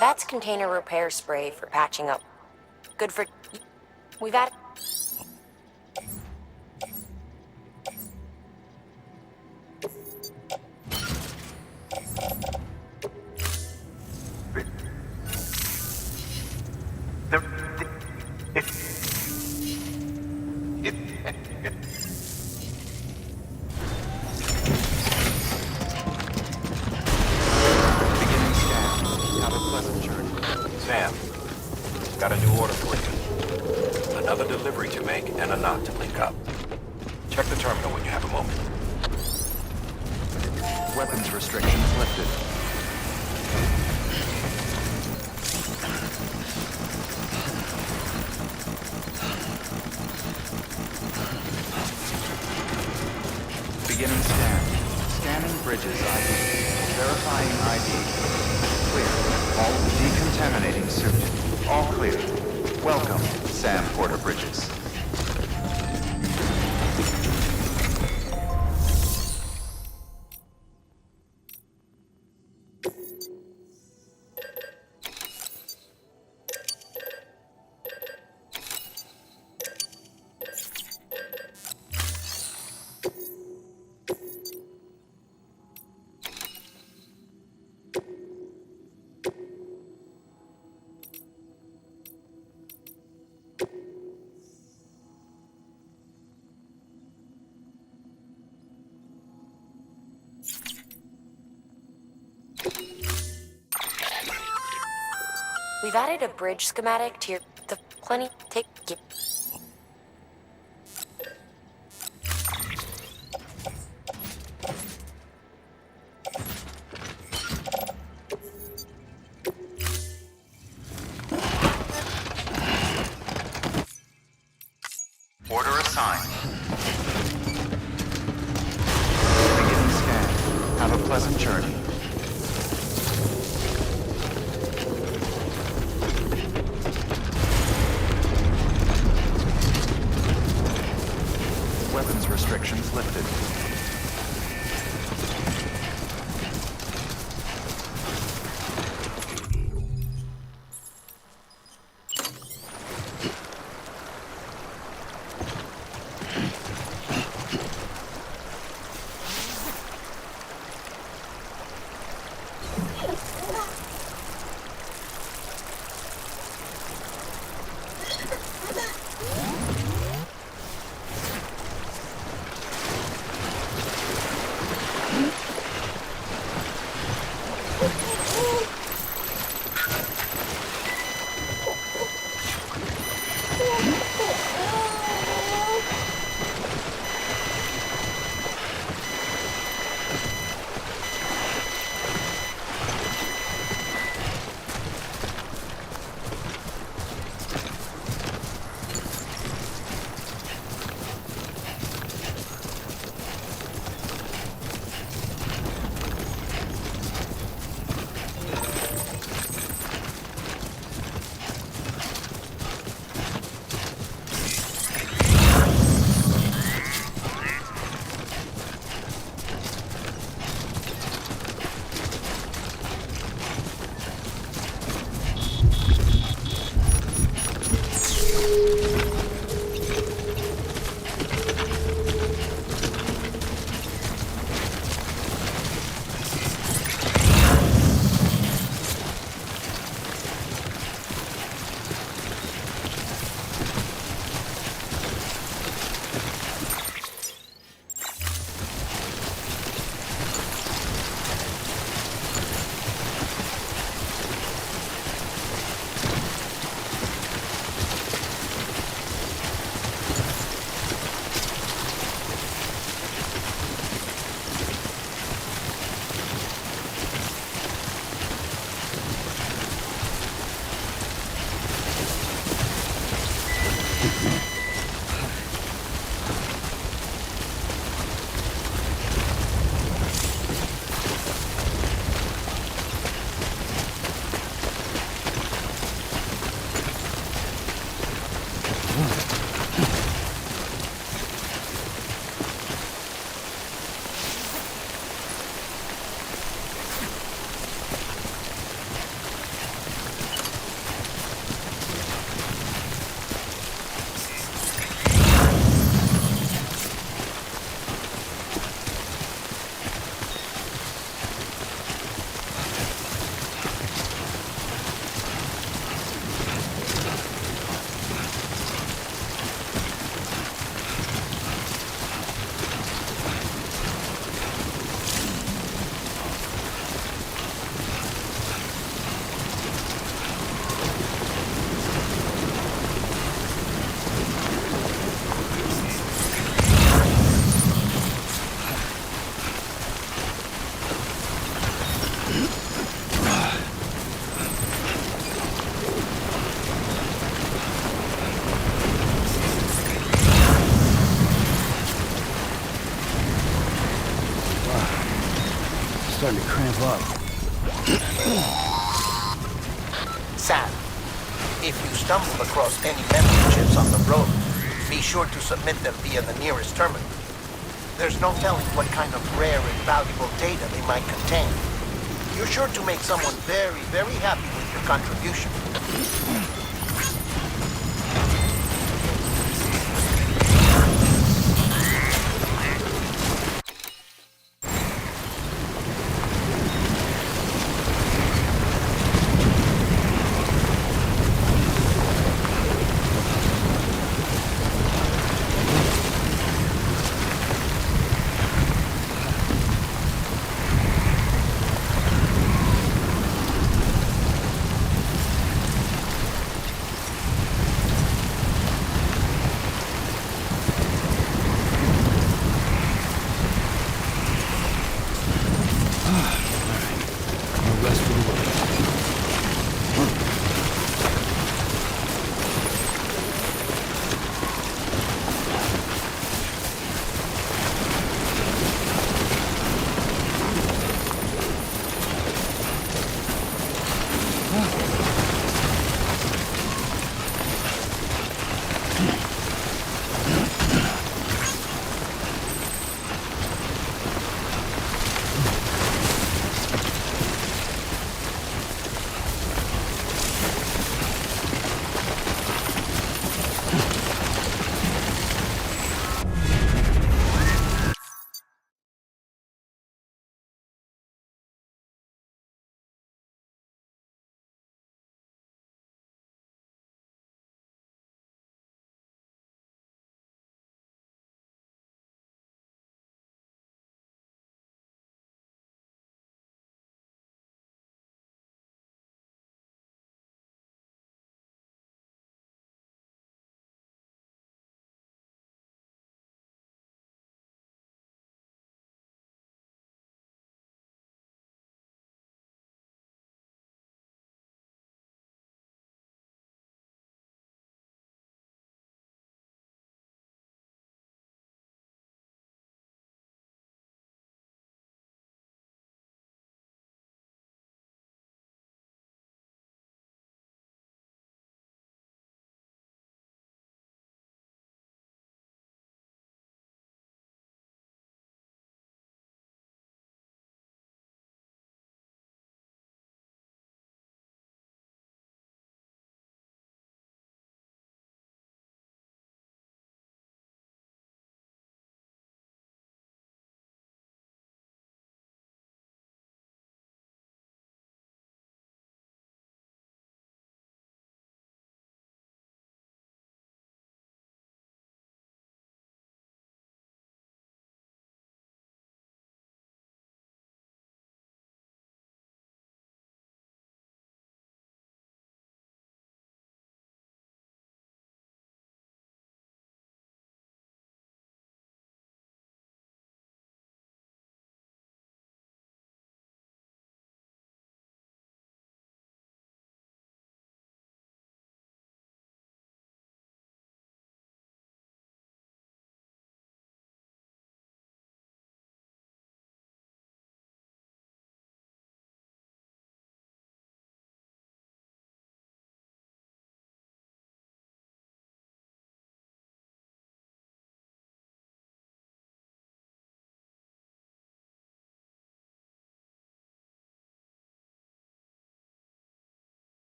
That's container repair spray for patching up. Good for... We've had... Sam, got a new order for you. Another delivery to make and a knot to link up. Check the terminal when you have a moment. Weapons restrictions lifted. Beginning scan. Scanning bridges ID. Verifying ID. Clear. All decontaminating suit. All clear. Welcome, Sam Porter Bridges. We've added a bridge schematic to your... The plenty... Take... Get... Order assigned. Beginning scan. Have a pleasant journey. Weapons restrictions lifted. Starting to cramp up. Sam, if you stumble across any memory chips on the road, be sure to submit them via the nearest terminal. There's no telling what kind of rare and valuable data they might contain. You're sure to make someone very, very happy with your contribution.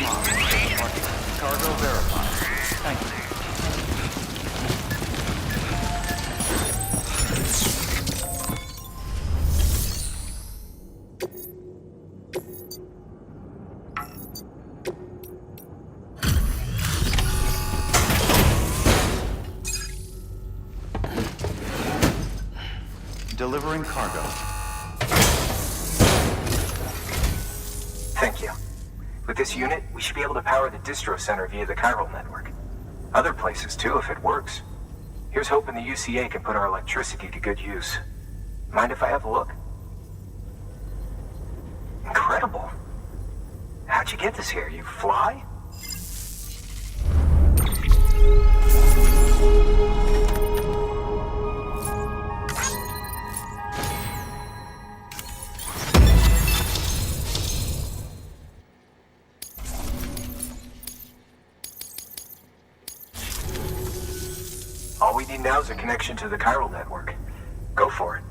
remain locked until departure. Cargo verified. Thank you. Delivering cargo. Thank you. With this unit, we should be able to power the distro center via the chiral network. Other places too, if it works. Here's hoping the UCA can put our electricity to good use. Mind if I have a look? Incredible. How'd you get this here? You fly? All we need now is a connection to the chiral network. Go for it.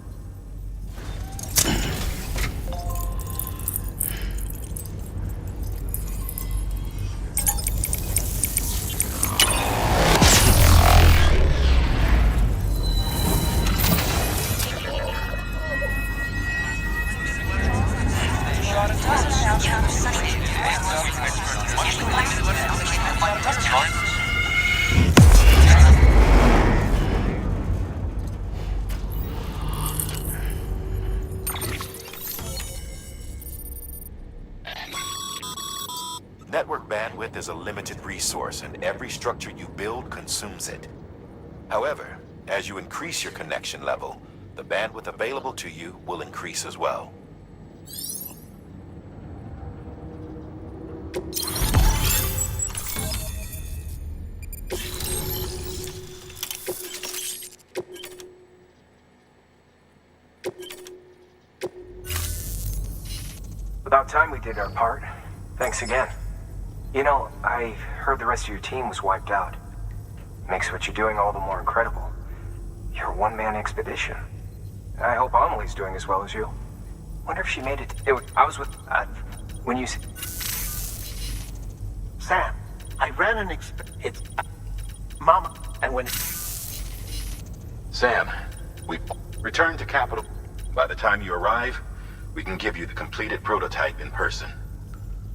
Network bandwidth is a limited resource, and every structure you build consumes it. However, as you increase your connection level, the bandwidth available to you will increase as well. About time we did our part. Thanks again. You know, I heard the rest of your team was wiped out. Makes what you're doing all the more incredible. You're a one-man expedition. I hope Amelie's doing as well as you. Wonder if she made it. I was with... when you... Sam, I ran an it's... Mama, and when... Sam, we returned to Capital. By the time you arrive, we can give you the completed prototype in person.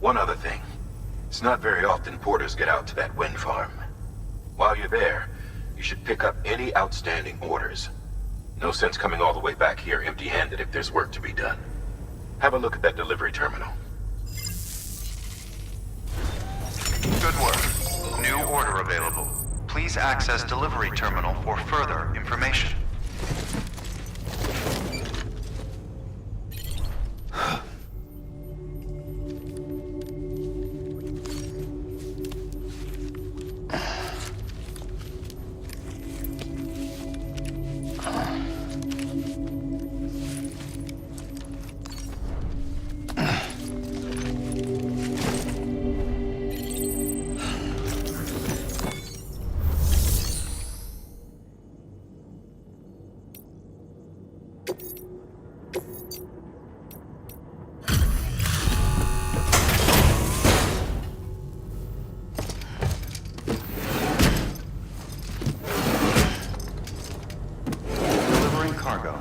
One other thing. It's not very often porters get out to that wind farm. While you're there, you should pick up any outstanding orders. No sense coming all the way back here empty-handed if there's work to be done. Have a look at that delivery terminal. Good work. New order available. Please access delivery terminal for further information. Cargo.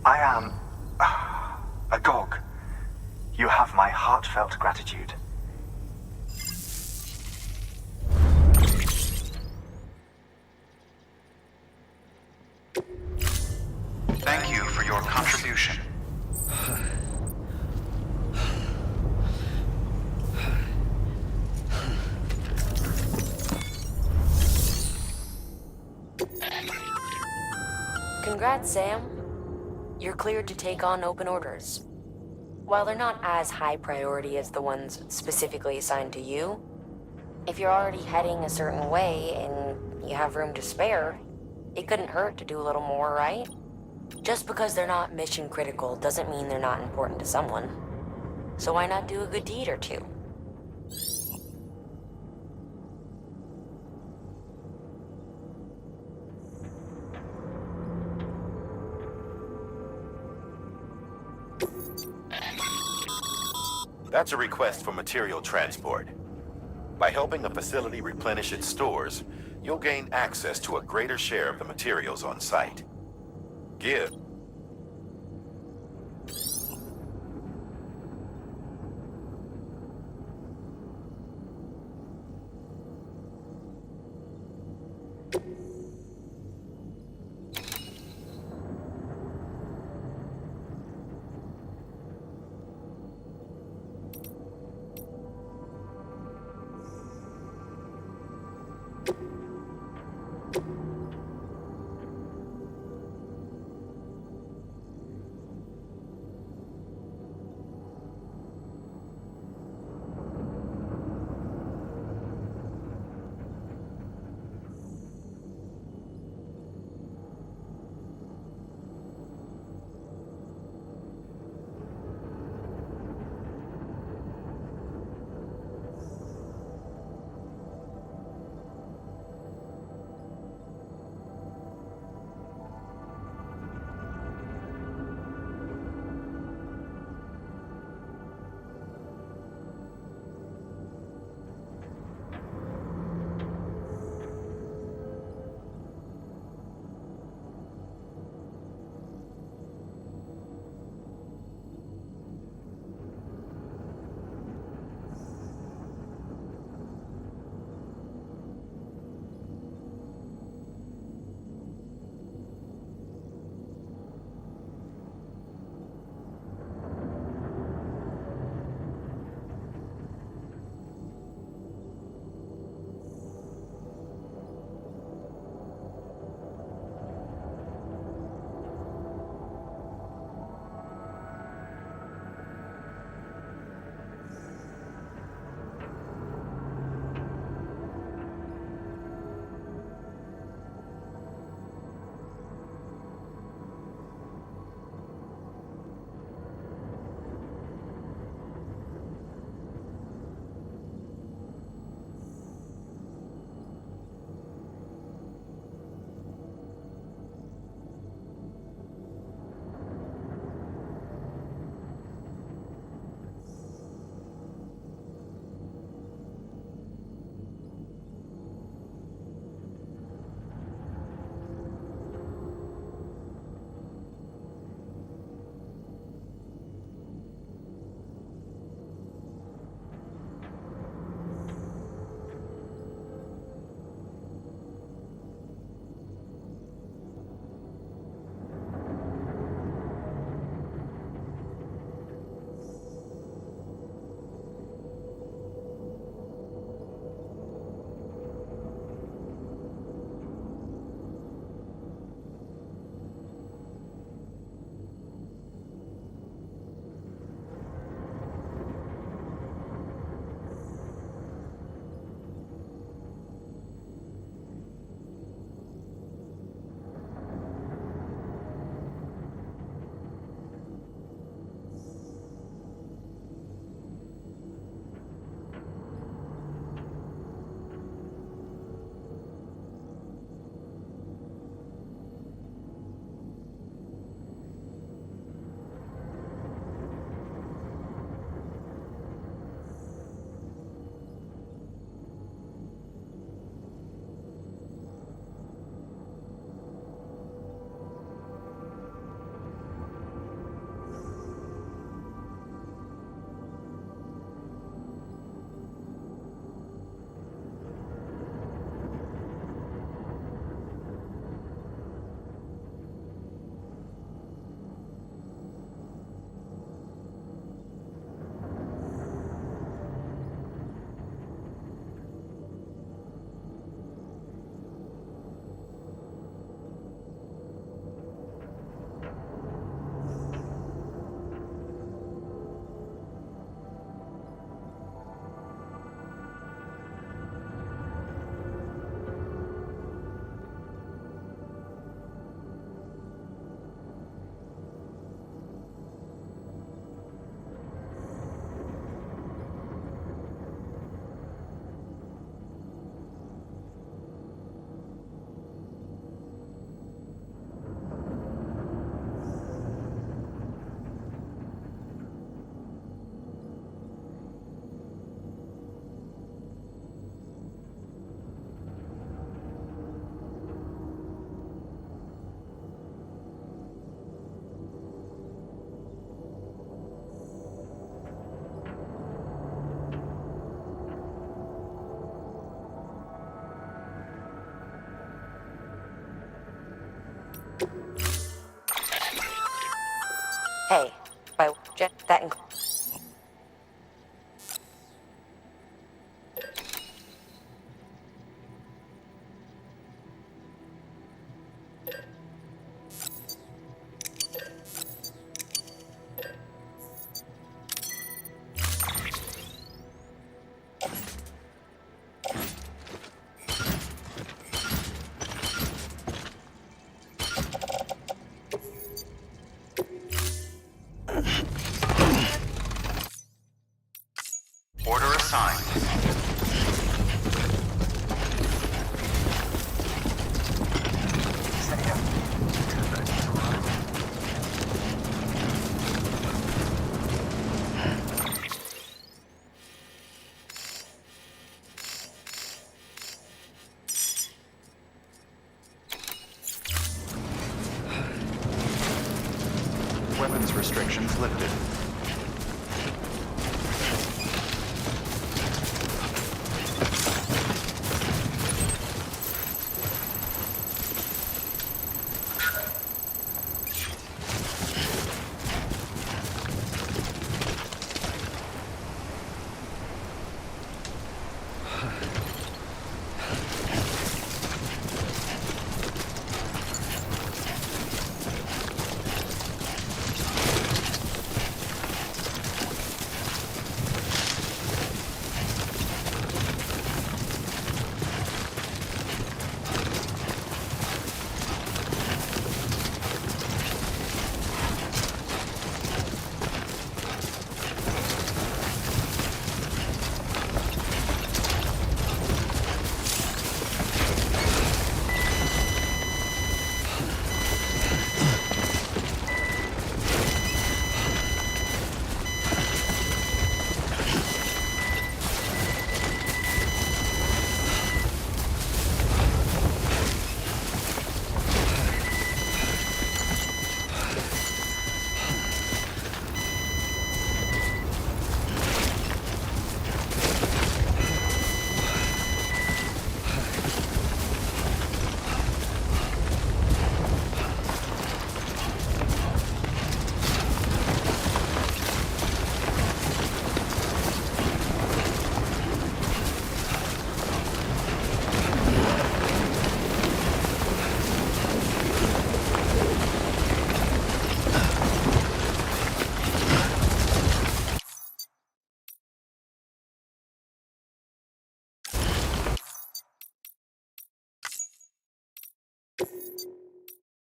I am... a dog. You have my heartfelt gratitude. Thank you for your contribution. Congrats, Sam. you're cleared to take on open orders. While they're not as high priority as the ones specifically assigned to you, if you're already heading a certain way and you have room to spare, it couldn't hurt to do a little more, right? Just because they're not mission critical doesn't mean they're not important to someone. So why not do a good deed or two? That's a request for material transport. By helping a facility replenish its stores, you'll gain access to a greater share of the materials on site. Give. Hey, by that includes. Order assigned. Weapons restrictions lifted.